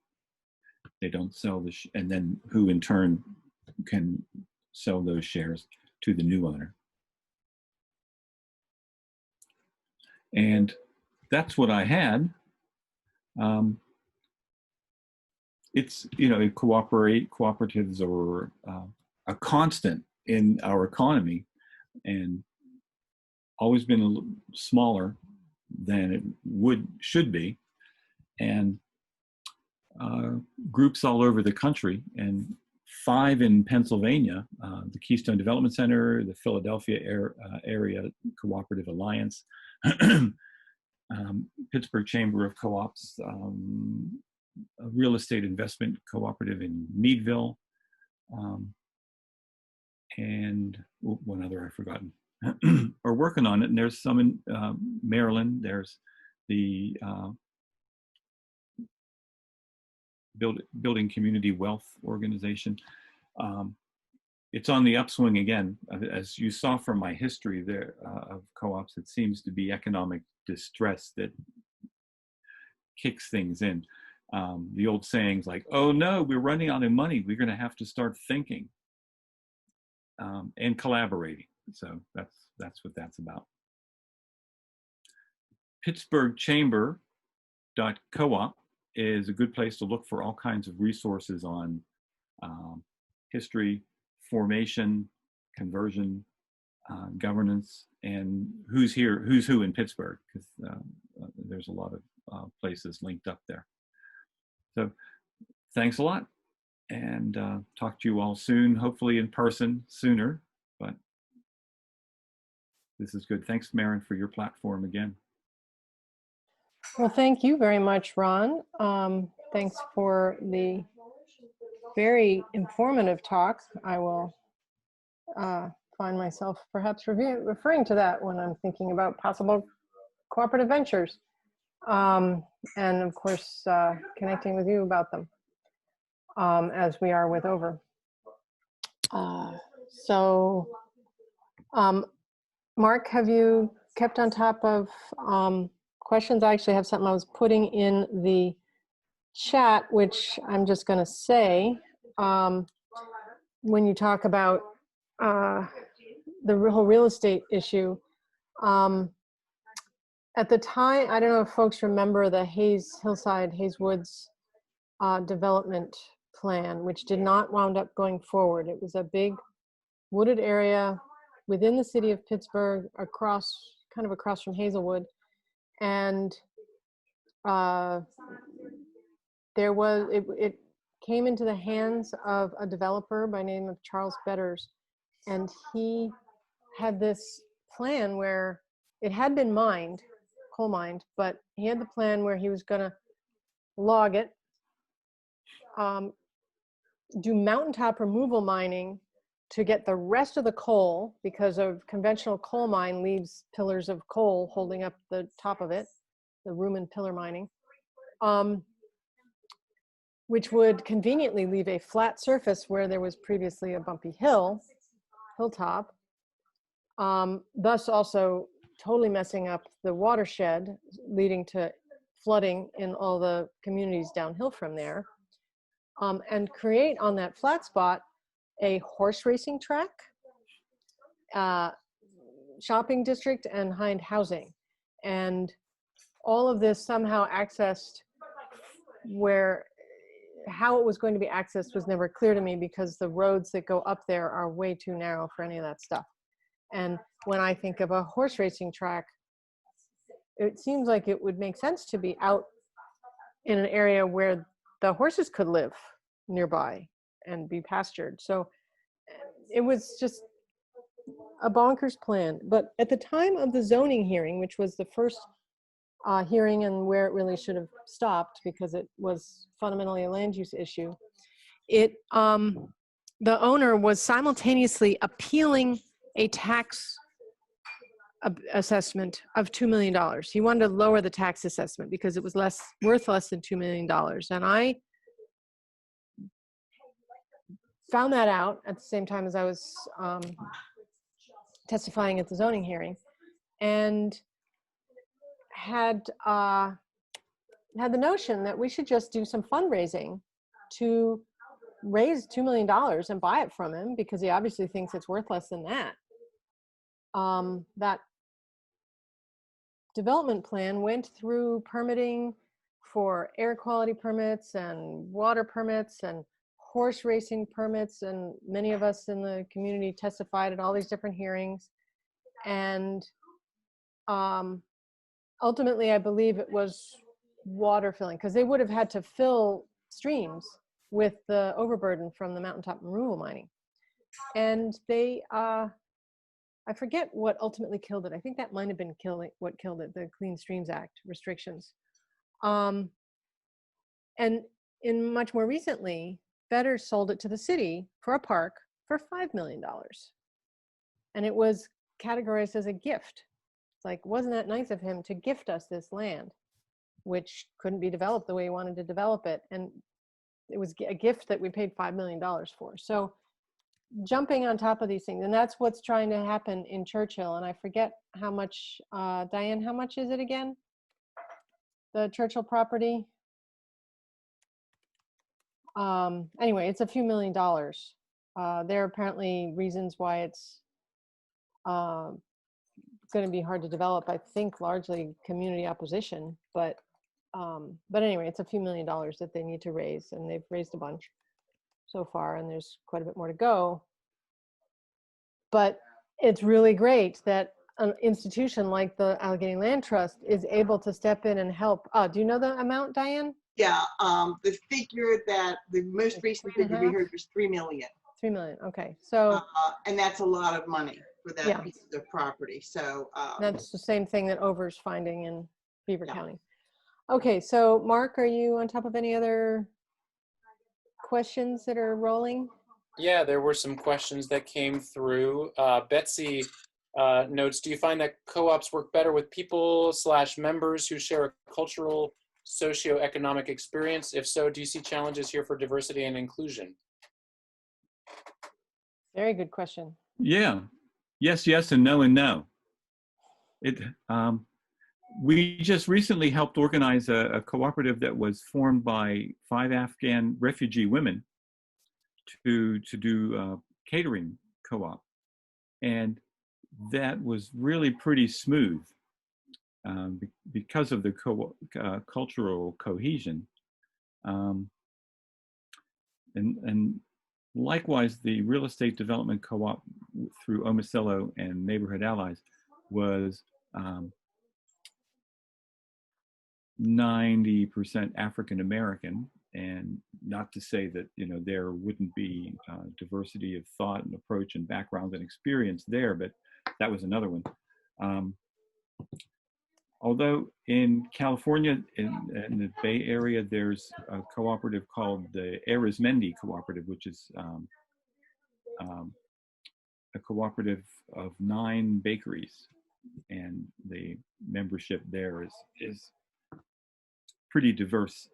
They don't sell and then who in turn can sell those shares to the new owner. And that's what I had. It's, cooperatives are a constant in our economy and always been a little smaller than it should be. And groups all over the country, and 5 in Pennsylvania, the Keystone Development Center, the Philadelphia Area Cooperative Alliance, Pittsburgh Chamber of Co-ops, a real estate investment cooperative in Meadville, and one other I've forgotten, are working on it. And there's some in Maryland. There's the Building Community Wealth Organization. It's on the upswing again. As you saw from my history there of co-ops, it seems to be economic distress that kicks things in. The old sayings like, oh no, we're running out of money. We're gonna have to start thinking and collaborating. So that's what that's about. Pittsburgh Chamber.coop is a good place to look for all kinds of resources on history, formation, conversion, governance, and who's who in Pittsburgh, because there's a lot of places linked up there. So thanks a lot, and talk to you all soon, hopefully in person sooner, but this is good. Thanks, Maren, for your platform again. Well, thank you very much, Ron. Thanks for the very informative talk. I will find myself perhaps referring to that when I'm thinking about possible cooperative ventures. And of course, connecting with you about them as we are with Over. Mark, have you kept on top of questions? I actually have something I was putting in the chat, which I'm just going to say. When you talk about the whole real estate issue, at the time, I don't know if folks remember the Hillside Hayes Woods development plan, which did not wound up going forward. It was a big wooded area within the city of Pittsburgh, kind of across from Hazelwood. And it came into the hands of a developer by name of Charles Betters. And he had this plan where it had been coal mined, but he had the plan where he was gonna log it, do mountaintop removal mining to get the rest of the coal, because a conventional coal mine leaves pillars of coal holding up the top of it, the room and pillar mining, which would conveniently leave a flat surface where there was previously a bumpy hilltop, thus also totally messing up the watershed, leading to flooding in all the communities downhill from there, and create on that flat spot a horse racing track, shopping district, and hind housing. And all of this somehow accessed how it was going to be accessed was never clear to me, because the roads that go up there are way too narrow for any of that stuff. And when I think of a horse racing track, it seems like it would make sense to be out in an area where the horses could live nearby and be pastured. So it was just a bonkers plan. But at the time of the zoning hearing, which was the first hearing and where it really should have stopped because it was fundamentally a land use issue, the owner was simultaneously appealing a tax assessment of $2 million. He wanted to lower the tax assessment because it was worth less than $2 million. And I found that out at the same time as I was testifying at the zoning hearing, and had the notion that we should just do some fundraising to raise $2 million and buy it from him, because he obviously thinks it's worth less than that. That development plan went through permitting for air quality permits and water permits and horse racing permits, and many of us in the community testified at all these different hearings. And ultimately, I believe it was water filling, because they would have had to fill streams with the overburden from the mountaintop removal mining. And they, I forget what ultimately killed it. I think that might have been what killed it, the Clean Streams Act restrictions. And in much more recently, Vedder sold it to the city for a park for $5 million. And it was categorized as a gift. It's like, wasn't that nice of him to gift us this land, which couldn't be developed the way he wanted to develop it? And it was a gift that we paid $5 million for. So jumping on top of these things, and that's what's trying to happen in Churchill. And I forget how much, Diane, how much is it again? The Churchill property? Anyway, it's a few $1 million. There are apparently reasons why it's going to be hard to develop. I think largely community opposition, but anyway, it's a few $1 million that they need to raise, and they've raised a bunch so far, and there's quite a bit more to go. But it's really great that an institution like the Allegheny Land Trust is able to step in and help. Do you know the amount, Diane? Yeah, the figure that the most recent figure we heard was 3 million. 3 million. Okay, so and that's a lot of money for that piece of property. So that's the same thing that Over's finding in Beaver County. Okay, so Mark, are you on top of any other questions that are rolling? Yeah, there were some questions that came through. Betsy notes, do you find that co-ops work better with people/members who share a cultural, socioeconomic experience? If so, do you see challenges here for diversity and inclusion? Very good question. Yeah. Yes, yes, and no, and no. We just recently helped organize a cooperative that was formed by 5 Afghan refugee women to do catering co-op. And that was really pretty smooth because of the cultural cohesion. And likewise, the real estate development co-op through Omicello and Neighborhood Allies was 90% African American, and not to say that there wouldn't be diversity of thought and approach and background and experience there, but that was another one. Although in California, in the Bay Area, there's a cooperative called the Arizmendi Cooperative, which is a cooperative of 9 bakeries, and the membership there is pretty diverse.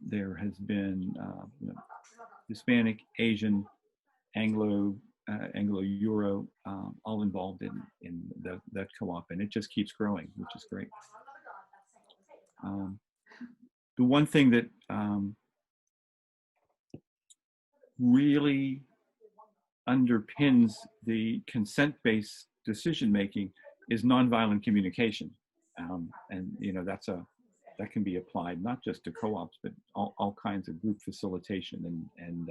There has been Hispanic, Asian, Anglo, Euro, all involved in that co-op, and it just keeps growing, which is great. The one thing that really underpins the consent-based decision-making is nonviolent communication, and that can be applied not just to co-ops, but all kinds of group facilitation and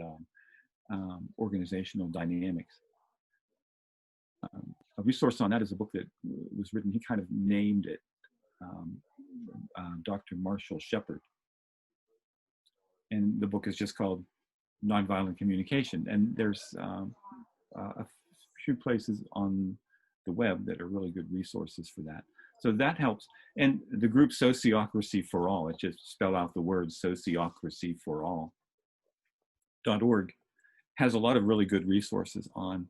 organizational dynamics. A resource on that is a book that was written, he kind of named it, Dr. Marshall Shepard. And the book is just called Nonviolent Communication. And there's a few places on the web that are really good resources for that. So that helps. And the group Sociocracy for All, it just spell out the word Sociocracy for All. reimagine.org has a lot of really good resources on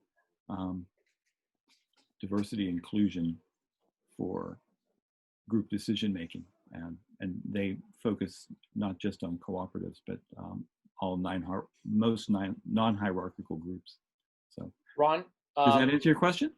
diversity inclusion for group decision making, and they focus not just on cooperatives, but all most non-hierarchical groups. So, Ron, does that answer your question?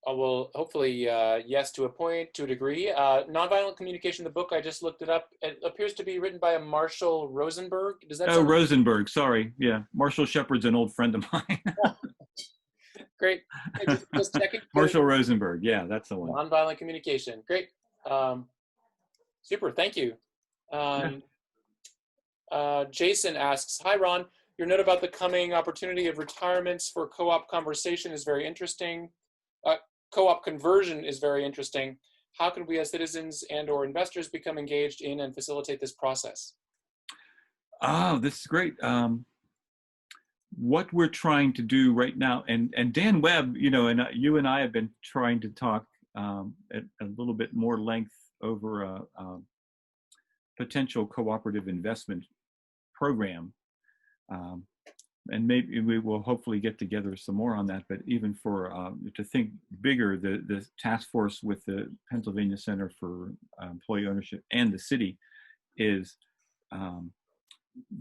Well, hopefully, yes, to a point, to a degree. Nonviolent communication, the book, I just looked it up. It appears to be written by a Marshall Rosenberg. Does that sound Rosenberg, sorry. Yeah, Marshall Shepard's an old friend of mine. Great. Just checking. Marshall Rosenberg, yeah, that's the one. Nonviolent communication, great. Super, thank you. Jason asks, hi, Ron. Your note about the coming opportunity of retirements for co-op conversation is very interesting. Co-op conversion is very interesting. How can we as citizens and or investors become engaged in and facilitate this process? Oh, this is great. What we're trying to do right now, and Dan Webb, you know, and you and I have been trying to talk at a little bit more length over a potential cooperative investment program. And maybe we will hopefully get together some more on that, but even for, to think bigger, the task force with the Pennsylvania Center for Employee Ownership and the city is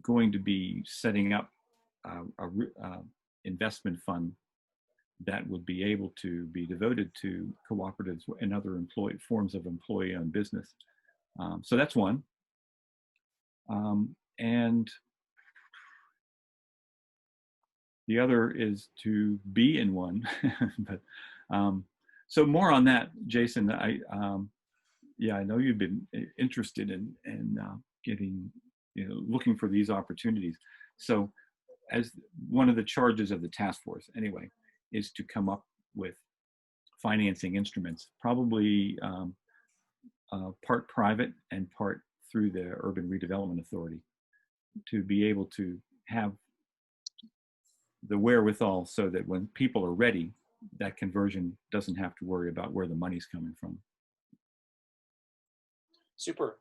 going to be setting up a investment fund that would be able to be devoted to cooperatives and other forms of employee-owned business. So that's one. And the other is to be in one. But so more on that, Jason. Yeah, I know you've been interested in getting, you know, looking for these opportunities. So as one of the charges of the task force, anyway, is to come up with financing instruments, probably part private and part through the Urban Redevelopment Authority, to be able to have the wherewithal so that when people are ready, that conversion doesn't have to worry about where the money's coming from. Super.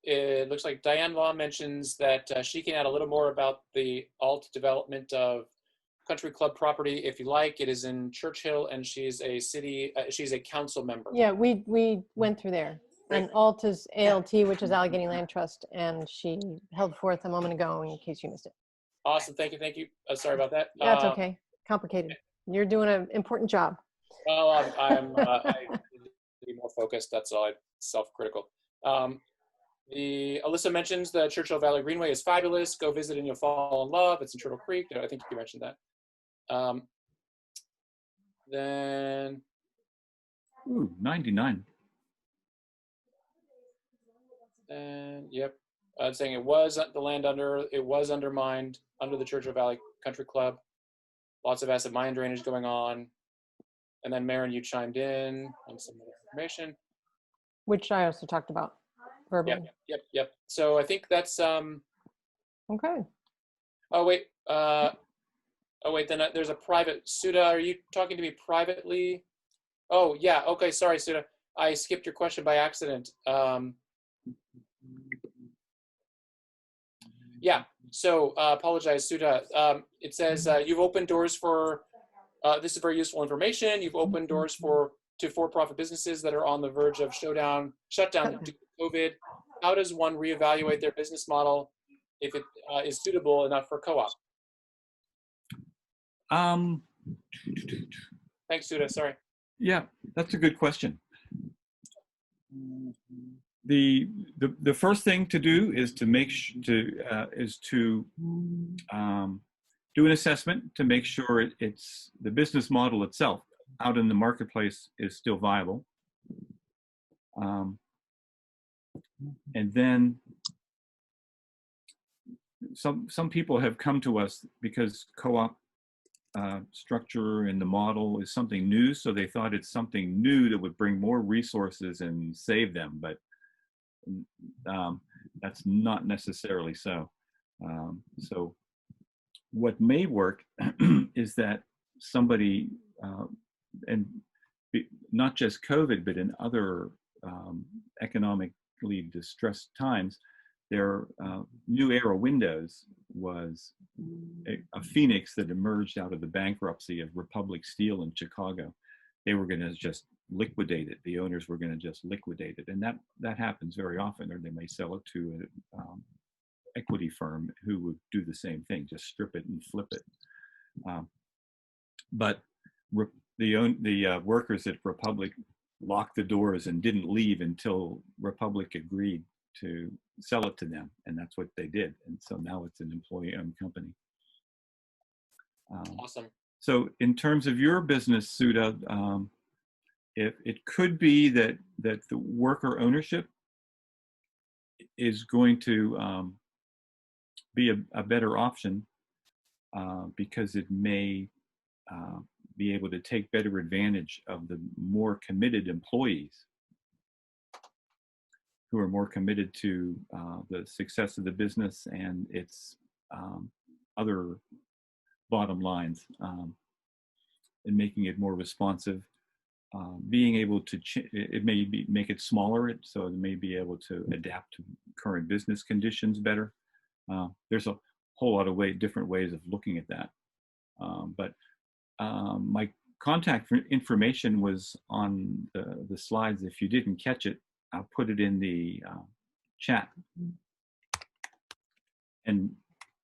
It looks like Diane Law mentions that she can add a little more about the alt development of country club property if you like. It is in Churchill, and she's a council member. Yeah, we went through there. Great. And alt is ALT, which is Allegheny Land Trust, and she held forth a moment ago in case you missed it. Awesome, thank you. Sorry about that. That's okay, complicated. You're doing an important job. Well, I need to be more focused, that's all. I'm self-critical. Alyssa mentions the Churchill Valley Greenway is fabulous. Go visit and you'll fall in love. It's in Turtle Creek. I think you mentioned that. Then. Ooh, 99. And yep, saying it was undermined under the Churchill Valley Country Club. Lots of acid mine drainage going on. And then Maren, you chimed in on some other information. Which I also talked about verbally. Yep. So I think that's okay. Oh wait, then there's a private. Suda, are you talking to me privately? Oh yeah, okay, sorry Suda. I skipped your question by accident. Yeah, so apologize, Suda. It says you've opened doors for, this is very useful information. You've opened doors to for-profit businesses that are on the verge of shutdown due to COVID. How does one reevaluate their business model if it is suitable enough for co-op? Thanks, Suda, sorry. Yeah, that's a good question. The first thing to do is to do an assessment to make sure it's the business model itself out in the marketplace is still viable. And then some people have come to us because co-op structure and the model is something new, so they thought it's something new that would bring more resources and save them, but that's not necessarily so. So what may work is that somebody, and not just COVID, but in other economic particularly distressed times, their New Era Windows was a phoenix that emerged out of the bankruptcy of Republic Steel in Chicago. They were going to just liquidate it. The owners were going to just liquidate it, and that happens very often. Or they may sell it to an equity firm who would do the same thing, just strip it and flip it. But the workers at Republic locked the doors and didn't leave until Republic agreed to sell it to them, and that's what they did. And so now it's an employee-owned company. Awesome. So in terms of your business, Sudha, it could be that the worker ownership is going to be a better option because it may be able to take better advantage of the more committed employees who are more committed to the success of the business and its other bottom lines, and making it more responsive. Being able to, make it smaller, so it may be able to adapt to current business conditions better. There's a whole lot of different ways of looking at that. But my contact information was on the slides. If you didn't catch it, I'll put it in the chat. And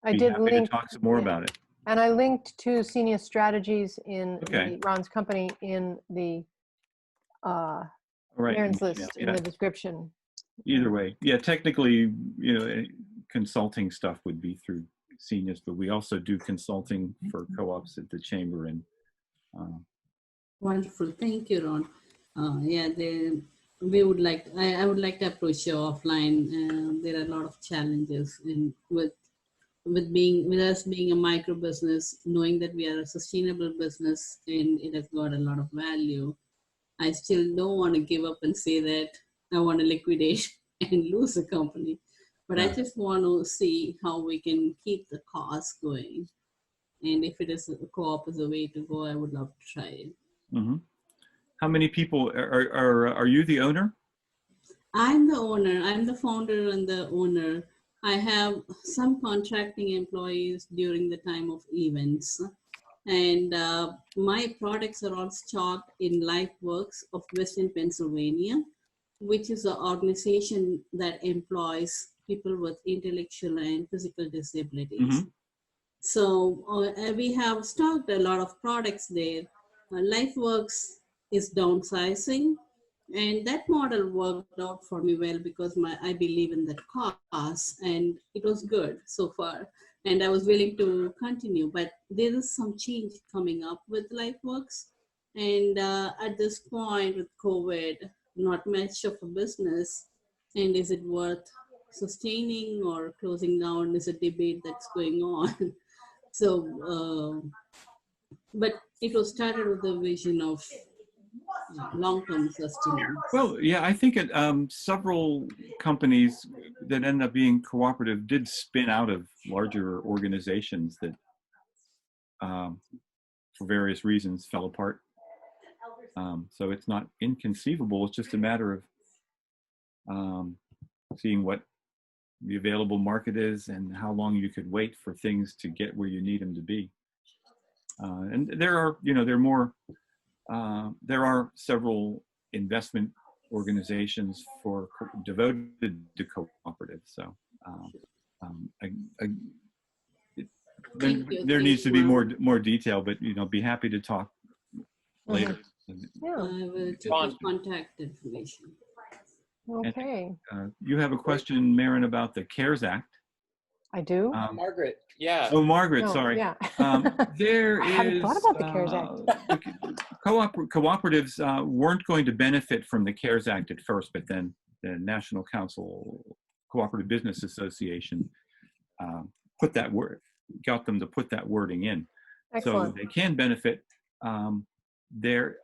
I be did happy link to talk some more about it. And I linked to senior strategies in Okay. Ron's company in the Right. Marin's list Yeah. in the description. Either way, yeah, technically, consulting stuff would be through seniors, but we also do consulting for co-ops at the chamber. And Wonderful, thank you, Ron. Yeah, we would like. I would like to approach you offline. There are a lot of challenges with us being a micro business, knowing that we are a sustainable business and it has got a lot of value. I still don't want to give up and say that I want to liquidate and lose the company, but I just want to see how we can keep the costs going. And if it is a co-op is a way to go, I would love to try it. mm-hmm. How many people are you the owner? I'm the owner. I'm the founder and the owner. I have some contracting employees during the time of events. And my products are all stocked in LifeWorks of Western Pennsylvania, which is an organization that employs people with intellectual and physical disabilities. Mm-hmm. So we have stocked a lot of products there. LifeWorks is downsizing, and that model worked out for me well because I believe in that cause, and it was good so far. And I was willing to continue, but there is some change coming up with LifeWorks. And at this point with COVID, not much of a business. And is it worth sustaining or closing down is a debate that's going on. So, but it was started with the vision of long-term sustenance. Well, yeah, I think several companies that end up being cooperative did spin out of larger organizations that, for various reasons, fell apart. So it's not inconceivable. It's just a matter of seeing what the available market is and how long you could wait for things to get where you need them to be. And there are several investment organizations devoted to cooperatives. So there needs to be more detail, but be happy to talk later. Yeah. I will take your contact information. Okay. And, you have a question, Marin, about the CARES Act. I do. Margaret, yeah. Oh, Margaret, sorry. Yeah. There I haven't thought about the CARES Act. Cooperatives weren't going to benefit from the CARES Act at first, but then the National Council Cooperative Business Association got them to put that wording in. Excellent. So they can benefit. There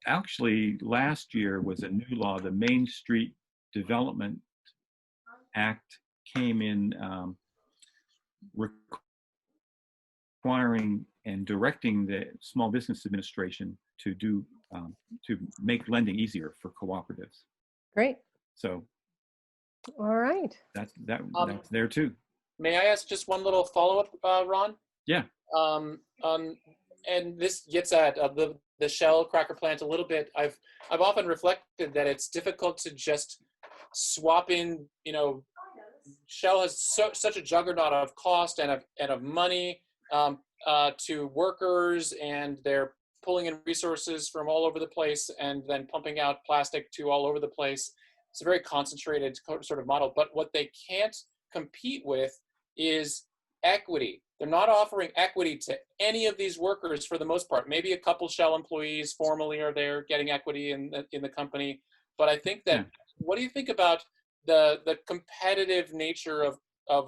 actually last year was a new law, the Main Street Development Act came in requiring and directing the Small Business Administration to make lending easier for cooperatives. Great. So All right. That's there too. May I ask just one little follow-up, Ron? Yeah. And this gets at the Shell cracker plant a little bit. I've often reflected that it's difficult to just swap in. Shell has such a juggernaut of cost and of money to workers, and they're pulling in resources from all over the place and then pumping out plastic to all over the place. It's a very concentrated sort of model. But what they can't compete with is equity. They're not offering equity to any of these workers for the most part. Maybe a couple Shell employees formally are there getting equity in the company. But I think that, what do you think about the competitive nature of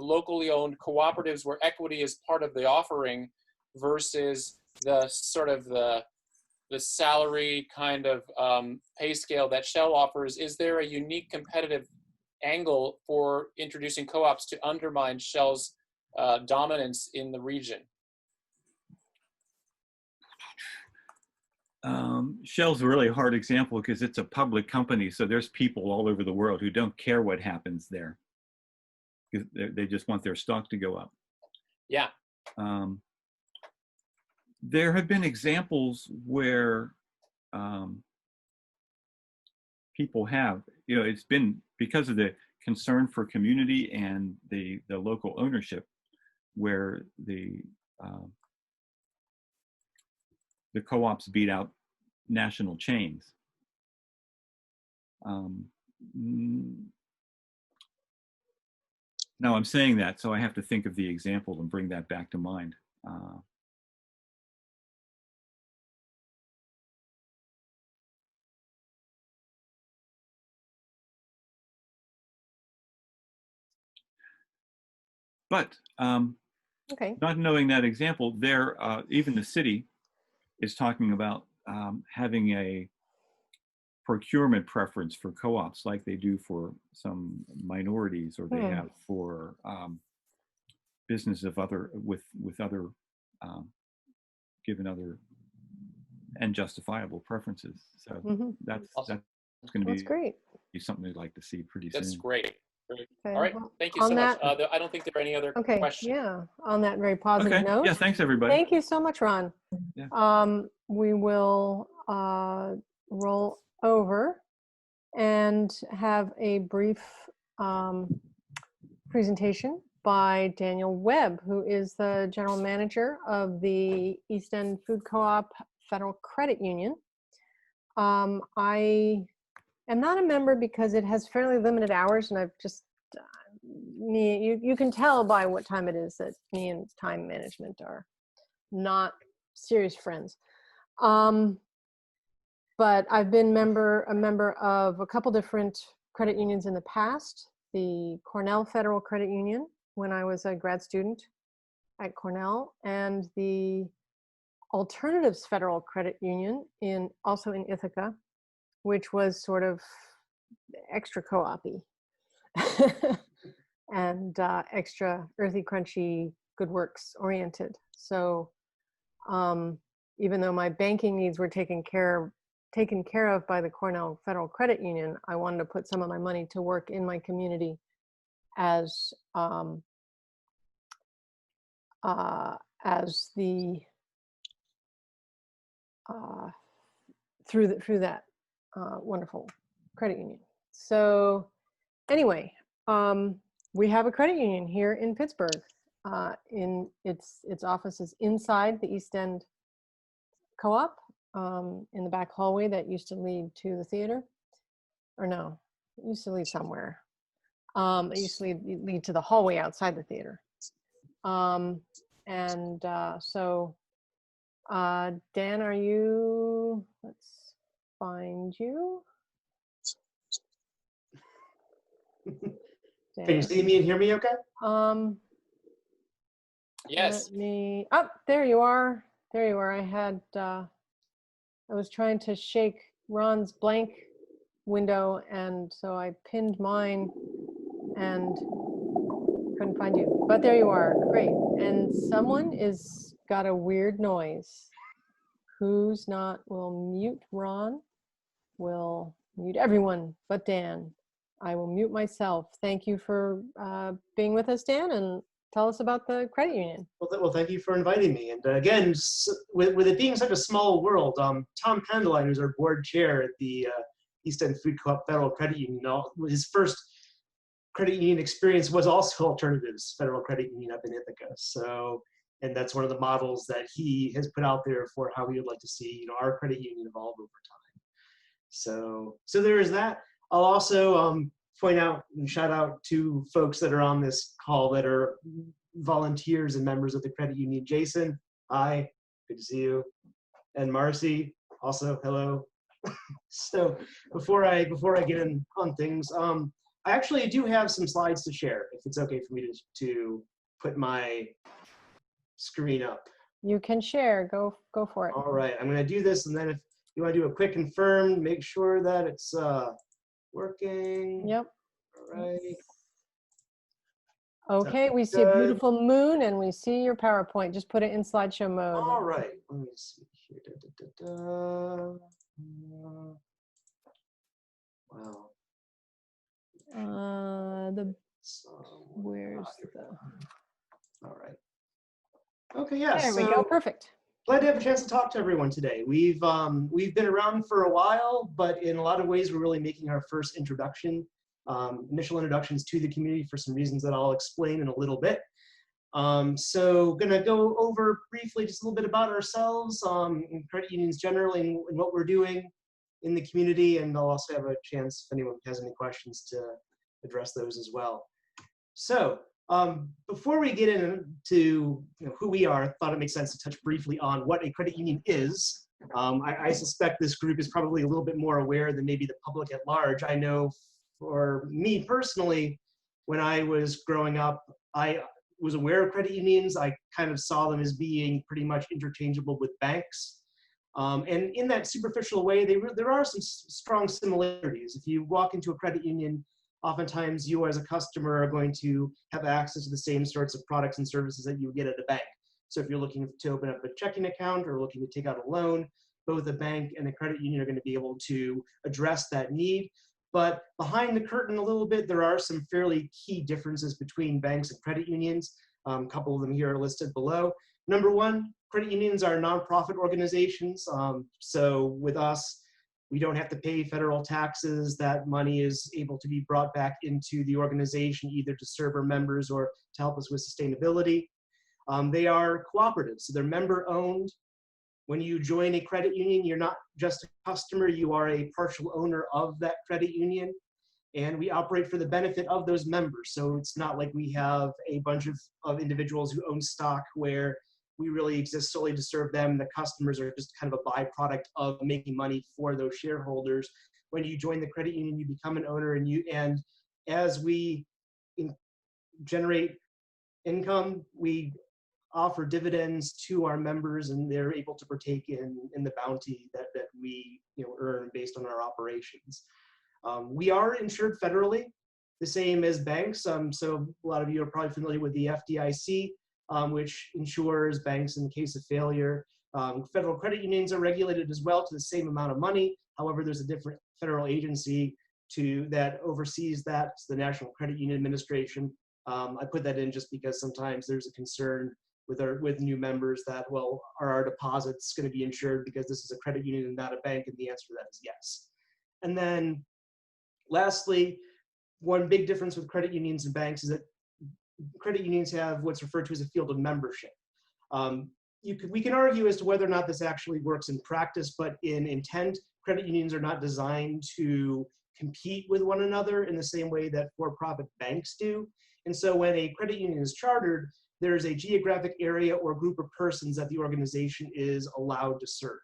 locally owned cooperatives where equity is part of the offering versus the sort of the salary kind of pay scale that Shell offers? Is there a unique competitive angle for introducing co-ops to undermine Shell's dominance in the region? Shell's a really hard example because it's a public company, so there's people all over the world who don't care what happens there. They just want their stock to go up. Yeah. There have been examples where people have, it's been because of the concern for community and the local ownership, where the co-ops beat out national chains. Now I'm saying that, so I have to think of the example and bring that back to mind. But not knowing that example, there, even the city is talking about having a procurement preference for co-ops, like they do for some minorities, or they have for business of other with other given other and justifiable preferences. So that's going to be great. Something we'd like to see pretty soon. That's great. Okay. All right, thank you so much. I don't think there are any other questions. Yeah, on that very positive note. Yeah, thanks everybody. Thank you so much, Ron. Yeah. We will roll over and have a brief presentation by Daniel Webb, who is the general manager of the East End Food Co-op Federal Credit Union. I am not a member because it has fairly limited hours, and I've just you can tell by what time it is that me and time management are not serious friends. But I've been a member of a couple different credit unions in the past. The Cornell Federal Credit Union when I was a grad student at Cornell, and the Alternatives Federal Credit Union also in Ithaca, which was sort of extra co-op-y and extra earthy, crunchy, good works oriented. So even though my banking needs were taken care of by the Cornell Federal Credit Union, I wanted to put some of my money to work in my community as through that wonderful credit union. So anyway, we have a credit union here in Pittsburgh. In its office is inside the East End Co-op, in the back hallway that used to lead to the theater. Or no, it used to lead somewhere. It used to lead to the hallway outside the theater. So Dan, are you, let's find you. Can you see me and hear me okay? Yes. There you are. There you are. I was trying to shake Ron's blank window, and so I pinned mine and couldn't find you. But there you are. Great. And someone got a weird noise. Will mute Ron, will mute everyone but Dan. I will mute myself. Thank you for being with us, Dan, and tell us about the credit union. Well, thank you for inviting me. And again, with it being such a small world, Tom Pendeline, who's our board chair at the East End Food Co-op Federal Credit Union, his first credit union experience was also Alternatives Federal Credit Union up in Ithaca. So, and that's one of the models that he has put out there for how we would like to see, our credit union evolve over time. So there is that. I'll also point out and shout out to folks that are on this call that are volunteers and members of the credit union. Jason, hi, good to see you. And Marcy, also, hello. So before I get in on things, I actually do have some slides to share, if it's okay for me to put my screen up. You can share, go for it. All right, I'm gonna do this, and then if you wanna do a quick confirm, make sure that it's working. Yep. All right. Okay, we see a beautiful moon and we see your PowerPoint. Just put it in slideshow mode. All right, let me see here. Wow. Where's the? All right. Okay, yeah. There we go. Perfect. Glad to have a chance to talk to everyone today. We've been around for a while, but in a lot of ways, we're really making our first initial introductions to the community for some reasons that I'll explain in a little bit. So gonna go over briefly just a little bit about ourselves, credit unions generally, and what we're doing in the community, and I'll also have a chance if anyone has any questions to address those as well. So before we get into who we are, I thought it makes sense to touch briefly on what a credit union is. I suspect this group is probably a little bit more aware than maybe the public at large. I know for me personally, when I was growing up, I was aware of credit unions. I kind of saw them as being pretty much interchangeable with banks. And in that superficial way, there are some strong similarities. If you walk into a credit union, oftentimes you as a customer are going to have access to the same sorts of products and services that you would get at a bank. So if you're looking to open up a checking account or looking to take out a loan, both a bank and a credit union are going to be able to address that need. But behind the curtain a little bit, there are some fairly key differences between banks and credit unions. A couple of them here are listed below. Number one, credit unions are nonprofit organizations. So with us, we don't have to pay federal taxes. That money is able to be brought back into the organization either to serve our members or to help us with sustainability. They are cooperative, so they're member owned. When you join a credit union, you're not just a customer, you are a partial owner of that credit union. And we operate for the benefit of those members. So it's not like we have a bunch of individuals who own stock where we really exist solely to serve them. The customers are just kind of a byproduct of making money for those shareholders. When you join the credit union, you become an owner, and as we generate income, we offer dividends to our members, and they're able to partake in the bounty that we earn based on our operations. We are insured federally, the same as banks. So a lot of you are probably familiar with the FDIC, which insures banks in the case of failure. Federal credit unions are regulated as well to the same amount of money. However, there's a different federal agency that oversees that. It's the National Credit Union Administration. I put that in just because sometimes there's a concern with new members that, well, are our deposits going to be insured because this is a credit union and not a bank? And the answer to that is yes. And then lastly, one big difference with credit unions and banks is that credit unions have what's referred to as a field of membership. We can argue as to whether or not this actually works in practice, but in intent, credit unions are not designed to compete with one another in the same way that for-profit banks do. And so when a credit union is chartered, there's a geographic area or group of persons that the organization is allowed to serve.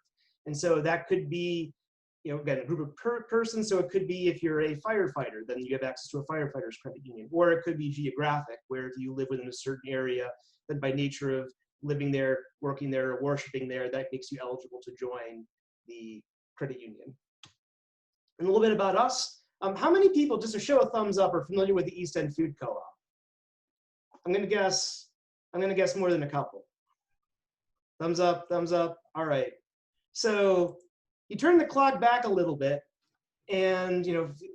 And so that could be, again, a group of persons. So it could be if you're a firefighter, then you have access to a firefighter's credit union. Or it could be geographic, where if you live within a certain area, then by nature of living there, working there, or worshiping there, that makes you eligible to join the credit union. And a little bit about us. How many people, just to show a thumbs up, are familiar with the East End Food Co-op? I'm gonna guess more than a couple. Thumbs up, thumbs up. All right. So you turn the clock back a little bit, And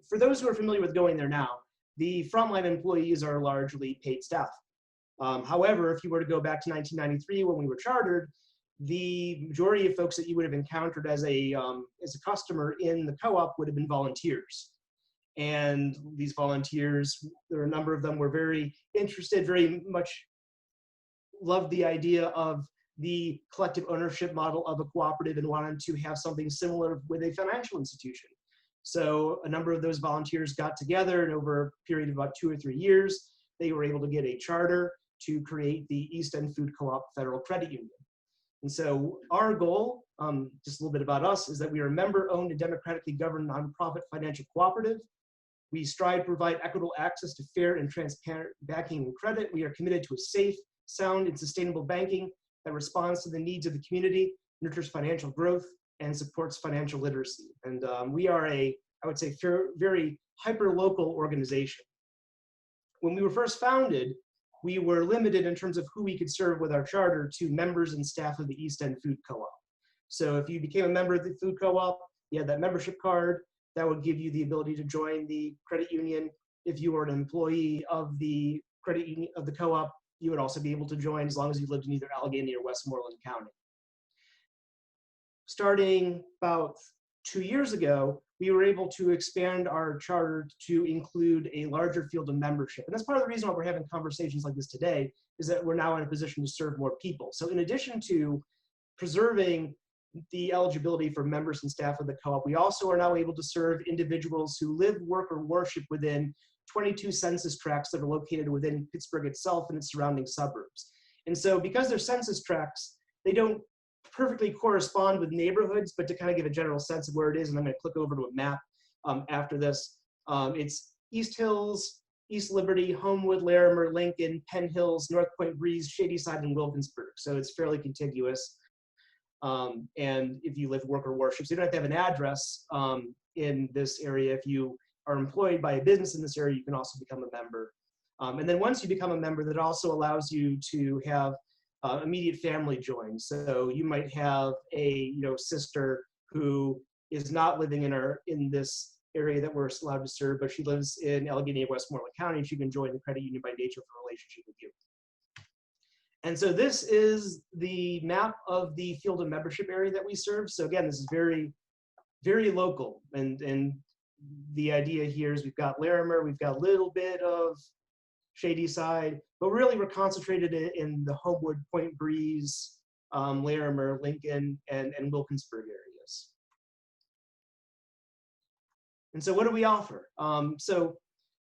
for those who are familiar with going there now, the frontline employees are largely paid staff. However, if you were to go back to 1993 when we were chartered, the majority of folks that you would have encountered as a customer in the co-op would have been volunteers. And these volunteers, there are a number of them, were very interested, very much loved the idea of the collective ownership model of a cooperative and wanted to have something similar with a financial institution. So a number of those volunteers got together, and over a period of about 2 or 3 years, they were able to get a charter to create the East End Food Co-op Federal Credit Union. And so our goal, just a little bit about us, is that we are a member-owned and democratically governed nonprofit financial cooperative. We strive to provide equitable access to fair and transparent banking and credit. We are committed to a safe, sound, and sustainable banking that responds to the needs of the community, nurtures financial growth, and supports financial literacy. And we are I would say, very hyper-local organization. When we were first founded, we were limited in terms of who we could serve with our charter to members and staff of the East End Food Co-op. So if you became a member of the food co-op, you had that membership card, that would give you the ability to join the credit union. If you were an employee of the credit union of the co-op, you would also be able to join as long as you lived in either Allegheny or Westmoreland County. Starting about 2 years ago, we were able to expand our charter to include a larger field of membership. And that's part of the reason why we're having conversations like this today, is that we're now in a position to serve more people. So in addition to preserving the eligibility for members and staff of the co-op, we also are now able to serve individuals who live, work, or worship within 22 census tracts that are located within Pittsburgh itself and its surrounding suburbs. And so because they're census tracts, they don't perfectly correspond with neighborhoods, but to kind of give a general sense of where it is, and I'm going to click over to a map after this. It's East Hills, East Liberty, Homewood, Larimer, Lincoln, Penn Hills, North Point Breeze, Shadyside, and Wilkinsburg. So it's fairly contiguous. And if you live, work, or worship, so you don't have to have an address in this area. If you are employed by a business in this area, you can also become a member. And then once you become a member, that also allows you to have immediate family join. So you might have a sister who is not living in this area that we're allowed to serve, but she lives in Allegheny and Westmoreland County. She can join the credit union by nature of her relationship with you. And so this is the map of the field of membership area that we serve. So again, this is very, very local. And the idea here is we've got Larimer, we've got a little bit of Shadyside, but really we're concentrated in the Homewood, Point Breeze, Larimer, Lincoln, and Wilkinsburg areas. And so what do we offer? So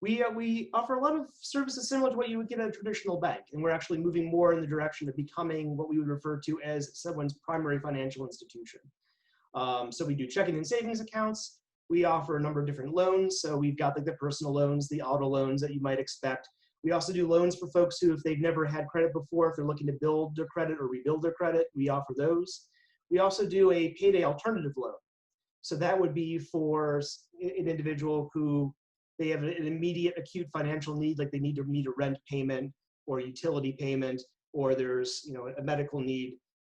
we offer a lot of services similar to what you would get at a traditional bank, and we're actually moving more in the direction of becoming what we would refer to as someone's primary financial institution. So we do checking and savings accounts. We offer a number of different loans. So we've got like the personal loans, the auto loans that you might expect. We also do loans for folks who, if they've never had credit before, if they're looking to build their credit or rebuild their credit, we offer those. We also do a payday alternative loan. So that would be for an individual who they have an immediate acute financial need, like they need to meet a rent payment or utility payment, or there's a medical need,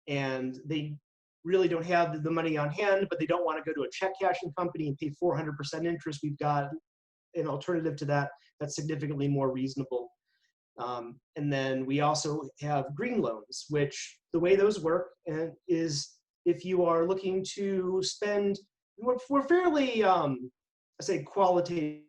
and they really don't have the money on hand, but they don't want to go to a check cashing company and pay 400% interest. We've got an alternative to that that's significantly more reasonable. And then we also have green loans, which the way those work is if you are looking to spend, we're fairly, I say qualitative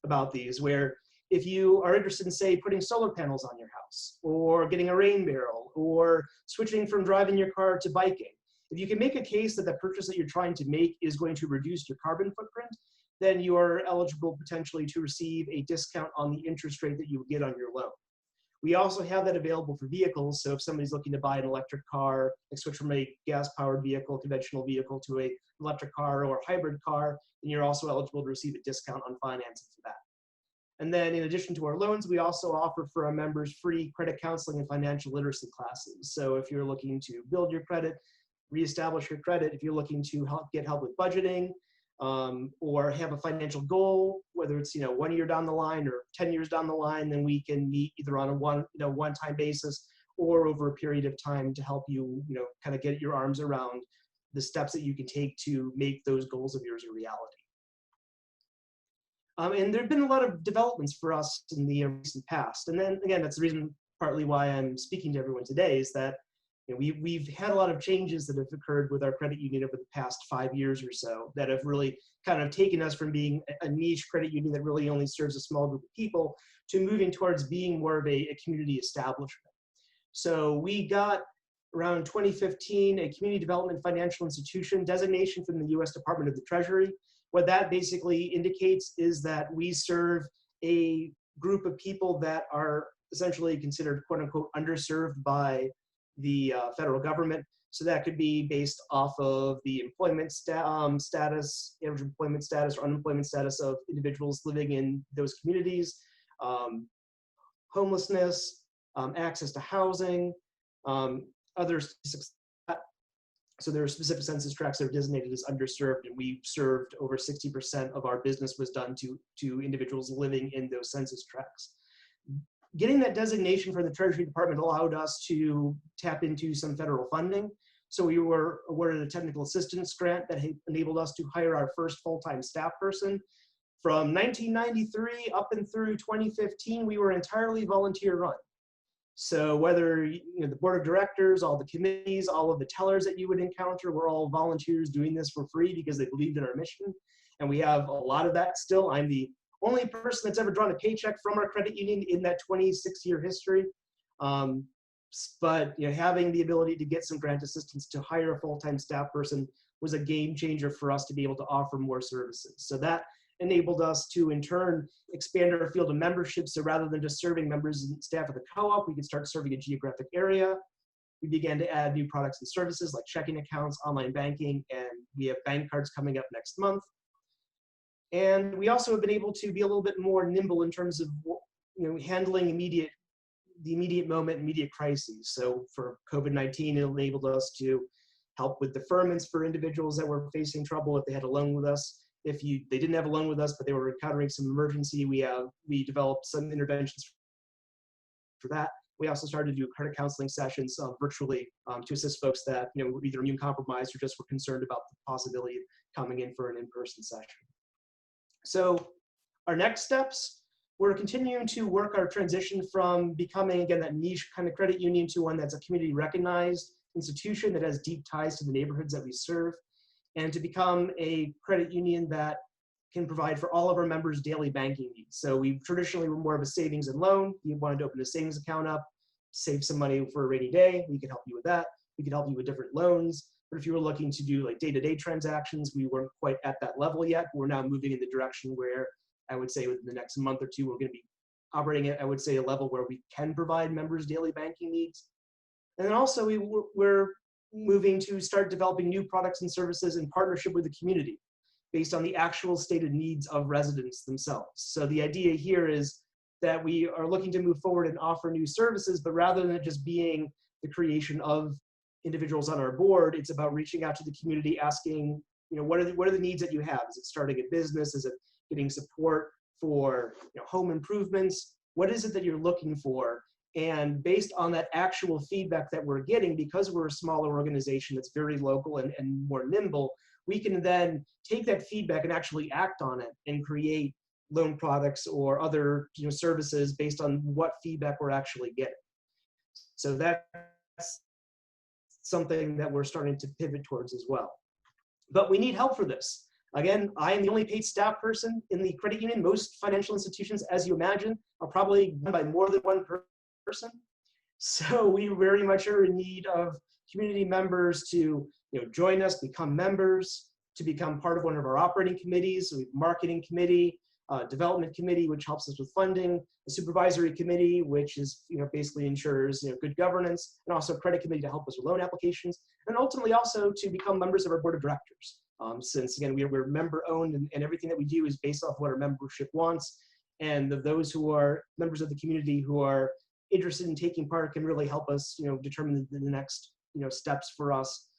about these, where if you are interested in, say, putting solar panels on your house, or getting a rain barrel, or switching from driving your car to biking, if you can make a case that the purchase that you're trying to make is going to reduce your carbon footprint, then you are eligible potentially to receive a discount on the interest rate that you would get on your loan. We also have that available for vehicles. So if somebody's looking to buy an electric car, like switch from a gas-powered vehicle, conventional vehicle, to an electric car or hybrid car, then you're also eligible to receive a discount on financing for that. And then in addition to our loans, we also offer for our members free credit counseling and financial literacy classes. So if you're looking to build your credit, reestablish your credit, if you're looking to get help with budgeting, or have a financial goal, whether it's 1 year down the line or 10 years down the line, then we can meet either on a one-time basis or over a period of time to help you kind of get your arms around the steps that you can take to make those goals of yours a reality. And there have been a lot of developments for us in the recent past. And then again, that's the reason partly why I'm speaking to everyone today, is that we've had a lot of changes that have occurred with our credit union over the past 5 years or so that have really kind of taken us from being a niche credit union that really only serves a small group of people to moving towards being more of a community establishment. So we got around 2015 a community development financial institution designation from the US Department of the Treasury. What that basically indicates is that we serve a group of people that are essentially considered quote unquote underserved by the federal government. So that could be based off of the employment status, average employment status or unemployment status of individuals living in those communities, homelessness, access to housing, other statistics. So there are specific census tracts that are designated as underserved, and we served over 60% of our business was done to individuals living in those census tracts. Getting that designation from the Treasury Department allowed us to tap into some federal funding. So we were awarded a technical assistance grant that enabled us to hire our first full-time staff person. From 1993 up and through 2015, we were entirely volunteer run. So whether the board of directors, all the committees, all of the tellers that you would encounter were all volunteers doing this for free because they believed in our mission. And we have a lot of that still. I'm the only person that's ever drawn a paycheck from our credit union in that 26-year history. But having the ability to get some grant assistance to hire a full-time staff person was a game changer for us to be able to offer more services. So that enabled us to, in turn, expand our field of membership. So rather than just serving members and staff of the co-op, we could start serving a geographic area. We began to add new products and services like checking accounts, online banking, and we have bank cards coming up next month. And we also have been able to be a little bit more nimble in terms of handling the immediate moment, immediate crises. So for COVID-19, it enabled us to help with deferments for individuals that were facing trouble if they had a loan with us. If they didn't have a loan with us, but they were encountering some emergency, we developed some interventions for that. We also started to do credit counseling sessions virtually to assist folks that were either immune compromised or just were concerned about the possibility of coming in for an in-person session. So our next steps, we're continuing to work our transition from becoming, again, that niche kind of credit union to one that's a community recognized institution that has deep ties to the neighborhoods that we serve, and to become a credit union that can provide for all of our members daily banking needs. So we traditionally were more of a savings and loan. You wanted to open a savings account up, save some money for a rainy day, we could help you with that. We could help you with different loans. But if you were looking to do like day-to-day transactions, we weren't quite at that level yet. We're now moving in the direction where I would say within the next month or two, we're going to be operating at, I would say, a level where we can provide members daily banking needs. And then also we're moving to start developing new products and services in partnership with the community based on the actual stated needs of residents themselves. So the idea here is that we are looking to move forward and offer new services, but rather than it just being the creation of individuals on our board, it's about reaching out to the community, asking, what are the needs that you have? Is it starting a business? Is it getting support for home improvements? What is it that you're looking for? And based on that actual feedback that we're getting, because we're a smaller organization that's very local and more nimble, we can then take that feedback and actually act on it and create loan products or other services based on what feedback we're actually getting. So that's something that we're starting to pivot towards as well. But we need help for this. Again, I am the only paid staff person in the credit union. Most financial institutions, as you imagine, are probably run by more than one person. So we very much are in need of community members to join us, become members, to become part of one of our operating committees. So we have marketing committee, development committee, which helps us with funding, a supervisory committee, which is basically ensures good governance, and also a credit committee to help us with loan applications, and ultimately also to become members of our board of directors. Since again we're member owned and everything that we do is based off what our membership wants, and those who are members of the community who are interested in taking part can really help us determine the next steps for us,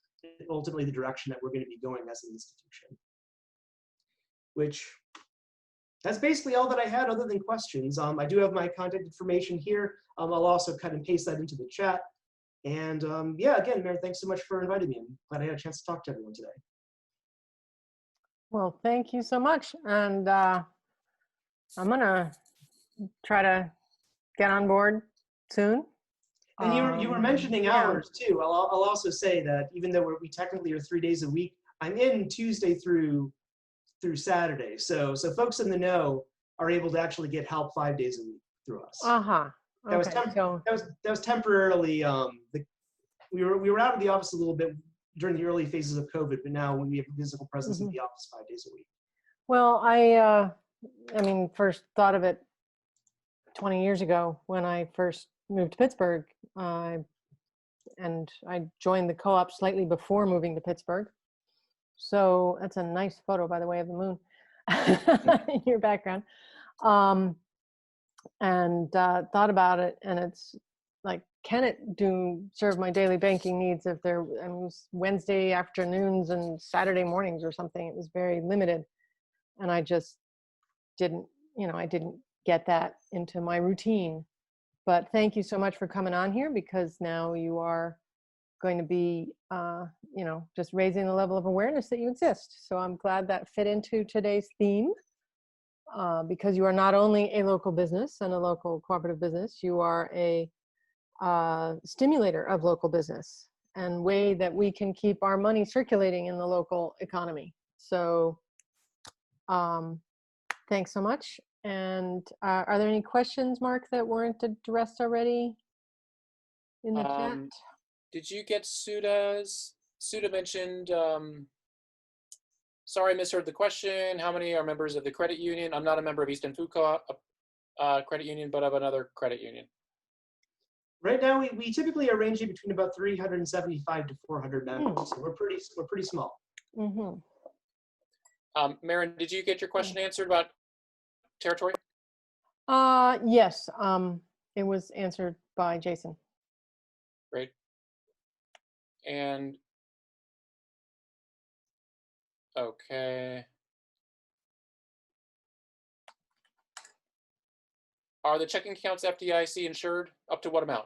ultimately the direction that we're going to be going as an institution. Which that's basically all that I had other than questions. I do have my contact information here. I'll also cut and paste that into the chat. And yeah, again, Mary, thanks so much for inviting me. I'm glad I had a chance to talk to everyone today. Well, thank you so much. And I'm gonna try to get on board soon. And you were mentioning yeah. hours too. I'll also say that even though we technically are 3 days a week, I'm in Tuesday through Saturday. So folks in the know are able to actually get help 5 days a week through us. Okay. That was temporarily. We were out of the office a little bit during the early phases of COVID, but now we have a physical presence in the office 5 days a week. Well, I mean, first thought of it 20 years ago when I first moved to Pittsburgh, and I joined the co-op slightly before moving to Pittsburgh. So that's a nice photo, by the way, of the moon in your background. And thought about it, and it's like, can it serve my daily banking needs if it was Wednesday afternoons and Saturday mornings or something? It was very limited, and I just didn't get that into my routine. But thank you so much for coming on here, because now you are going to be, just raising the level of awareness that you exist. So I'm glad that fit into today's theme, because you are not only a local business and a local cooperative business, you are a stimulator of local business and way that we can keep our money circulating in the local economy. So thanks so much. And are there any questions, Mark, that weren't addressed already in the chat? Did you get Suda's? Suda mentioned, sorry, I misheard the question. How many are members of the credit union? I'm not a member of Eastern Food Co-op credit union, but of another credit union. Right now, we typically are ranging between about 375 to 400 members. So we're pretty small. Maren, did you get your question answered about territory? Yes, it was answered by Jason. Great. And okay. Are the checking accounts FDIC insured? Up to what amount?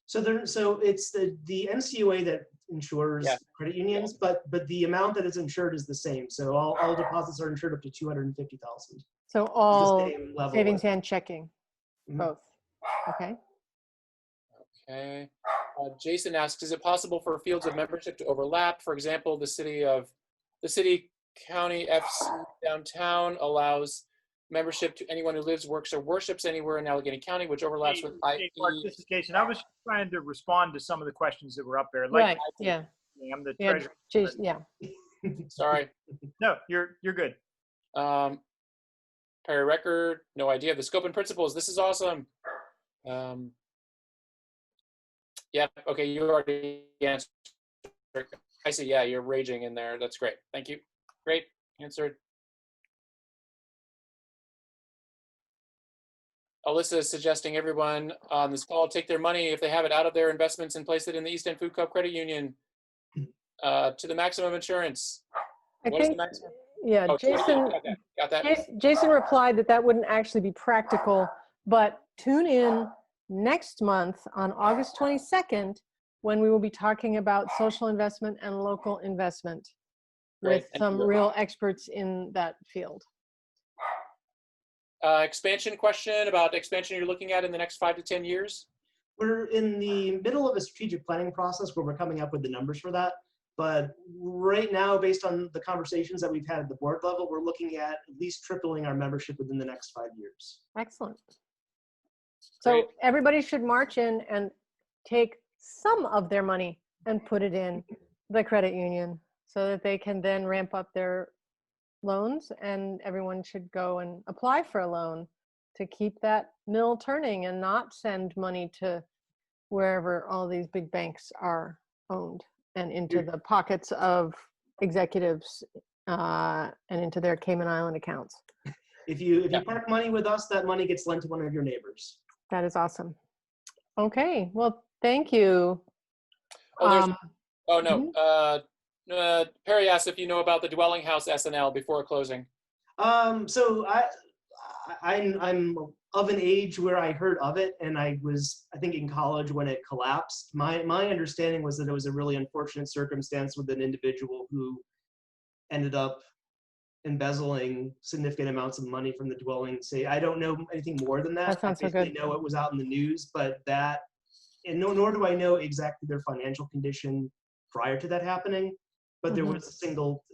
So it's the NCUA that insures credit unions, but the amount that is insured is the same. So all deposits are insured up to 250,000. So all savings and checking, both. Okay. Okay. Jason asks, is it possible for fields of membership to overlap? For example, the city county FC downtown allows membership to anyone who lives, works, or worships anywhere in Allegheny County, which overlaps with Hey, Mark, this is Jason. I was trying to respond to some of the questions that were up there. Right. Yeah. I'm the treasurer. Jason, yeah. Sorry. No, you're good. Perry Record, no idea. The scope and principles. This is awesome. Yeah. Okay. You already answered. I see. Yeah, you're raging in there. That's great. Thank you. Great. Answered. Alyssa is suggesting everyone on this call take their money, if they have it, out of their investments and place it in the East End Food Co-op Credit Union to the maximum insurance. What is the maximum? Yeah, oh, Jason, got that. Jason replied that wouldn't actually be practical, but tune in next month on August 22nd when we will be talking about social investment and local investment with some real experts in that field. Expansion question about expansion you're looking at in the next 5 to 10 years? We're in the middle of a strategic planning process where we're coming up with the numbers for that. But right now, based on the conversations that we've had at the board level, we're looking at least tripling our membership within the next 5 years. Excellent. So everybody should march in and take some of their money and put it in the credit union so that they can then ramp up their loans, and everyone should go and apply for a loan to keep that mill turning and not send money to wherever all these big banks are owned and into the pockets of executives and into their Cayman Island accounts. If you park money with us, that money gets lent to one of your neighbors. That is awesome. Okay, well, thank you. Perry asked if you know about the dwelling house SNL before closing. So I'm of an age where I heard of it, and I think in college when it collapsed. My understanding was that it was a really unfortunate circumstance with an individual who ended up embezzling significant amounts of money from the dwelling. Say, I don't know anything more than that. That sounds so I basically good. know it was out in the news, but that, and nor do I know exactly their financial condition prior to that happening. But there was a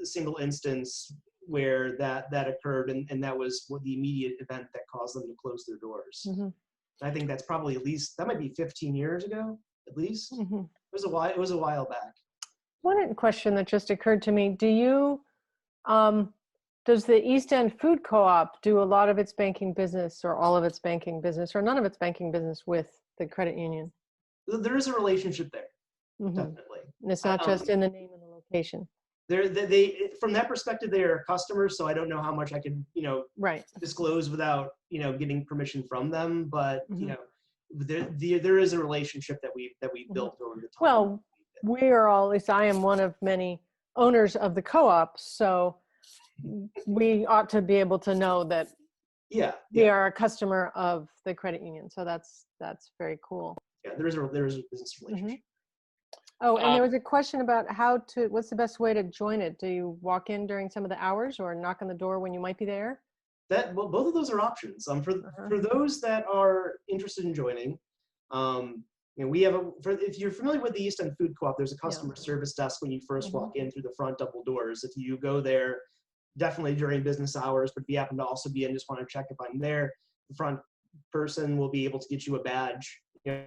single instance where that occurred, and that was what the immediate event that caused them to close their doors. I think that's probably at least, that might be 15 years ago, at least. It was a while back. One question that just occurred to me, do you, does the East End Food Co-op do a lot of its banking business or all of its banking business or none of its banking business with the credit union? There is a relationship there, definitely. And it's not just in the name and the location. They from that perspective, they are customers, so I don't know how much I can, disclose without, getting permission from them. But there is a relationship that we built over the time. Well, we are all, at least I am one of many owners of the co-op, so we ought to be able to know that we are a customer of the credit union. So that's very cool. Yeah, there is a business relationship. Oh, and there was a question about what's the best way to join it? Do you walk in during some of the hours or knock on the door when you might be there? Well, both of those are options. For those that are interested in joining, we have if you're familiar with the East End Food Co-op, there's a customer service desk when you first walk in through the front double doors. If you go there, definitely during business hours, but if you happen to also be in, just want to check if I'm there, the front person will be able to get you a badge. They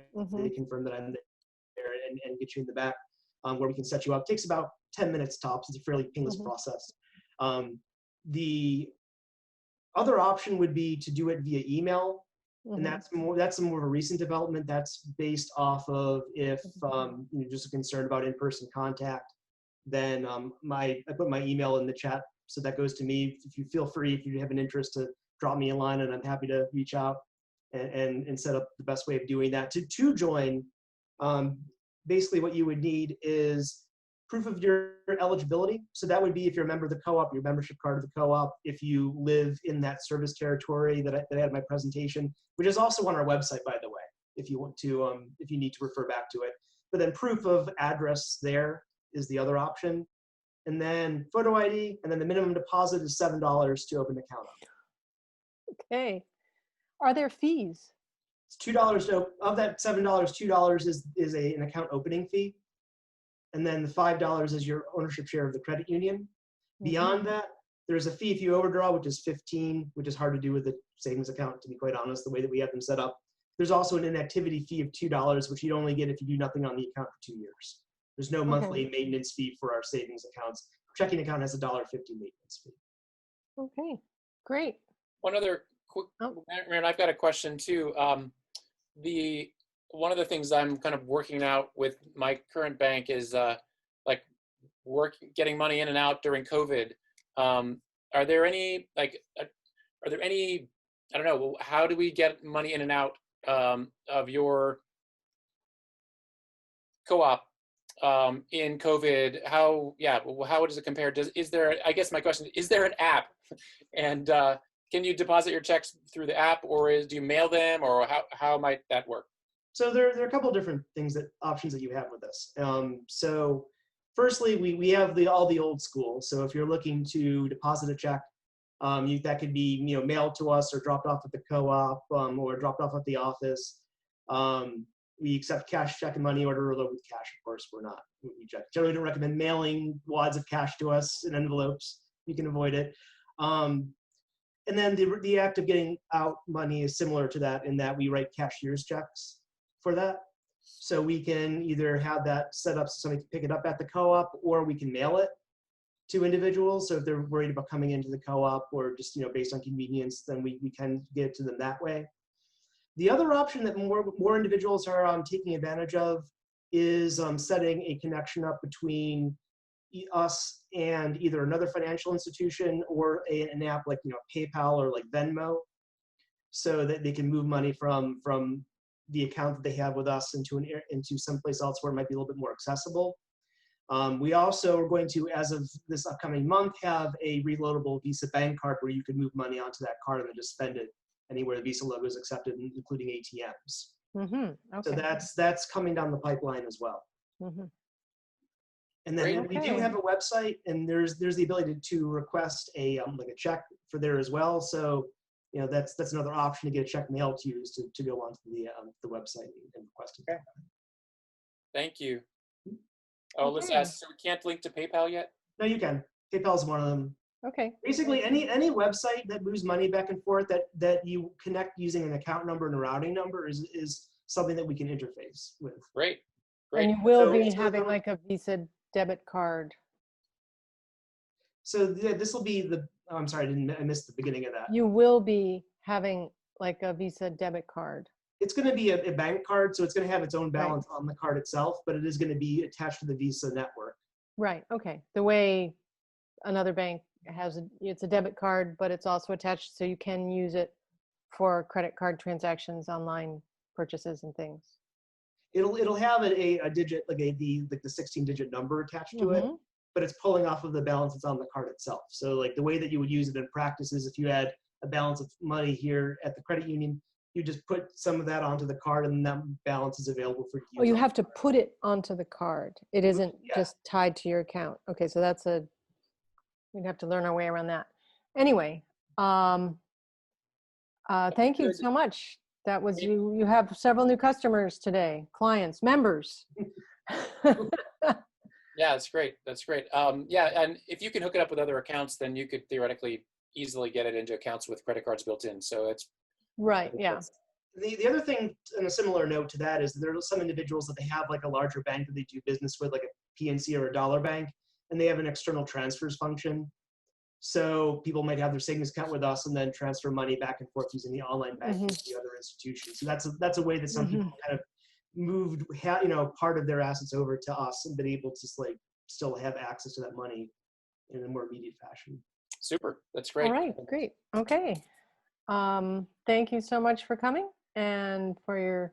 confirm that I'm there and get you in the back where we can set you up. It takes about 10 minutes tops. It's a fairly painless process. The other option would be to do it via email. And that's more of a recent development. That's based off of if you're just concerned about in-person contact, then I put my email in the chat, so that goes to me. If you feel free, if you have an interest, to drop me a line, and I'm happy to reach out and set up the best way of doing that. To join, basically what you would need is proof of your eligibility. So that would be if you're a member of the co-op, your membership card of the co-op, if you live in that service territory that I had in my presentation, which is also on our website, by the way, if you want to, if you need to refer back to it. But then proof of address there is the other option. And then photo ID, and then the minimum deposit is $7 to open an account. Okay. Are there fees? It's $2. So of that $7, $2 is an account opening fee. And then the $5 is your ownership share of the credit union. Beyond that, there's a fee if you overdraw, which is $15, which is hard to do with a savings account, to be quite honest, the way that we have them set up. There's also an inactivity fee of $2, which you'd only get if you do nothing on the account for 2 years. There's no monthly maintenance fee for our savings accounts. Checking account has a $1.50 maintenance fee. Okay, great. One other quick, Maren, I've got a question too. One of the things I'm kind of working out with my current bank is getting money in and out during COVID. Are there any, I don't know, how do we get money in and out of your co-op in COVID? How does it compare? I guess my question, is there an app? And can you deposit your checks through the app, or do you mail them, or how might that work? So there are a couple of different options that you have with this. So firstly, we have all the old school. So if you're looking to deposit a check, that could be mailed to us or dropped off at the co-op or dropped off at the office. We accept cash, check, and money order, although with cash, of course, we're not. We generally don't recommend mailing wads of cash to us in envelopes. You can avoid it. And then the act of getting out money is similar to that in that we write cashier's checks for that. So we can either have that set up so somebody can pick it up at the co-op, or we can mail it to individuals. So if they're worried about coming into the co-op or just based on convenience, then we can get it to them that way. The other option that more individuals are taking advantage of is setting a connection up between us and either another financial institution or an app like PayPal or like Venmo, so that they can move money from the account that they have with us into someplace else where it might be a little bit more accessible. We also are going to, as of this upcoming month, have a reloadable Visa bank card where you can move money onto that card and then just spend it anywhere the Visa logo is accepted, including ATMs. Okay. So that's coming down the pipeline as well. And then Great. we do have a website, and there's the ability to request a like a check for there as well. So you know that's another option to get a check mailed to you, is to go onto the website and request it. Okay. Thank you. Oh, let's ask. So we can't link to PayPal yet? No, you can. PayPal is one of them. Okay. Basically, any website that moves money back and forth that you connect using an account number and a routing number is something that we can interface with. Great. And you will be having like a Visa debit card. So this will be the. Oh, I'm sorry, I missed the beginning of that. You will be having like a Visa debit card. It's going to be a bank card, so it's going to have its own balance on the card itself, but it is going to be attached to the Visa network. Right. Okay. The way another bank has it's a debit card, but it's also attached, so you can use it for credit card transactions, online purchases, and things. It'll have a digit like the 16-digit number attached to it, but it's pulling off of the balance that's on the card itself. So like the way that you would use it in practice is if you had a balance of money here at the credit union, you just put some of that onto the card, and that balance is available for you. Oh, you have to put it onto the card. It isn't just tied to your account. Okay, so we'd have to learn our way around that. Anyway, thank you so much. That was you have several new customers today, clients, members. Yeah, that's great. That's great. Yeah, and if you can hook it up with other accounts, then you could theoretically easily get it into accounts with credit cards built in. So it's right. Yeah. The other thing, on a similar note to that, is there are some individuals that they have like a larger bank that they do business with, like a PNC or a dollar bank, and they have an external transfers function. So people might have their savings account with us and then transfer money back and forth using the online banking to the other institutions. So that's a way that some people kind of moved, part of their assets over to us and been able to like still have access to that money in a more immediate fashion. Super. That's great. All right. Great. Okay. Thank you so much for coming and for your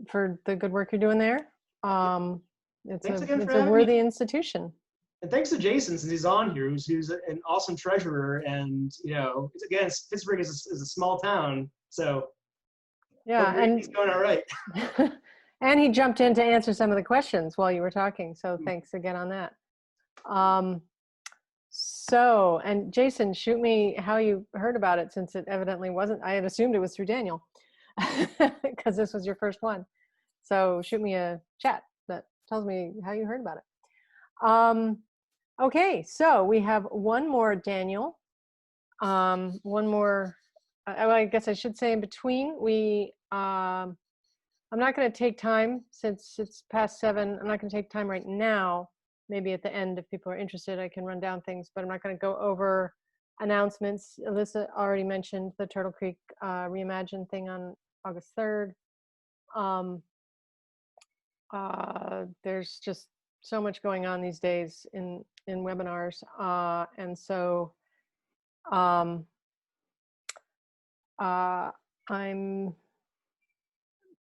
for the good work you're doing there. It's a worthy institution. And thanks to Jason, since he's on here, who's an awesome treasurer. And, again, Pittsburgh is a small town. So yeah, and he's going all right. And he jumped in to answer some of the questions while you were talking. So thanks again on that. And Jason, shoot me how you heard about it, since it evidently wasn't. I had assumed it was through Daniel because this was your first one. So shoot me a chat that tells me how you heard about it. Okay, so we have one more, Daniel. One more, I guess I should say in between. I'm not going to take time since it's past 7. I'm not going to take time right now. Maybe at the end, if people are interested, I can run down things, but I'm not going to go over announcements. Alyssa already mentioned the Turtle Creek Reimagine thing on August 3rd. There's just so much going on these days in webinars. And so I'm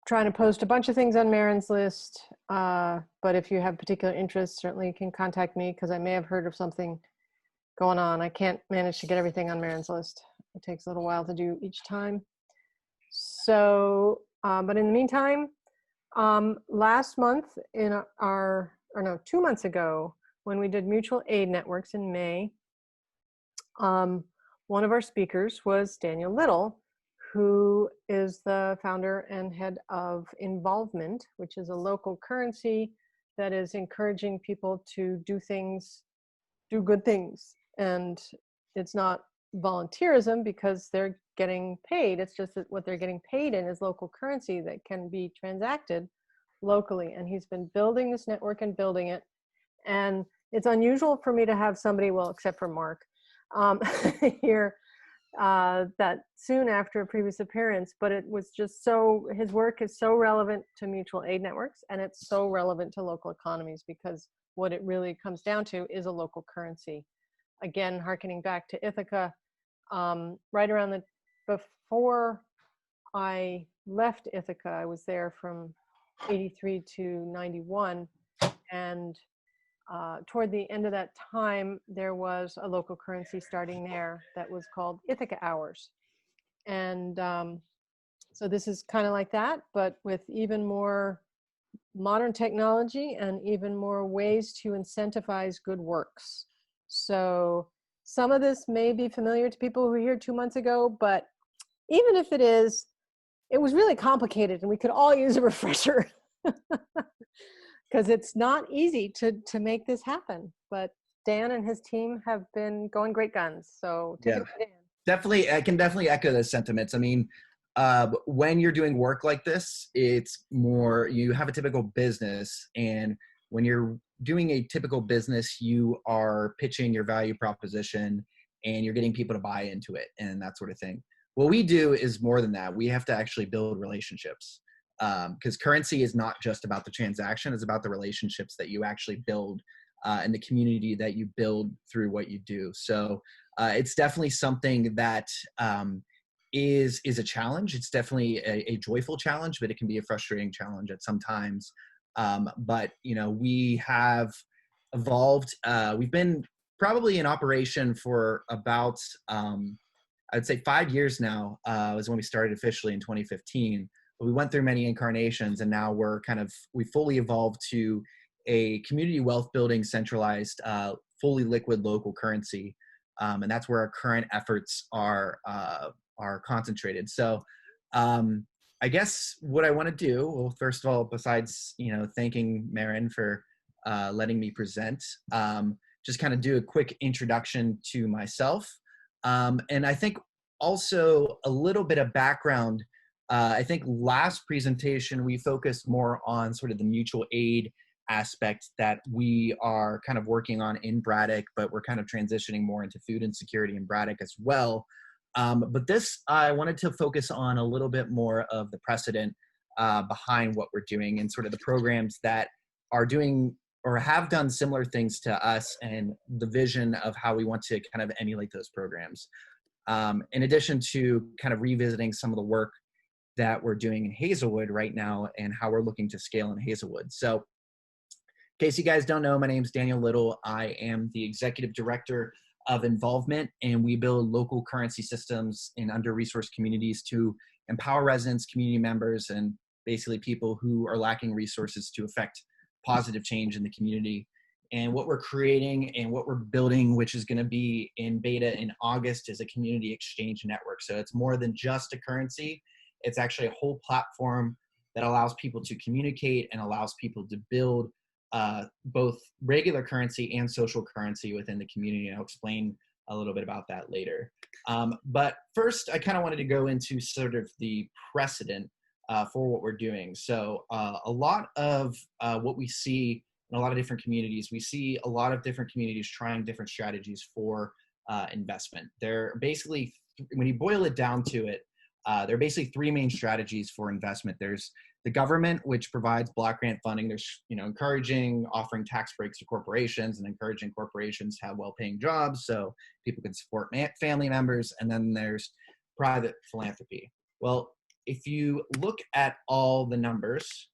trying to post a bunch of things on Marin's list. But if you have particular interest, certainly you can contact me, because I may have heard of something going on. I can't manage to get everything on Marin's list. It takes a little while to do each time. So, but in the meantime, last month 2 months ago, when we did mutual aid networks in May, one of our speakers was Daniel Little, who is the founder and head of Involvement, which is a local currency that is encouraging people to do good things. And it's not volunteerism, because they're getting paid. It's just that what they're getting paid in is local currency that can be transacted locally. And he's been building this network and building it. And it's unusual for me to have somebody, well, except for Mark, here that soon after a previous appearance, but it was just his work is so relevant to mutual aid networks, and it's so relevant to local economies, because what it really comes down to is a local currency. Again, hearkening back to Ithaca, right around before I left Ithaca, I was there from 83 to 91, and toward the end of that time, there was a local currency starting there that was called Ithaca Hours. And so this is kind of like that, but with even more modern technology and even more ways to incentivize good works. So some of this may be familiar to people who were here 2 months ago, but even if it is, it was really complicated and we could all use a refresher because it's not easy to make this happen. But Dan and his team have been going great guns. So take it away, Dan. Definitely, I can definitely echo those sentiments. I mean, when you're doing work like this, it's more, you have a typical business, and when you're doing a typical business, you are pitching your value proposition and you're getting people to buy into it and that sort of thing. What we do is more than that. We have to actually build relationships, because currency is not just about the transaction, it's about the relationships that you actually build and the community that you build through what you do. So it's definitely something that is a challenge. It's definitely a joyful challenge, but it can be a frustrating challenge at some times. But you know, we have evolved. We've been probably in operation for about I'd say 5 years now. Was when we started officially in 2015. But we went through many incarnations, and now we fully evolved to a community wealth building centralized, fully liquid local currency. And that's where our current efforts are concentrated. So I guess what I want to do, well, first of all, besides, you know, thanking Marin for letting me present, just kind of do a quick introduction to myself. And I think also a little bit of background. I think last presentation, we focused more on sort of the mutual aid aspect that we are kind of working on in Braddock, but we're kind of transitioning more into food insecurity in Braddock as well. But this, I wanted to focus on a little bit more of the precedent behind what we're doing and sort of the programs that are doing or have done similar things to us and the vision of how we want to kind of emulate those programs. In addition to kind of revisiting some of the work that we're doing in Hazelwood right now and how we're looking to scale in Hazelwood. So in case you guys don't know, my name is Daniel Little. I am the Executive Director of Involvement, and we build local currency systems in under-resourced communities to empower residents, community members, and basically people who are lacking resources to affect positive change in the community. And what we're creating and what we're building, which is going to be in beta in August, is a community exchange network. So it's more than just a currency. It's actually a whole platform that allows people to communicate and allows people to build both regular currency and social currency within the community. And I'll explain a little bit about that later. But first, I kind of wanted to go into sort of the precedent for what we're doing. So a lot of what we see in a lot of different communities, we see a lot of different communities trying different strategies for investment. They're basically, when you boil it down to it, there are basically three main strategies for investment. There's the government, which provides block grant funding. There's, you know, encouraging, offering tax breaks to corporations and encouraging corporations to have well-paying jobs so people can support family members. And then there's private philanthropy. Well, if you look at all the numbers,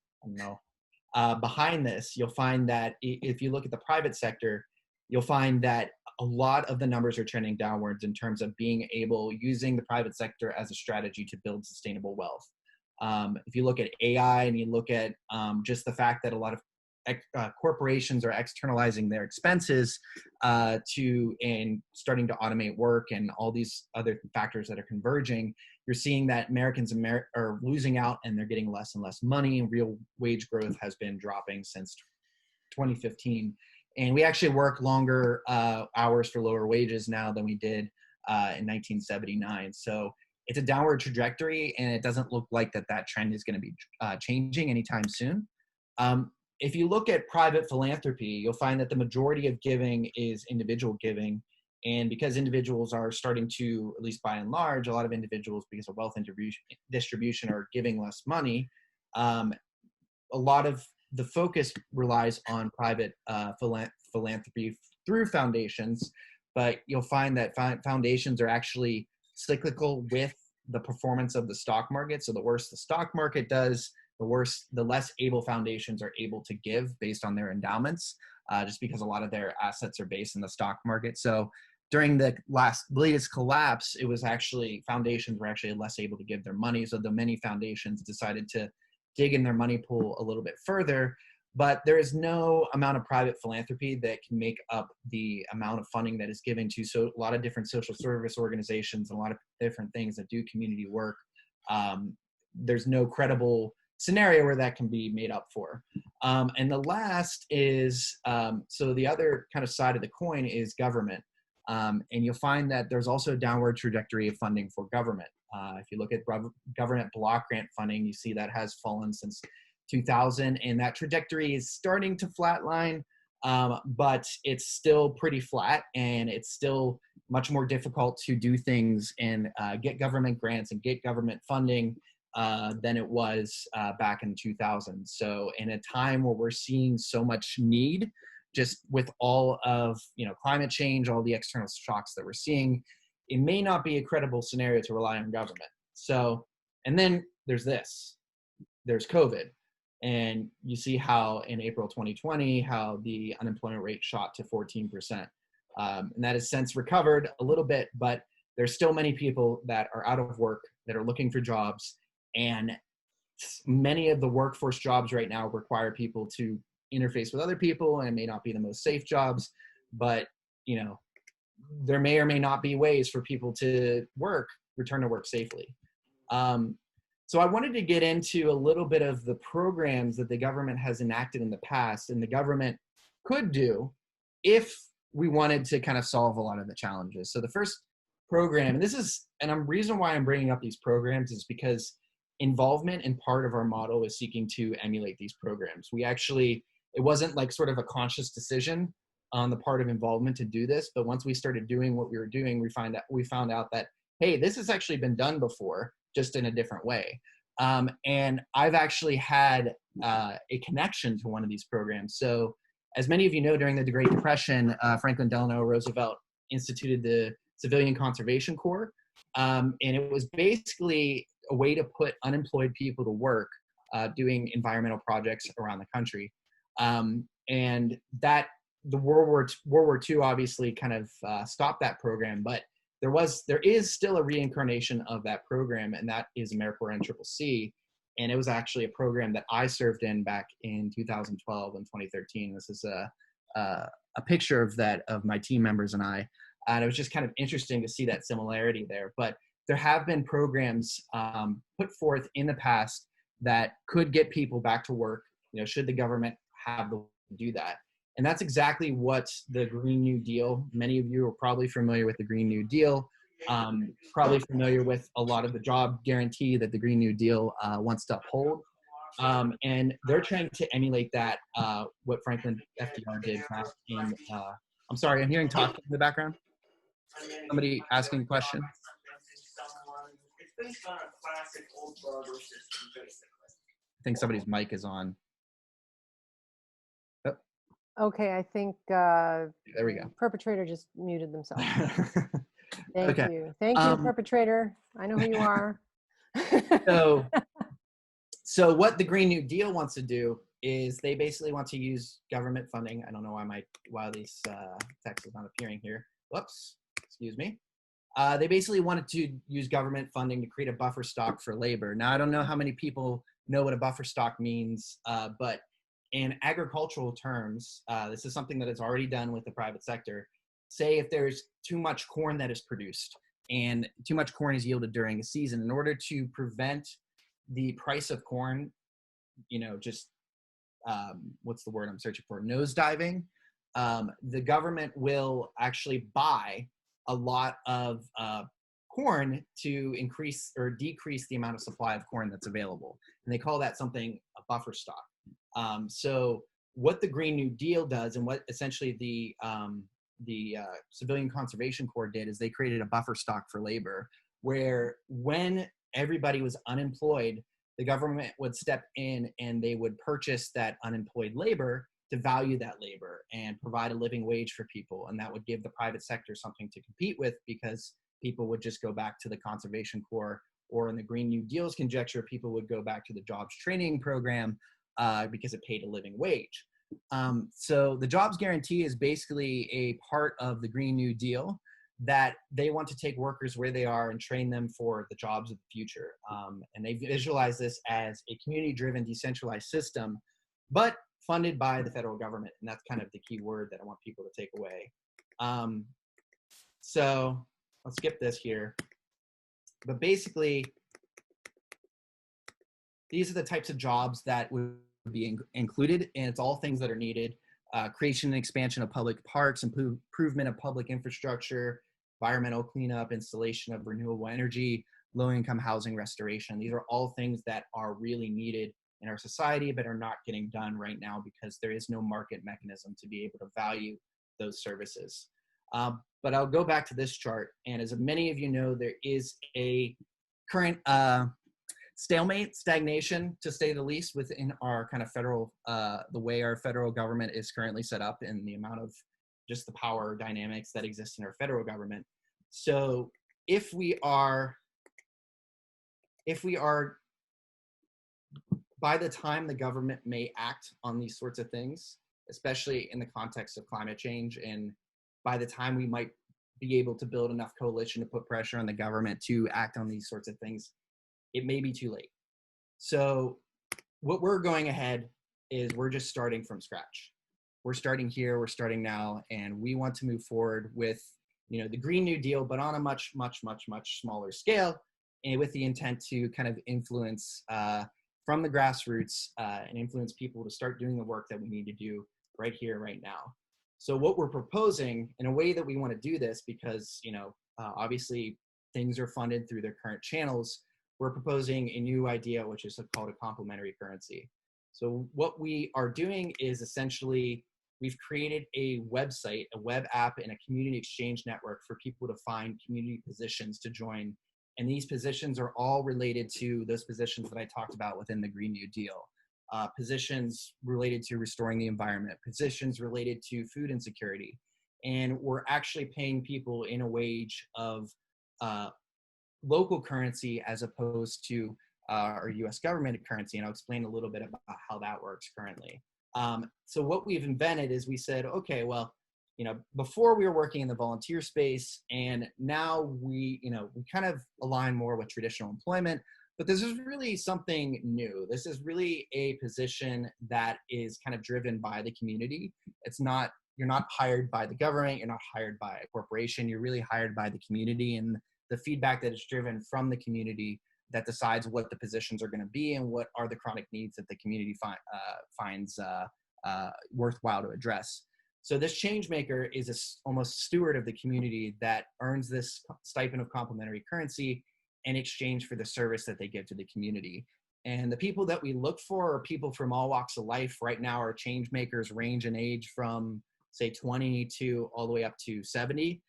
behind this, you'll find that if you look at the private sector, you'll find that a lot of the numbers are trending downwards in terms of being able, using the private sector as a strategy to build sustainable wealth. If you look at AI and you look at just the fact that a lot of corporations are externalizing their expenses and starting to automate work and all these other factors that are converging, you're seeing that Americans are losing out and they're getting less and less money. Real wage growth has been dropping since 2015. And we actually work longer hours for lower wages now than we did in 1979. So it's a downward trajectory, and it doesn't look like that trend is going to be changing anytime soon. If you look at private philanthropy, you'll find that the majority of giving is individual giving. And because individuals are starting to, at least by and large, a lot of individuals, because of wealth distribution, are giving less money, a lot of the focus relies on private philanthropy through foundations. But you'll find that foundations are actually cyclical with the performance of the stock market. So the worse the stock market does, the less able foundations are able to give based on their endowments, just because a lot of their assets are based in the stock market. So during the latest collapse, it was actually, foundations were actually less able to give their money. So the many foundations decided to dig in their money pool a little bit further. But there is no amount of private philanthropy that can make up the amount of funding that is given to a lot of different social service organizations and a lot of different things that do community work. There's no credible scenario where that can be made up for. And the last is, so the other kind of side of the coin is government. And you'll find that there's also a downward trajectory of funding for government. If you look at government block grant funding, you see that has fallen since 2000, and that trajectory is starting to flatline, but it's still pretty flat, and it's still much more difficult to do things and get government grants and get government funding than it was back in 2000. So in a time where we're seeing so much need, just with all of climate change, all the external shocks that we're seeing, it may not be a credible scenario to rely on government. So, and then there's COVID. And you see how in April 2020, how the unemployment rate shot to 14%. And that has since recovered a little bit, but there's still many people that are out of work, that are looking for jobs. And many of the workforce jobs right now require people to interface with other people, and it may not be the most safe jobs, but there may or may not be ways for people to return to work safely. So I wanted to get into a little bit of the programs that the government has enacted in the past and the government could do if we wanted to kind of solve a lot of the challenges. So the first program, and the reason why I'm bringing up these programs is because involvement in part of our model is seeking to emulate these programs. It wasn't like sort of a conscious decision on the part of involvement to do this, but once we started doing what we were doing, we found out that, hey, this has actually been done before, just in a different way. And I've actually had a connection to one of these programs. So as many of you know, during the Great Depression, Franklin Delano Roosevelt instituted the Civilian Conservation Corps. And it was basically a way to put unemployed people to work doing environmental projects around the country. And that the World War II obviously kind of stopped that program, but there is still a reincarnation of that program, and that is AmeriCorps NCCC. And it was actually a program that I served in back in 2012 and 2013. This is a picture of my team members and I. And it was just kind of interesting to see that similarity there. But there have been programs put forth in the past that could get people back to work, should the government have to do that. And that's exactly what the Green New Deal, many of you are probably familiar with the Green New Deal, probably familiar with a lot of the job guarantee that the Green New Deal wants to uphold. And they're trying to emulate that, what Franklin FDR did back in, I'm sorry, I'm hearing talking in the background. Somebody asking a question? I think somebody's mic is on. Okay, I think there we go. Perpetrator just muted themselves. Okay. Thank you, perpetrator. I know who you are. So what the Green New Deal wants to do is they basically want to use government funding. I don't know why this text is not appearing here. Whoops, excuse me. They basically wanted to use government funding to create a buffer stock for labor. Now, I don't know how many people know what a buffer stock means, but in agricultural terms, this is something that is already done with the private sector. Say if there's too much corn that is produced and too much corn is yielded during a season, in order to prevent the price of corn, what's the word I'm searching for? Nosediving. The government will actually buy a lot of corn to increase or decrease the amount of supply of corn that's available. And they call that something a buffer stock. So what the Green New Deal does, and what essentially the Civilian Conservation Corps did, is they created a buffer stock for labor, where when everybody was unemployed, the government would step in and they would purchase that unemployed labor to value that labor and provide a living wage for people. And that would give the private sector something to compete with, because people would just go back to the Conservation Corps, or in the Green New Deal's conjecture, people would go back to the jobs training program because it paid a living wage. So the jobs guarantee is basically a part of the Green New Deal that they want to take workers where they are and train them for the jobs of the future. And they visualize this as a community-driven, decentralized system, but funded by the federal government. And that's kind of the key word that I want people to take away. So I'll skip this here. But basically, these are the types of jobs that would be included, and it's all things that are needed. Creation and expansion of public parks, improvement of public infrastructure, environmental cleanup, installation of renewable energy, low-income housing restoration. These are all things that are really needed in our society, but are not getting done right now because there is no market mechanism to be able to value those services. But I'll go back to this chart, and as many of you know, there is a current stalemate, stagnation, to say the least, within our kind of federal, the way our federal government is currently set up and the amount of just the power dynamics that exist in our federal government. So if we are, by the time the government may act on these sorts of things, especially in the context of climate change, and by the time we might be able to build enough coalition to put pressure on the government to act on these sorts of things, it may be too late. So what we're going ahead is we're just starting from scratch. We're starting here, we're starting now, and we want to move forward with, you know, the Green New Deal, but on a much, much, much, much smaller scale, and with the intent to kind of influence from the grassroots and influence people to start doing the work that we need to do right here, right now. So what we're proposing, in a way that we want to do this, because, you know, obviously things are funded through their current channels, we're proposing a new idea, which is called a complementary currency. So what we are doing is essentially, we've created a website, a web app, and a community exchange network for people to find community positions to join. And these positions are all related to those positions that I talked about within the Green New Deal. Positions related to restoring the environment, positions related to food insecurity. And we're actually paying people in a wage of local currency as opposed to our US government currency. And I'll explain a little bit about how that works currently. So what we've invented is we said, okay, well, you know, before we were working in the volunteer space, and now we kind of align more with traditional employment, but this is really something new. This is really a position that is kind of driven by the community. It's not, you're not hired by the government, you're not hired by a corporation, you're really hired by the community, and the feedback that is driven from the community that decides what the positions are going to be and what are the chronic needs that the community finds worthwhile to address. So this change maker is almost steward of the community that earns this stipend of complementary currency in exchange for the service that they give to the community. And the people that we look for are people from all walks of life. Right now, our change makers range in age from, say, 20 to all the way up to 70.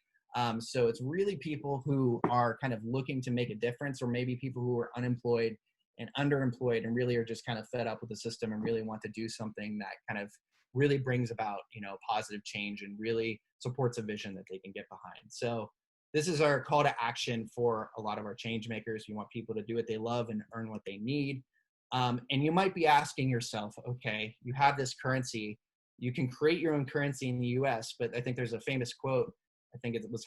So it's really people who are kind of looking to make a difference, or maybe people who are unemployed and underemployed and really are just kind of fed up with the system and really want to do something that kind of really brings about, you know, positive change and really supports a vision that they can get behind. So this is our call to action for a lot of our change makers. We want people to do what they love and earn what they need. And you might be asking yourself, okay, you have this currency, you can create your own currency in the US, but I think there's a famous quote, I think it was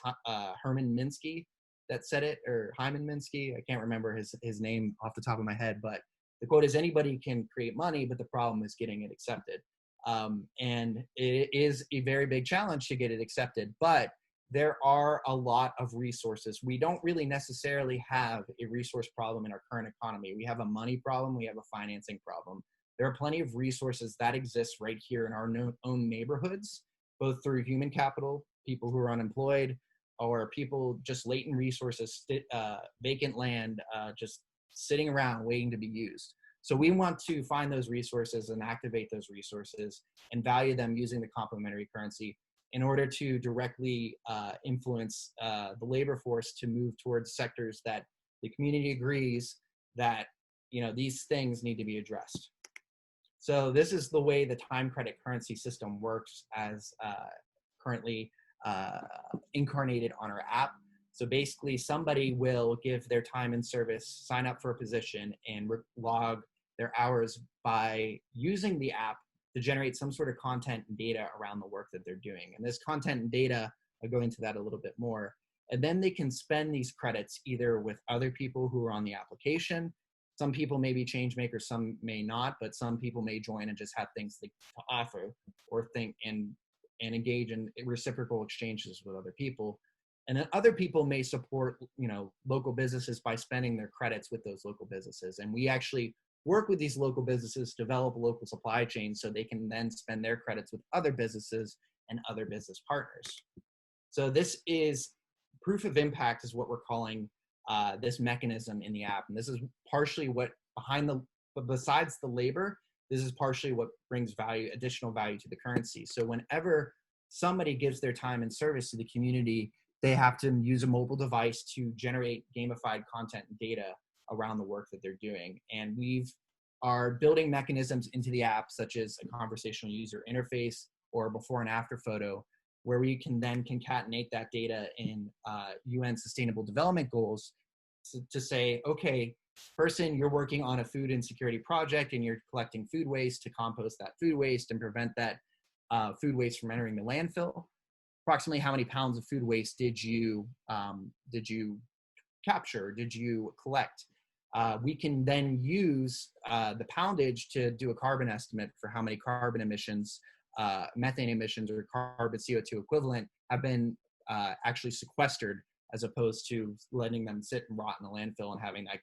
Herman Minsky that said it, or Hyman Minsky, I can't remember his name off the top of my head, but the quote is, anybody can create money, but the problem is getting it accepted. And it is a very big challenge to get it accepted, but there are a lot of resources. We don't really necessarily have a resource problem in our current economy. We have a money problem, we have a financing problem. There are plenty of resources that exist right here in our own neighborhoods, both through human capital, people who are unemployed, or people just latent resources, vacant land, just sitting around waiting to be used. So we want to find those resources and activate those resources and value them using the complementary currency in order to directly influence the labor force to move towards sectors that the community agrees that, you know, these things need to be addressed. So this is the way the time credit currency system works as currently incarnated on our app. So basically somebody will give their time and service, sign up for a position, and log their hours by using the app to generate some sort of content and data around the work that they're doing. And this content and data, I'll go into that a little bit more, And then they can spend these credits either with other people who are on the application. Some people may be change makers, some may not, but some people may join and just have things to offer or think and engage in reciprocal exchanges with other people. And then other people may support, local businesses by spending their credits with those local businesses. And we actually work with these local businesses, develop local supply chains so they can then spend their credits with other businesses and other business partners. So this is proof of impact is what we're calling this mechanism in the app. And this is partially what besides the labor, this is partially what brings additional value to the currency. So whenever somebody gives their time and service to the community, they have to use a mobile device to generate gamified content and data around the work that they're doing. And we are building mechanisms into the app, such as a conversational user interface or a before and after photo, where we can then concatenate that data in UN Sustainable Development Goals to say, okay, person, you're working on a food insecurity project and you're collecting food waste to compost that food waste and prevent that food waste from entering the landfill. Approximately how many pounds of food waste did you capture, did you collect? We can then use the poundage to do a carbon estimate for how many carbon emissions, methane emissions or carbon CO2 equivalent have been actually sequestered, as opposed to letting them sit and rot in the landfill and having that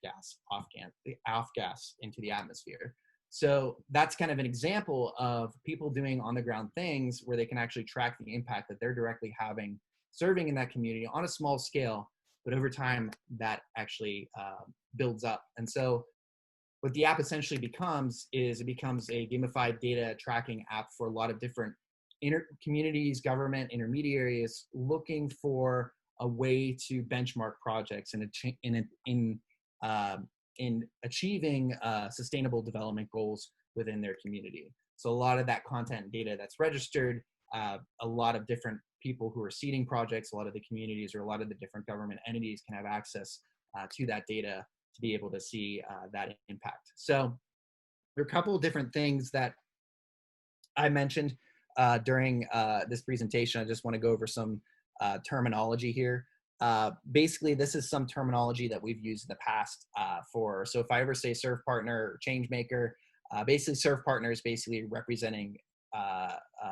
off gas into the atmosphere. So that's kind of an example of people doing on the ground things where they can actually track the impact that they're directly having serving in that community on a small scale, but over time that actually builds up. And so what the app essentially becomes is it becomes a gamified data tracking app for a lot of different communities, government, intermediaries looking for a way to benchmark projects in achieving sustainable development goals within their community. So a lot of that content and data that's registered, a lot of different people who are seeding projects, a lot of the communities or a lot of the different government entities can have access to that data to be able to see that impact. So there are a couple of different things that I mentioned during this presentation. I just want to go over some terminology here. Basically, this is some terminology that we've used in the past so if I ever say serve partner or change maker, basically serve partner is basically representing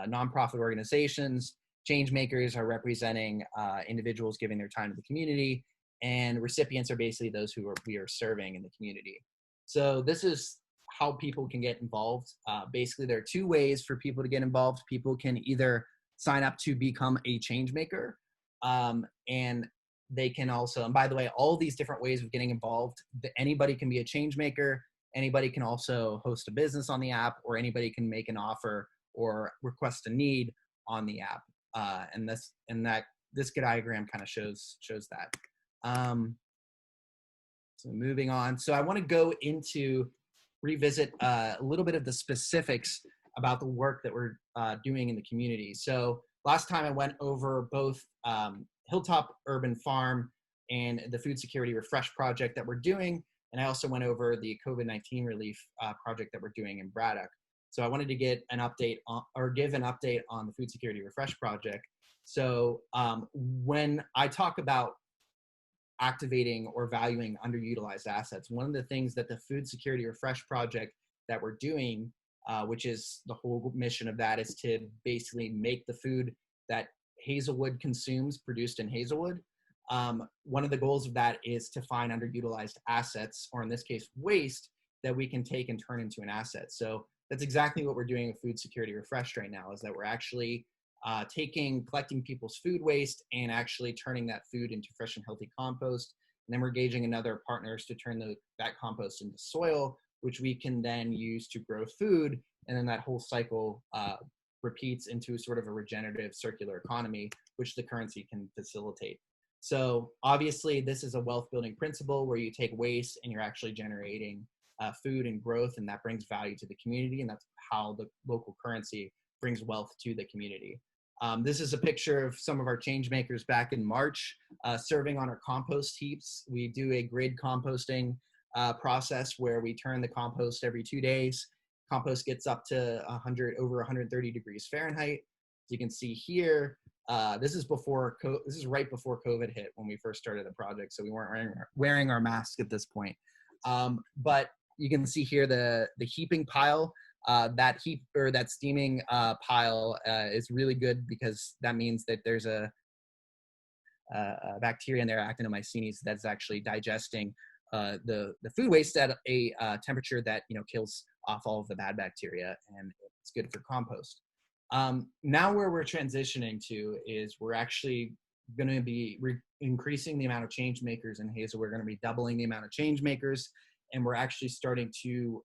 nonprofit organizations. Change makers are representing individuals giving their time to the community, and recipients are basically those we are serving in the community. So this is how people can get involved. Basically, there are two ways for people to get involved. People can either sign up to become a change maker, and they can also, and by the way, all these different ways of getting involved, anybody can be a change maker, anybody can also host a business on the app, or anybody can make an offer or request a need on the app. And this diagram kind of shows that. So moving on. So I want to go into revisit a little bit of the specifics about the work that we're doing in the community. So last time I went over both Hilltop Urban Farm and the Food Security Refresh project that we're doing. And I also went over the COVID-19 relief project that we're doing in Braddock. So I wanted to get an update give an update on the Food Security Refresh project. So when I talk about activating or valuing underutilized assets, one of the things that the Food Security Refresh project that we're doing, which is the whole mission of that, is to basically make the food that Hazelwood consumes produced in Hazelwood. One of the goals of that is to find underutilized assets, or in this case, waste, that we can take and turn into an asset. So that's exactly what we're doing with Food Security Refreshed right now, is that we're actually collecting people's food waste and actually turning that food into fresh and healthy compost. And then we're engaging in other partners to turn that compost into soil, which we can then use to grow food. And then that whole cycle repeats into sort of a regenerative circular economy, which the currency can facilitate. So obviously this is a wealth building principle where you take waste and you're actually generating food and growth, and that brings value to the community. And that's how the local currency brings wealth to the community. This is a picture of some of our change makers back in March, serving on our compost heaps. We do a grid composting process where we turn the compost every 2 days. Compost gets up to over 130 degrees Fahrenheit. As you can see here, This is right before COVID hit when we first started the project, so we weren't wearing our masks at this point. But you can see here the heaping pile. That steaming pile is really good because that means that there's a bacteria in there, actinomycetes, that's actually digesting the food waste at a temperature that kills off all of the bad bacteria, and it's good for compost. Now where we're transitioning to is we're actually going to be increasing the amount of change makers in Hazel. We're going to be doubling the amount of change makers, and we're actually starting to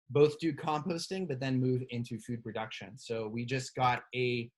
both do composting, but then move into food production. So we just got a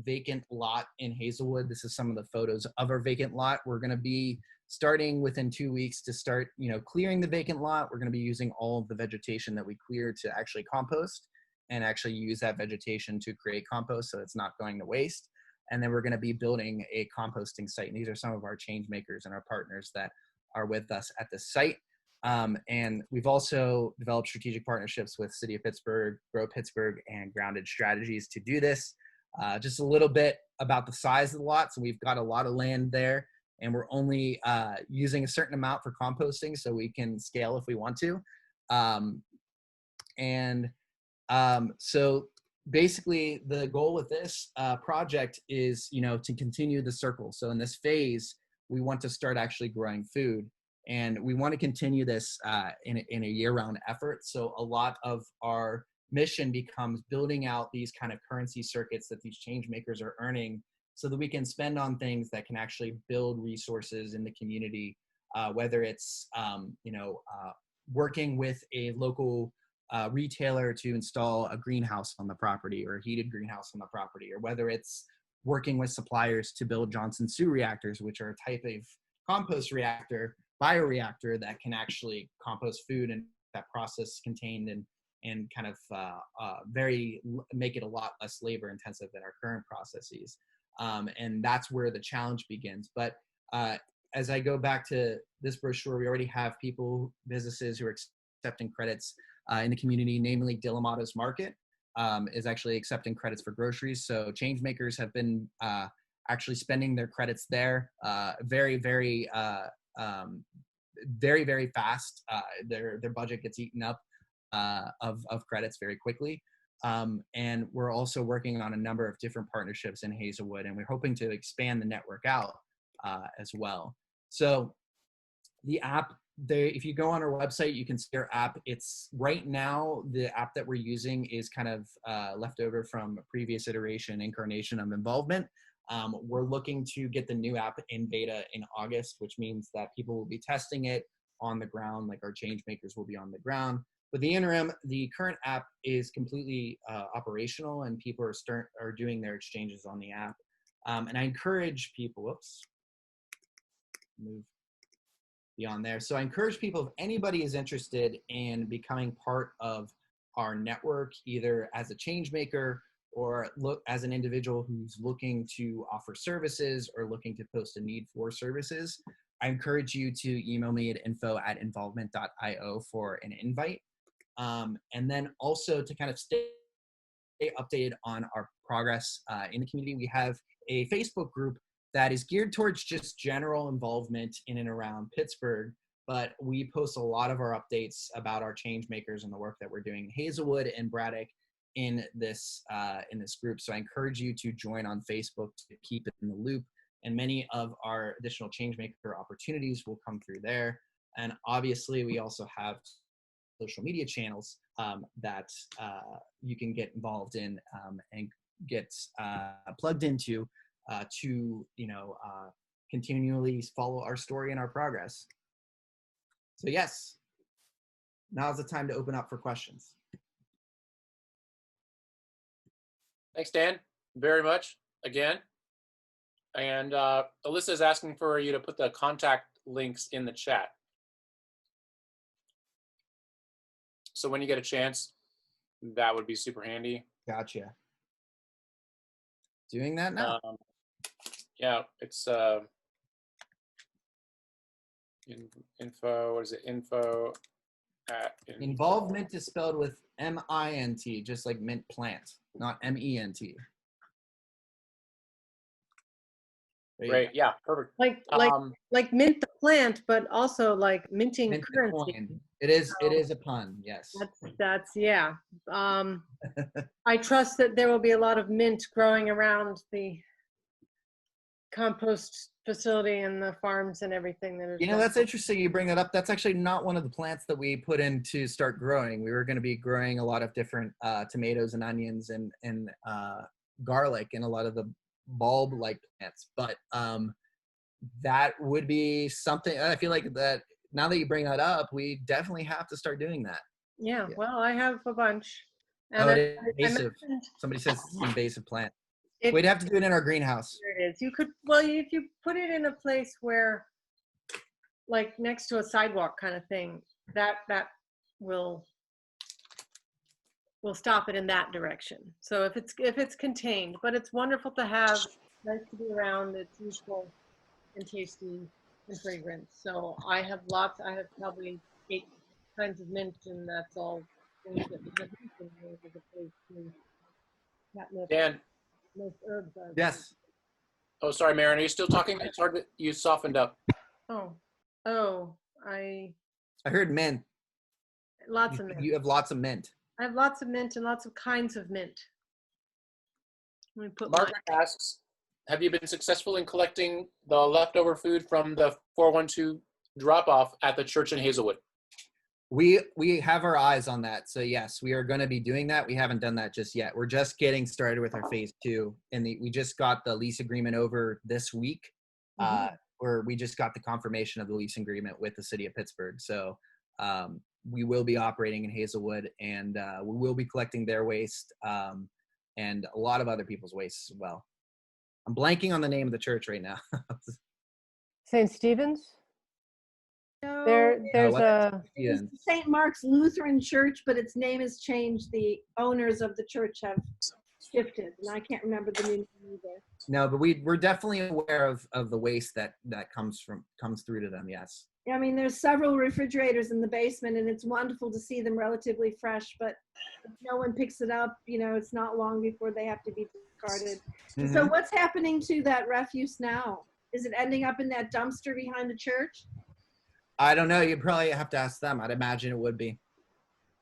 vacant lot in Hazelwood. This is some of the photos of our vacant lot. We're going to be starting within 2 weeks to start, clearing the vacant lot. We're going to be using all of the vegetation that we clear to actually compost and actually use that vegetation to create compost so it's not going to waste. And then we're going to be building a composting site. And these are some of our change makers and our partners that are with us at the site. And we've also developed strategic partnerships with City of Pittsburgh, Grow Pittsburgh, and Grounded Strategies to do this. Just a little bit about the size of the lot. So we've got a lot of land there, and we're only using a certain amount for composting, so we can scale if we want to. So basically the goal with this project is, to continue the circle. So in this phase, we want to start actually growing food, and we want to continue this in a year-round effort. So a lot of our mission becomes building out these kind of currency circuits that these change makers are earning so that we can spend on things that can actually build resources in the community, whether it's, working with a local retailer to install a greenhouse on the property or a heated greenhouse on the property, or whether it's working with suppliers to build Johnson Sioux reactors, which are a type of compost reactor, bioreactor that can actually compost food, and that process contained and kind of make it a lot less labor intensive than our current processes. And that's where the challenge begins. But as I go back to this brochure, we already have businesses who are accepting credits in the community, namely Dillamato's Market is actually accepting credits for groceries. So change makers have been actually spending their credits there very, very fast. Their budget gets eaten up of credits very quickly. And we're also working on a number of different partnerships in Hazelwood, and we're hoping to expand the network out as well. So the app, if you go on our website, you can see our app. It's right now, the app that we're using is kind of left over from a previous incarnation of involvement. We're looking to get the new app in beta in August, which means that people will be testing it on the ground, like our change makers will be on the ground. But the interim, the current app is completely operational, and people are doing their exchanges on the app. And I encourage people, move beyond there. So I encourage people, if anybody is interested in becoming part of our network, either as a change maker or as an individual who's looking to offer services or looking to post a need for services, I encourage you to email me at info@involvement.io for an invite. And then also to kind of stay updated on our progress in the community, we have a Facebook group that is geared towards just general involvement in and around Pittsburgh, but we post a lot of our updates about our change makers and the work that we're doing in Hazelwood and Braddock in this group. So I encourage you to join on Facebook to keep it in the loop, and many of our additional change maker opportunities will come through there. And obviously we also have social media channels that you can get involved in and get plugged into to continually follow our story and our progress. So yes, now's the time to open up for questions. Thanks, Dan, very much again. And Alyssa is asking for you to put the contact links in the chat. So when you get a chance, that would be super handy. Gotcha. Doing that now. Yeah, it's info, what is it? Info at Involvement is spelled with M-I-N-T, just like mint plant, not M-E-N-T. Great. Yeah, perfect. Like mint the plant, but also like minting Mint the currency. coin. It is a pun, yes. That's yeah. I trust that there will be a lot of mint growing around the compost facility and the farms and everything that is. You know, that's interesting you bring that up. That's actually not one of the plants that we put in to start growing. We were going to be growing a lot of different tomatoes and onions and garlic and a lot of the bulb-like plants. But that would be something, I feel like that now that you bring that up, we definitely have to start doing that. Yeah, well, I have a bunch. And it is invasive. Somebody says it's an invasive plant. We'd have to do it in our greenhouse. There it is. You could, well, if you put it in a place where, like next to a sidewalk kind of thing, that will stop it in that direction. So if it's contained, but it's wonderful to have, nice to be around. It's useful and tasty and fragrant. So I have lots. I have probably 8 kinds of mint, and that's all things that we have as opposed to catnip. Dan. Most herbs are. Yes. Oh, sorry, Maren. Are you still talking? It's hard to, you softened up. I heard mint. Lots of mint. You have lots of mint. I have lots of mint and lots of kinds of mint. Let me put Margaret asks, have you been successful in collecting the leftover food from the 412 drop-off at the church in Hazelwood? We have our eyes on that. So yes, we are going to be doing that. We haven't done that just yet. We're just getting started with our phase 2. And we just got the lease agreement over this week, where we just got the confirmation of the lease agreement with the city of Pittsburgh. So we will be operating in Hazelwood, and we will be collecting their waste and a lot of other people's waste as well. I'm blanking on the name of the church right now. St. Stephen's? No, there's a St. Mark's Lutheran Church, but its name has changed. The owners of the church have shifted, and I can't remember the new name either. No, but we're definitely aware of the waste that comes through to them. Yes. I mean, there's several refrigerators in the basement, and it's wonderful to see them relatively fresh, but if no one picks it up, you know, it's not long before they have to be discarded. Mm-hmm. So what's happening to that refuse now? Is it ending up in that dumpster behind the church? I don't know. You'd probably have to ask them. I'd imagine it would be.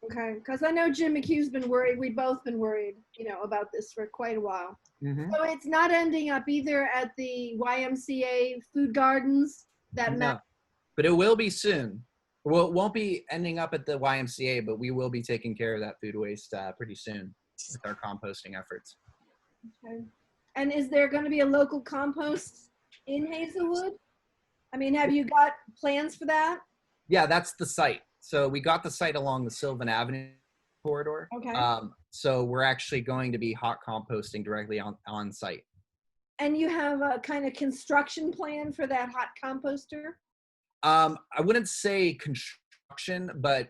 Okay, because I know Jim McHugh's been worried. We've both been worried, you know, about this for quite a while. Mm-hmm. So it's not ending up either at the YMCA food gardens No, but it will be soon. Well, it won't be ending up at the YMCA, but we will be taking care of that food waste pretty soon with our composting efforts. Okay. And is there going to be a local compost in Hazelwood? I mean, have you got plans for that? Yeah, that's the site. So we got the site along the Sylvan Avenue corridor. Okay. So we're actually going to be hot composting directly on site. And you have a kind of construction plan for that hot composter? I wouldn't say construction, but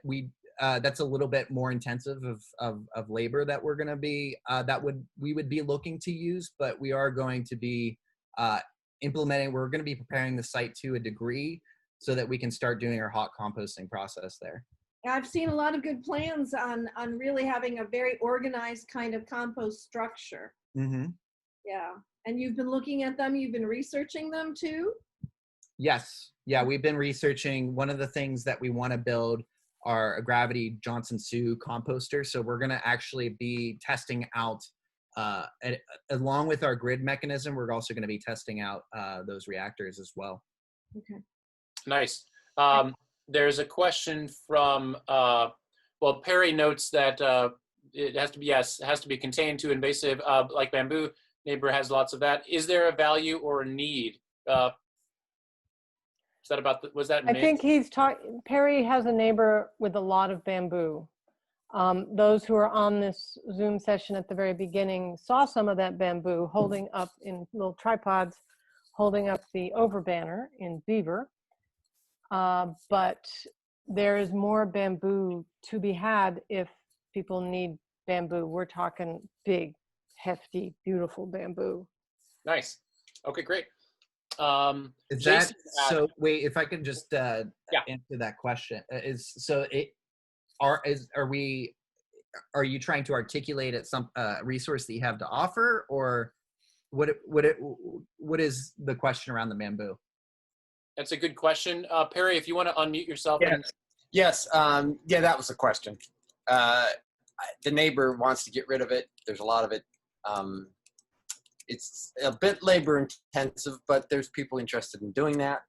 that's a little bit more intensive of labor that we're going to be we would be looking to use, but we are going to be implementing. We're going to be preparing the site to a degree so that we can start doing our hot composting process there. I've seen a lot of good plans on really having a very organized kind of compost structure. Mm-hmm. Yeah. And you've been looking at them, you've been researching them too? Yes. Yeah, we've been researching. One of the things that we want to build are a gravity Johnson Sioux composter. So we're going to actually be testing out, along with our grid mechanism, we're also going to be testing out those reactors as well. Okay. Nice. There's a question from, well, Perry notes that it has to be, yes, it has to be contained to invasive, like bamboo. Neighbor has lots of that. Is there a value or a need? Is that about, was that I think he's talking, Perry has a neighbor with a lot of bamboo. Those who are on this Zoom session at the very beginning saw some of that bamboo holding up in little tripods, holding up the over banner in Beaver. But there is more bamboo to be had if people need bamboo. We're talking big, hefty, beautiful bamboo. Nice. Okay, great. Is that so? Wait, if I could just answer that question, are you trying to articulate at some resource that you have to offer, or what is the question around the bamboo? That's a good question. Perry, if you want to unmute yourself. Yes. Yes. Yeah, that was the question. The neighbor wants to get rid of it. There's a lot of it. It's a bit labor intensive, but there's people interested in doing that.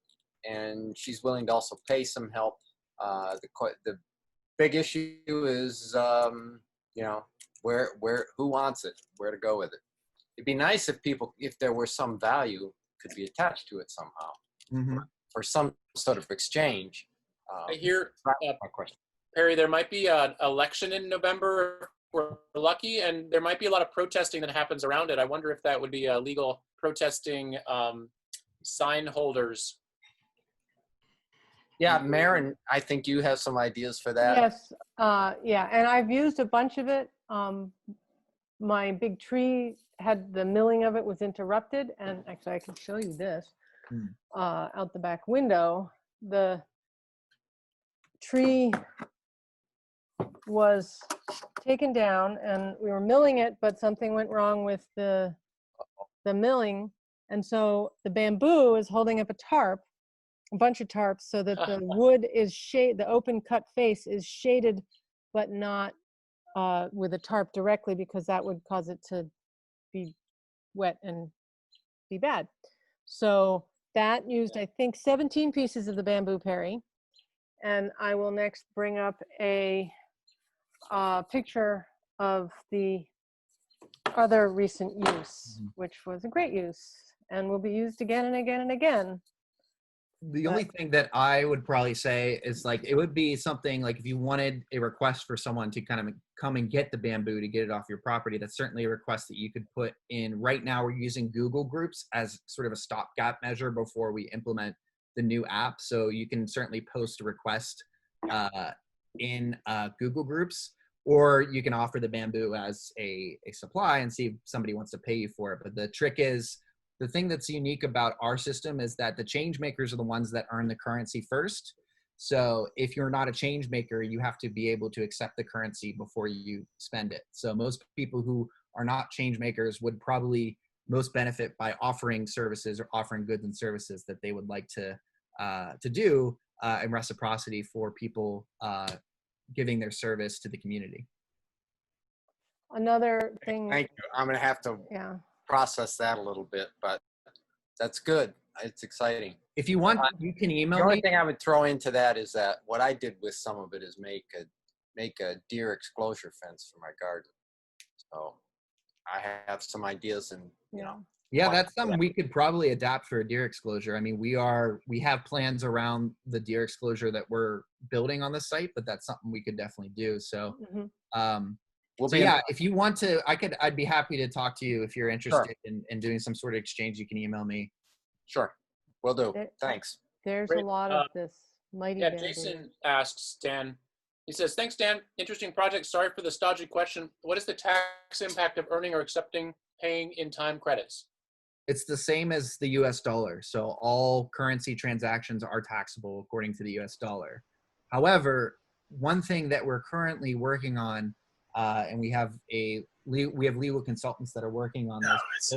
And she's willing to also pay some help. The big issue is, you know, who wants it, where to go with it. It'd be nice if there were some value could be attached to it somehow, for some sort of exchange. I hear, my question. Perry, there might be an election in November if we're lucky, and there might be a lot of protesting that happens around it. I wonder if that would be legal protesting sign holders. Yeah, Maren, I think you have some ideas for that. Yes, yeah, and I've used a bunch of it. My big tree had the milling of it was interrupted, and actually I can show you this out the back window. The tree was taken down, and we were milling it, but something went wrong with the milling, and so the bamboo is holding up a bunch of tarps, so that the wood is the open cut face is shaded, but not with a tarp directly, because that would cause it to be wet and be bad. So that used, I think, 17 pieces of the bamboo, Perry. And I will next bring up a picture of the other recent use, which was a great use and will be used again and again and again. The only thing that I would probably say is, like, it would be something like if you wanted a request for someone to kind of come and get the bamboo to get it off your property, that's certainly a request that you could put in. Right now we're using Google Groups as sort of a stopgap measure before we implement the new app. So you can certainly post a request in Google Groups, or you can offer the bamboo as a supply and see if somebody wants to pay you for it. But the trick is, the thing that's unique about our system is that the change makers are the ones that earn the currency first. So if you're not a change maker, you have to be able to accept the currency before you spend it. So most people who are not change makers would probably most benefit by offering services or offering goods and services that they would like to do in reciprocity for people giving their service to the community. Another thing. Thank you. I'm going to have to process that a little bit, but that's good. It's exciting. If you want, you can email me. The only thing I would throw into that is that what I did with some of it is make a deer exclosure fence for my garden. So I have some ideas, and you know. Yeah, that's something we could probably adapt for a deer exclosure. I mean, we have plans around the deer exclosure that we're building on the site, but that's something we could definitely do. So, if you want to, I'd be happy to talk to you if you're interested in doing some sort of exchange. You can email me. Sure, will do. Thanks. There's a lot of this mighty bamboo. Jason asks Dan. He says, "Thanks, Dan. Interesting project. Sorry for the stodgy question. What is the tax impact of earning or accepting paying in time credits?" It's the same as the US dollar. So all currency transactions are taxable according to the US dollar. However, one thing that we're currently working on, and we have legal consultants that are working on this.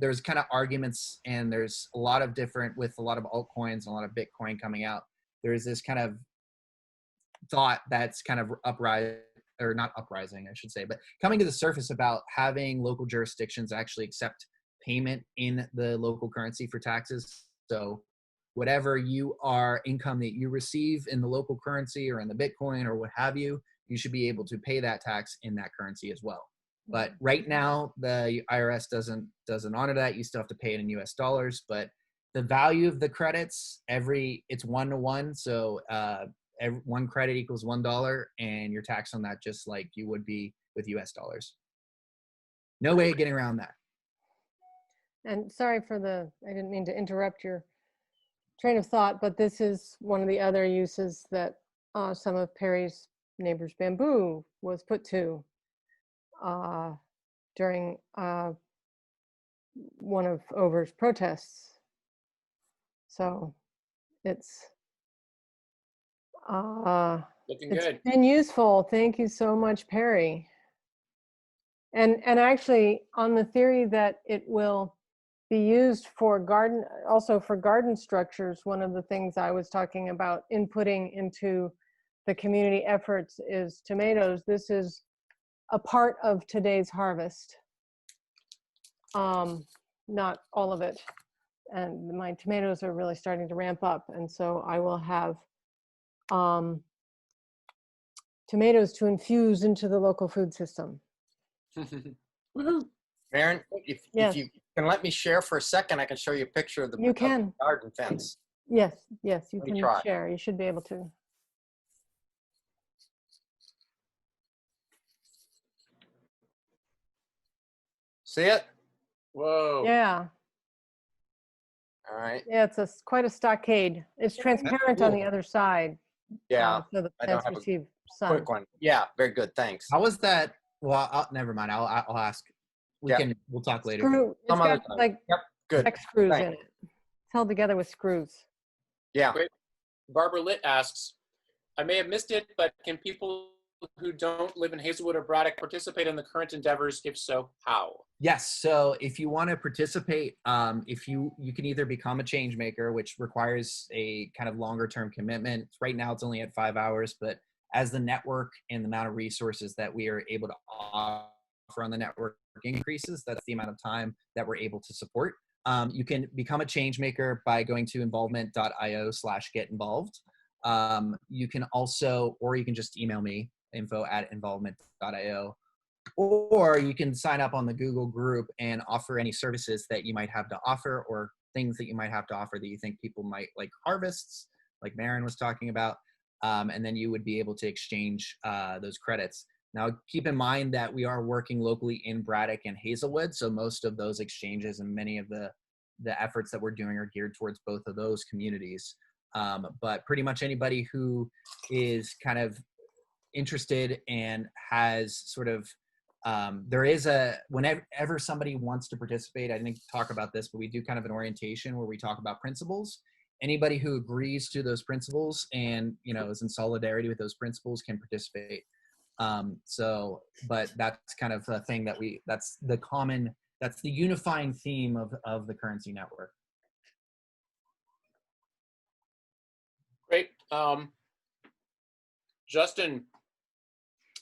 There's kind of arguments, and there's a lot of different, with a lot of altcoins and a lot of Bitcoin coming out. There's this kind of thought that's kind of not uprising, I should say, but coming to the surface about having local jurisdictions actually accept payment in the local currency for taxes. So whatever income that you receive in the local currency or in the Bitcoin or what have you, you should be able to pay that tax in that currency as well. But right now, the IRS doesn't honor that. You still have to pay it in US dollars, but the value of the credits, it's 1-to-1. So one credit equals $1, and you're taxed on that just like you would be with US dollars. No way of getting around that. And sorry I didn't mean to interrupt your train of thought, but this is one of the other uses that some of Perry's neighbors' bamboo was put to during one of Over's protests. So it's looking good. It's been useful. Thank you so much, Perry. And actually, on the theory that it will be used for garden, also for garden structures, one of the things I was talking about inputting into the community efforts is tomatoes. This is a part of today's harvest, not all of it. And my tomatoes are really starting to ramp up. And so I will have tomatoes to infuse into the local food system. Maren, if you can let me share for a second, I can show you a picture of the, you can. of the garden fence. Yes, you Let me can try. share. You should be able to. See it? Whoa. Yeah. All right. Yeah, it's quite a stockade. It's transparent on the other side. Yeah. So the I don't plants have receive a sun. quick one. Yeah, very good. Thanks. How was that? Well, never mind. I'll ask. We'll talk later. Screw. It's Some other got time. like Good. hex screws Thanks. in it. It's held together with screws. Yeah. Great. Barbara Litt asks, I may have missed it, but can people who don't live in Hazelwood or Braddock participate in the current endeavors? If so, how? Yes. So if you want to participate, if you can either become a change maker, which requires a kind of longer term commitment. Right now it's only at 5 hours, but as the network and the amount of resources that we are able to offer on the network increases, that's the amount of time that we're able to support. You can become a change maker by going to involvement.io/get involved. You can also, or you can just email me, info@involvement.io. Or you can sign up on the Google group and offer any services that you might have to offer, or things that you might have to offer that you think people might like, harvests, like Maren was talking about. And then you would be able to exchange those credits. Now, keep in mind that we are working locally in Braddock and Hazelwood. So most of those exchanges and many of the efforts that we're doing are geared towards both of those communities. But pretty much anybody who is kind of interested and has sort of there is whenever somebody wants to participate, I didn't talk about this, but we do kind of an orientation where we talk about principles. Anybody who agrees to those principles and, is in solidarity with those principles can participate. But that's kind of the thing that's the unifying theme of the Currency Network. Great. Justin,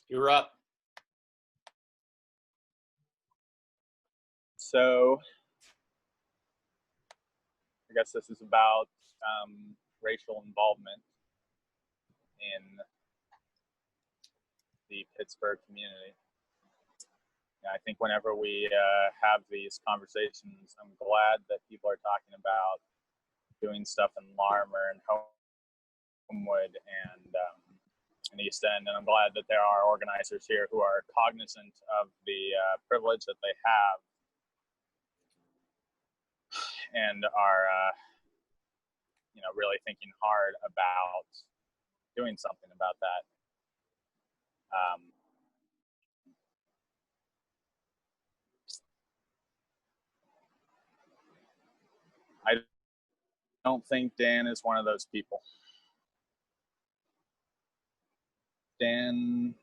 you're up. So I guess this is about racial involvement in the Pittsburgh community. I think whenever we have these conversations, I'm glad that people are talking about doing stuff in Larmer and Homewood and East End, and I'm glad that there are organizers here who are cognizant of the privilege that they have and are really thinking hard about doing something about that. I don't think Dan is one of those people. Dan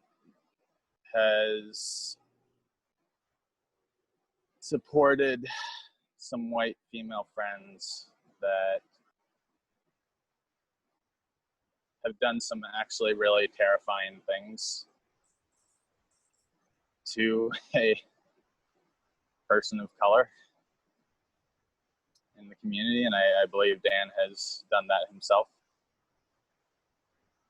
has supported some white female friends that have done some actually really terrifying things to a person of color in the community, and I believe Dan has done that himself.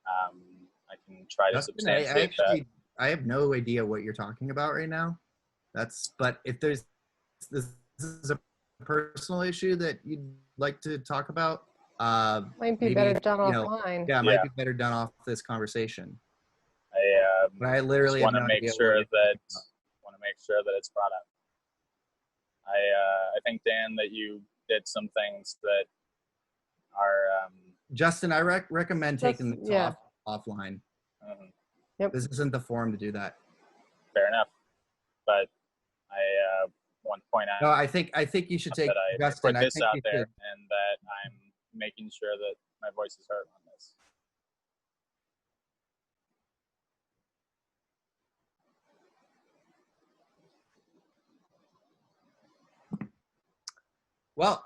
I can try to substantiate that. I have no idea what you're talking about right now. But if this is a personal issue that you'd like to talk about, might be better done offline. Yeah, it might be better done off this conversation. I literally want to make sure that it's brought up. I think, Dan, that you did some things that are Justin, I recommend taking this offline. Yep. This isn't the forum to do that. Fair enough, but I want to point out. No, I think you should take Justin. Put this out there, should. and that I'm making sure that my voice is heard on this. Well,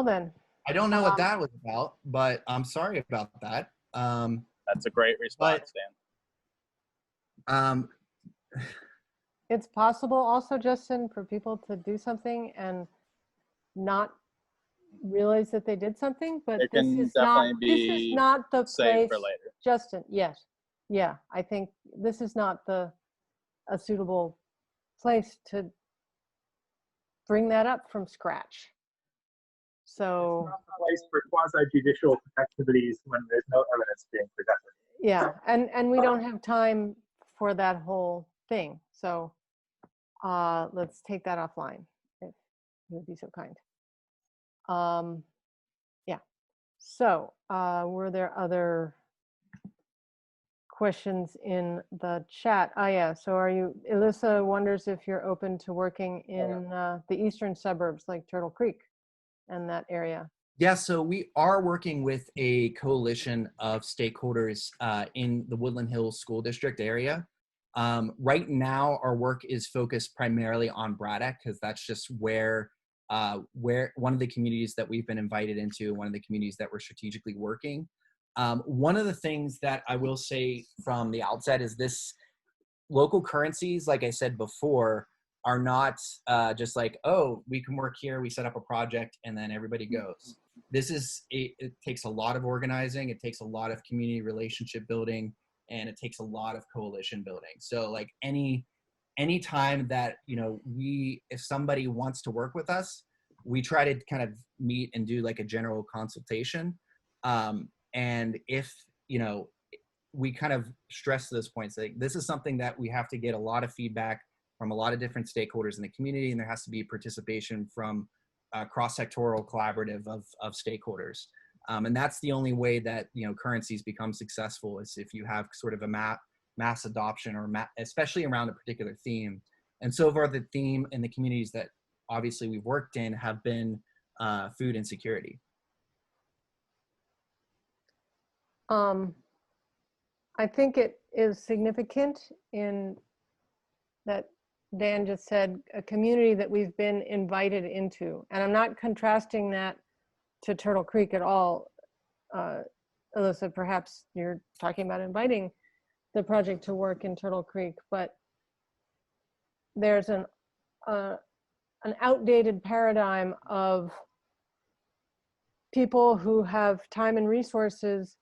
then. I don't know what that was about, but I'm sorry about that. That's a great response, Dan. It's possible also, Justin, for people to do something and not realize that they did something, but It this can is definitely not be the saved place, for later. Justin. Yes, yeah, I think this is not a suitable place to bring that up from scratch. So It's not the place for quasi-judicial activities when there's no evidence being presented. yeah, and we don't have time for that whole thing. So let's take that offline, if you would be so kind. Yeah. So were there other questions in the chat? Yeah. So Alyssa wonders if you're open to working in the eastern suburbs like Turtle Creek and that area. Yeah, so we are working with a coalition of stakeholders in the Woodland Hills School District area. Right now, our work is focused primarily on Braddock because that's just where one of the communities that we've been invited into, one of the communities that we're strategically working. One of the things that I will say from the outset is this: local currencies, like I said before, are not just like, oh, we can work here, we set up a project, and then everybody goes. It takes a lot of organizing, it takes a lot of community relationship building, and it takes a lot of coalition building. So like any time that, if somebody wants to work with us, we try to kind of meet and do like a general consultation. And if, we kind of stress those points, like this is something that we have to get a lot of feedback from a lot of different stakeholders in the community, and there has to be participation from a cross-sectoral collaborative of stakeholders. And that's the only way that, currencies become successful, is if you have sort of a mass adoption, or especially around a particular theme. And so far the theme in the communities that obviously we've worked in have been food insecurity. I think it is significant in that Dan just said, a community that we've been invited into. And I'm not contrasting that to Turtle Creek at all. Alyssa, perhaps you're talking about inviting the project to work in Turtle Creek, but there's an outdated paradigm of people who have time and resources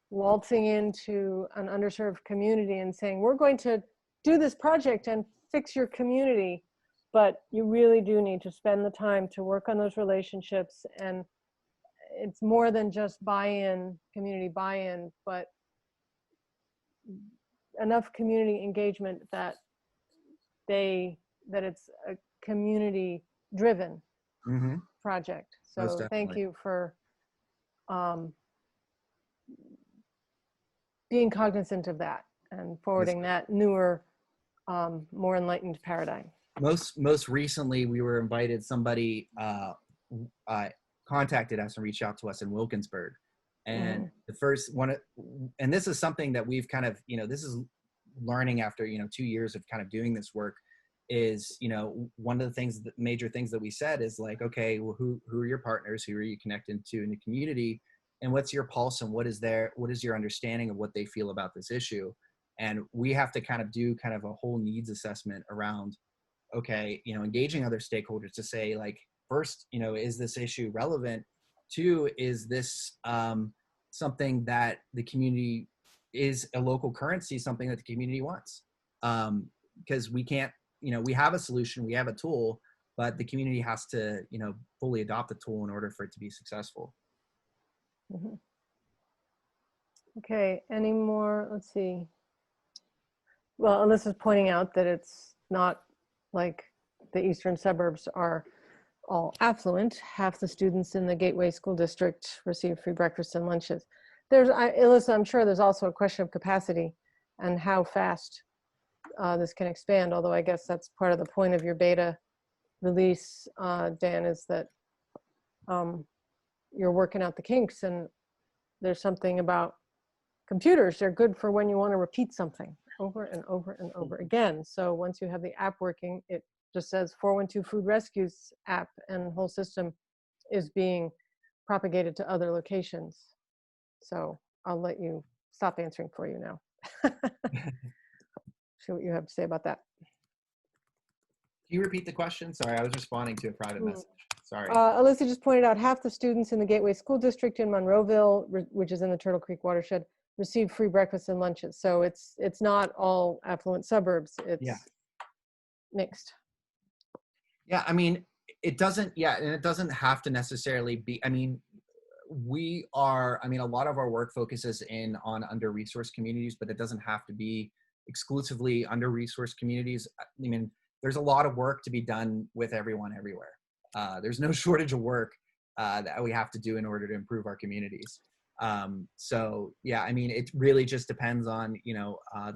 waltzing into an underserved community and saying, we're going to do this project and fix your community, but you really do need to spend the time to work on those relationships. And it's more than just buy-in, community buy-in, but enough community engagement that it's a community driven project. So thank you for being cognizant of that and forwarding that newer, more enlightened paradigm. Most recently, we were invited, somebody contacted us and reached out to us in Wilkinsburg. And the first one, and this is something that we've kind of, this is learning after, 2 years of kind of doing this work, is, one of the things, the major things that we said is like, okay, well, who are your partners? Who are you connected to in the community? And what's your pulse, and what is your understanding of what they feel about this issue? And we have to kind of do kind of a whole needs assessment around, okay, engaging other stakeholders to say, like, first, is this issue relevant? Two, is this something that the community, is a local currency something that the community wants? Because we can't, we have a solution, we have a tool, but the community has to, fully adopt the tool in order for it to be successful. Okay, any more? Let's see. Well, Alyssa's pointing out that it's not like the eastern suburbs are all affluent. Half the students in the Gateway School District receive free breakfast and lunches. Alyssa, I'm sure there's also a question of capacity and how fast this can expand, although I guess that's part of the point of your beta release, Dan, is that you're working out the kinks, and there's something about computers. They're good for when you want to repeat something over and over and over again. So once you have the app working, it just says 412 Food Rescues app and whole system is being propagated to other locations. So I'll let you stop answering for you now. See what you have to say about that. Can you repeat the question? Sorry, I was responding to a private message. Sorry. Alyssa just pointed out half the students in the Gateway School District in Monroeville, which is in the Turtle Creek watershed, receive free breakfasts and lunches. So it's not all affluent suburbs. It's mixed. Yeah, I mean, it doesn't, and it doesn't have to necessarily be, I mean, a lot of our work focuses in on under-resourced communities, but it doesn't have to be exclusively under-resourced communities. I mean, there's a lot of work to be done with everyone everywhere. There's no shortage of work that we have to do in order to improve our communities. So yeah, I mean, it really just depends on,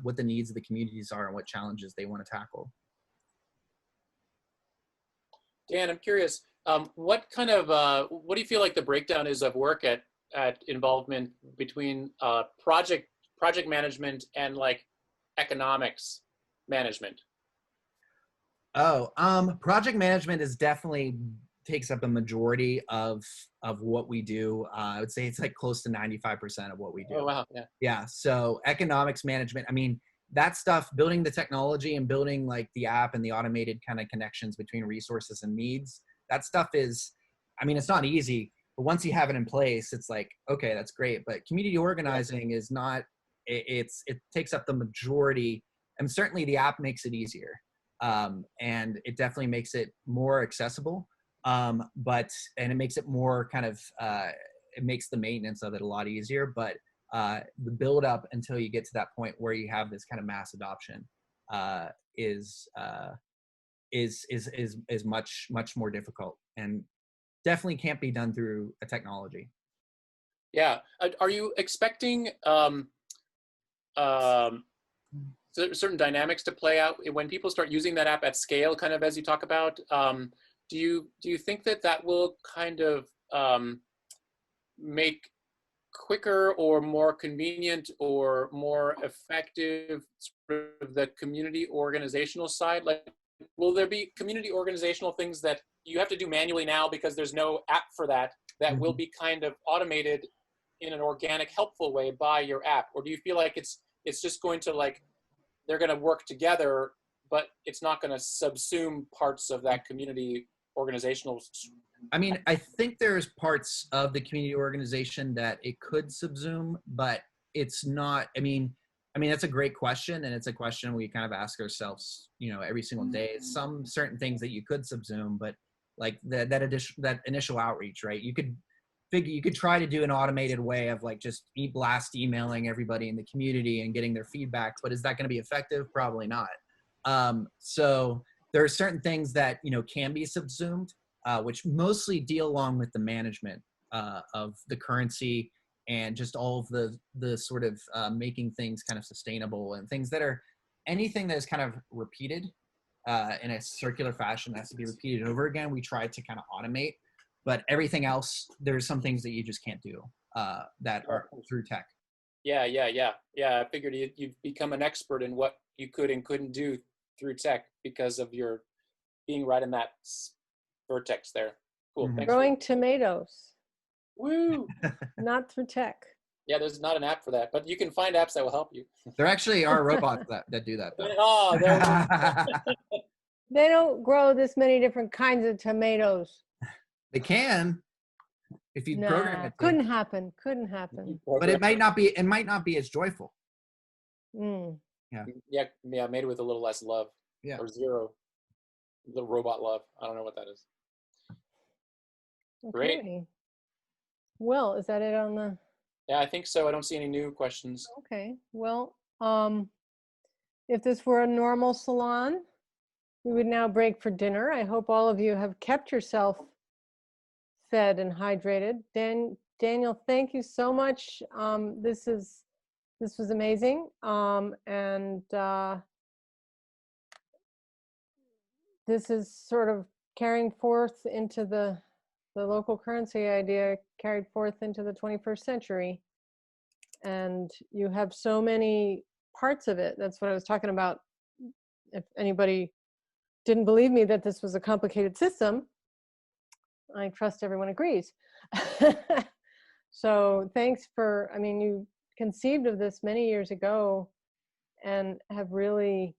what the needs of the communities are and what challenges they want to tackle. Dan, I'm curious, what do you feel like the breakdown is of work at involvement between project management and like economics management? Project management is definitely takes up a majority of what we do. I would say it's like close to 95% of what we do. Oh, wow. Yeah. Yeah. So economics management, I mean, that stuff, building the technology and building like the app and the automated kind of connections between resources and needs, that stuff is, I mean, it's not easy, but once you have it in place, it's like, okay, that's great. But community organizing is not, it takes up the majority, and certainly the app makes it easier. And it definitely makes it more accessible. And it makes it more kind of, it makes the maintenance of it a lot easier, but the build up until you get to that point where you have this kind of mass adoption is much more difficult, and definitely can't be done through a technology. Yeah. Are you expecting certain dynamics to play out when people start using that app at scale, kind of as you talk about? Do you think that will kind of make quicker or more convenient or more effective sort of the community organizational side? Like, will there be community organizational things that you have to do manually now because there's no app for that will be kind of automated in an organic, helpful way by your app? Or do you feel like it's just going to, like, they're going to work together, but it's not going to subsume parts of that community organizational? I mean, I think there's parts of the community organization that it could subsume, but it's not, I mean, that's a great question. And it's a question we kind of ask ourselves, every single day. Some certain things that you could subsume, but like that initial outreach, right? You could try to do an automated way of like just blast emailing everybody in the community and getting their feedback, but is that going to be effective? Probably not. So there are certain things that, can be subsumed, which mostly deal along with the management of the currency and just all of the sort of making things kind of sustainable, and things that are anything that is kind of repeated in a circular fashion that has to be repeated over again. We try to kind of automate, but everything else, there's some things that you just can't do that are through tech. Yeah. I figured you've become an expert in what you could and couldn't do through tech because of your being right in that vertex there. Cool. Mm-hmm. Growing tomatoes. Woo! Not through tech. Yeah, there's not an app for that, but you can find apps that will help you. There actually are robots that do that, though. Oh, They don't grow this many different kinds of tomatoes. They can, if you program it. Couldn't happen. But it might not be as joyful. Mm. Yeah, made with a little less love. Yeah. Or zero. A little robot love. I don't know what that is. Okay. Great. Well, is that it on the? Yeah, I think so. I don't see any new questions. Okay. Well, if this were a normal salon, we would now break for dinner. I hope all of you have kept yourself fed and hydrated. Daniel, thank you so much. This was amazing. This is sort of carrying forth into the local currency idea, carried forth into the 21st century. And you have so many parts of it. That's what I was talking about. If anybody didn't believe me that this was a complicated system, I trust everyone agrees. So thanks for, I mean, you conceived of this many years ago and have really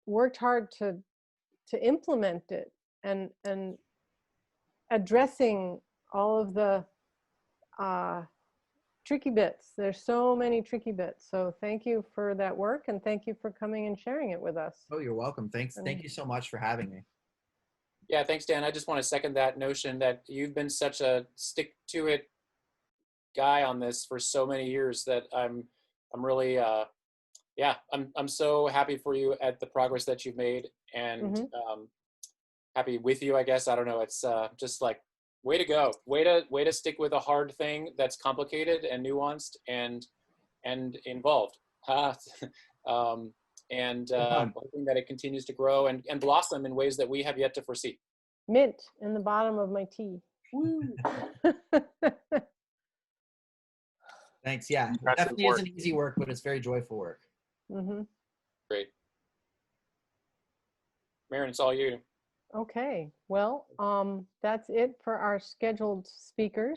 worked hard to implement it and addressing all of the tricky bits. There's so many tricky bits. So thank you for that work, and thank you for coming and sharing it with us. Oh, you're welcome. Thanks. Thank you so much for having me. Yeah, thanks, Dan. I just want to second that notion that you've been such a stick-to-it guy on this for so many years that I'm really, yeah, I'm so happy for you at the progress that you've made, and happy with you, I guess. I don't know. It's just like, way to go. Way to stick with a hard thing that's complicated and nuanced and involved. Hoping that it continues to grow and blossom in ways that we have yet to foresee. Mint in the bottom of my tea. Woo. Thanks. Yeah, it definitely isn't easy work, but it's very joyful work. Great. Marion, it's all you. Okay, well, that's it for our scheduled speakers.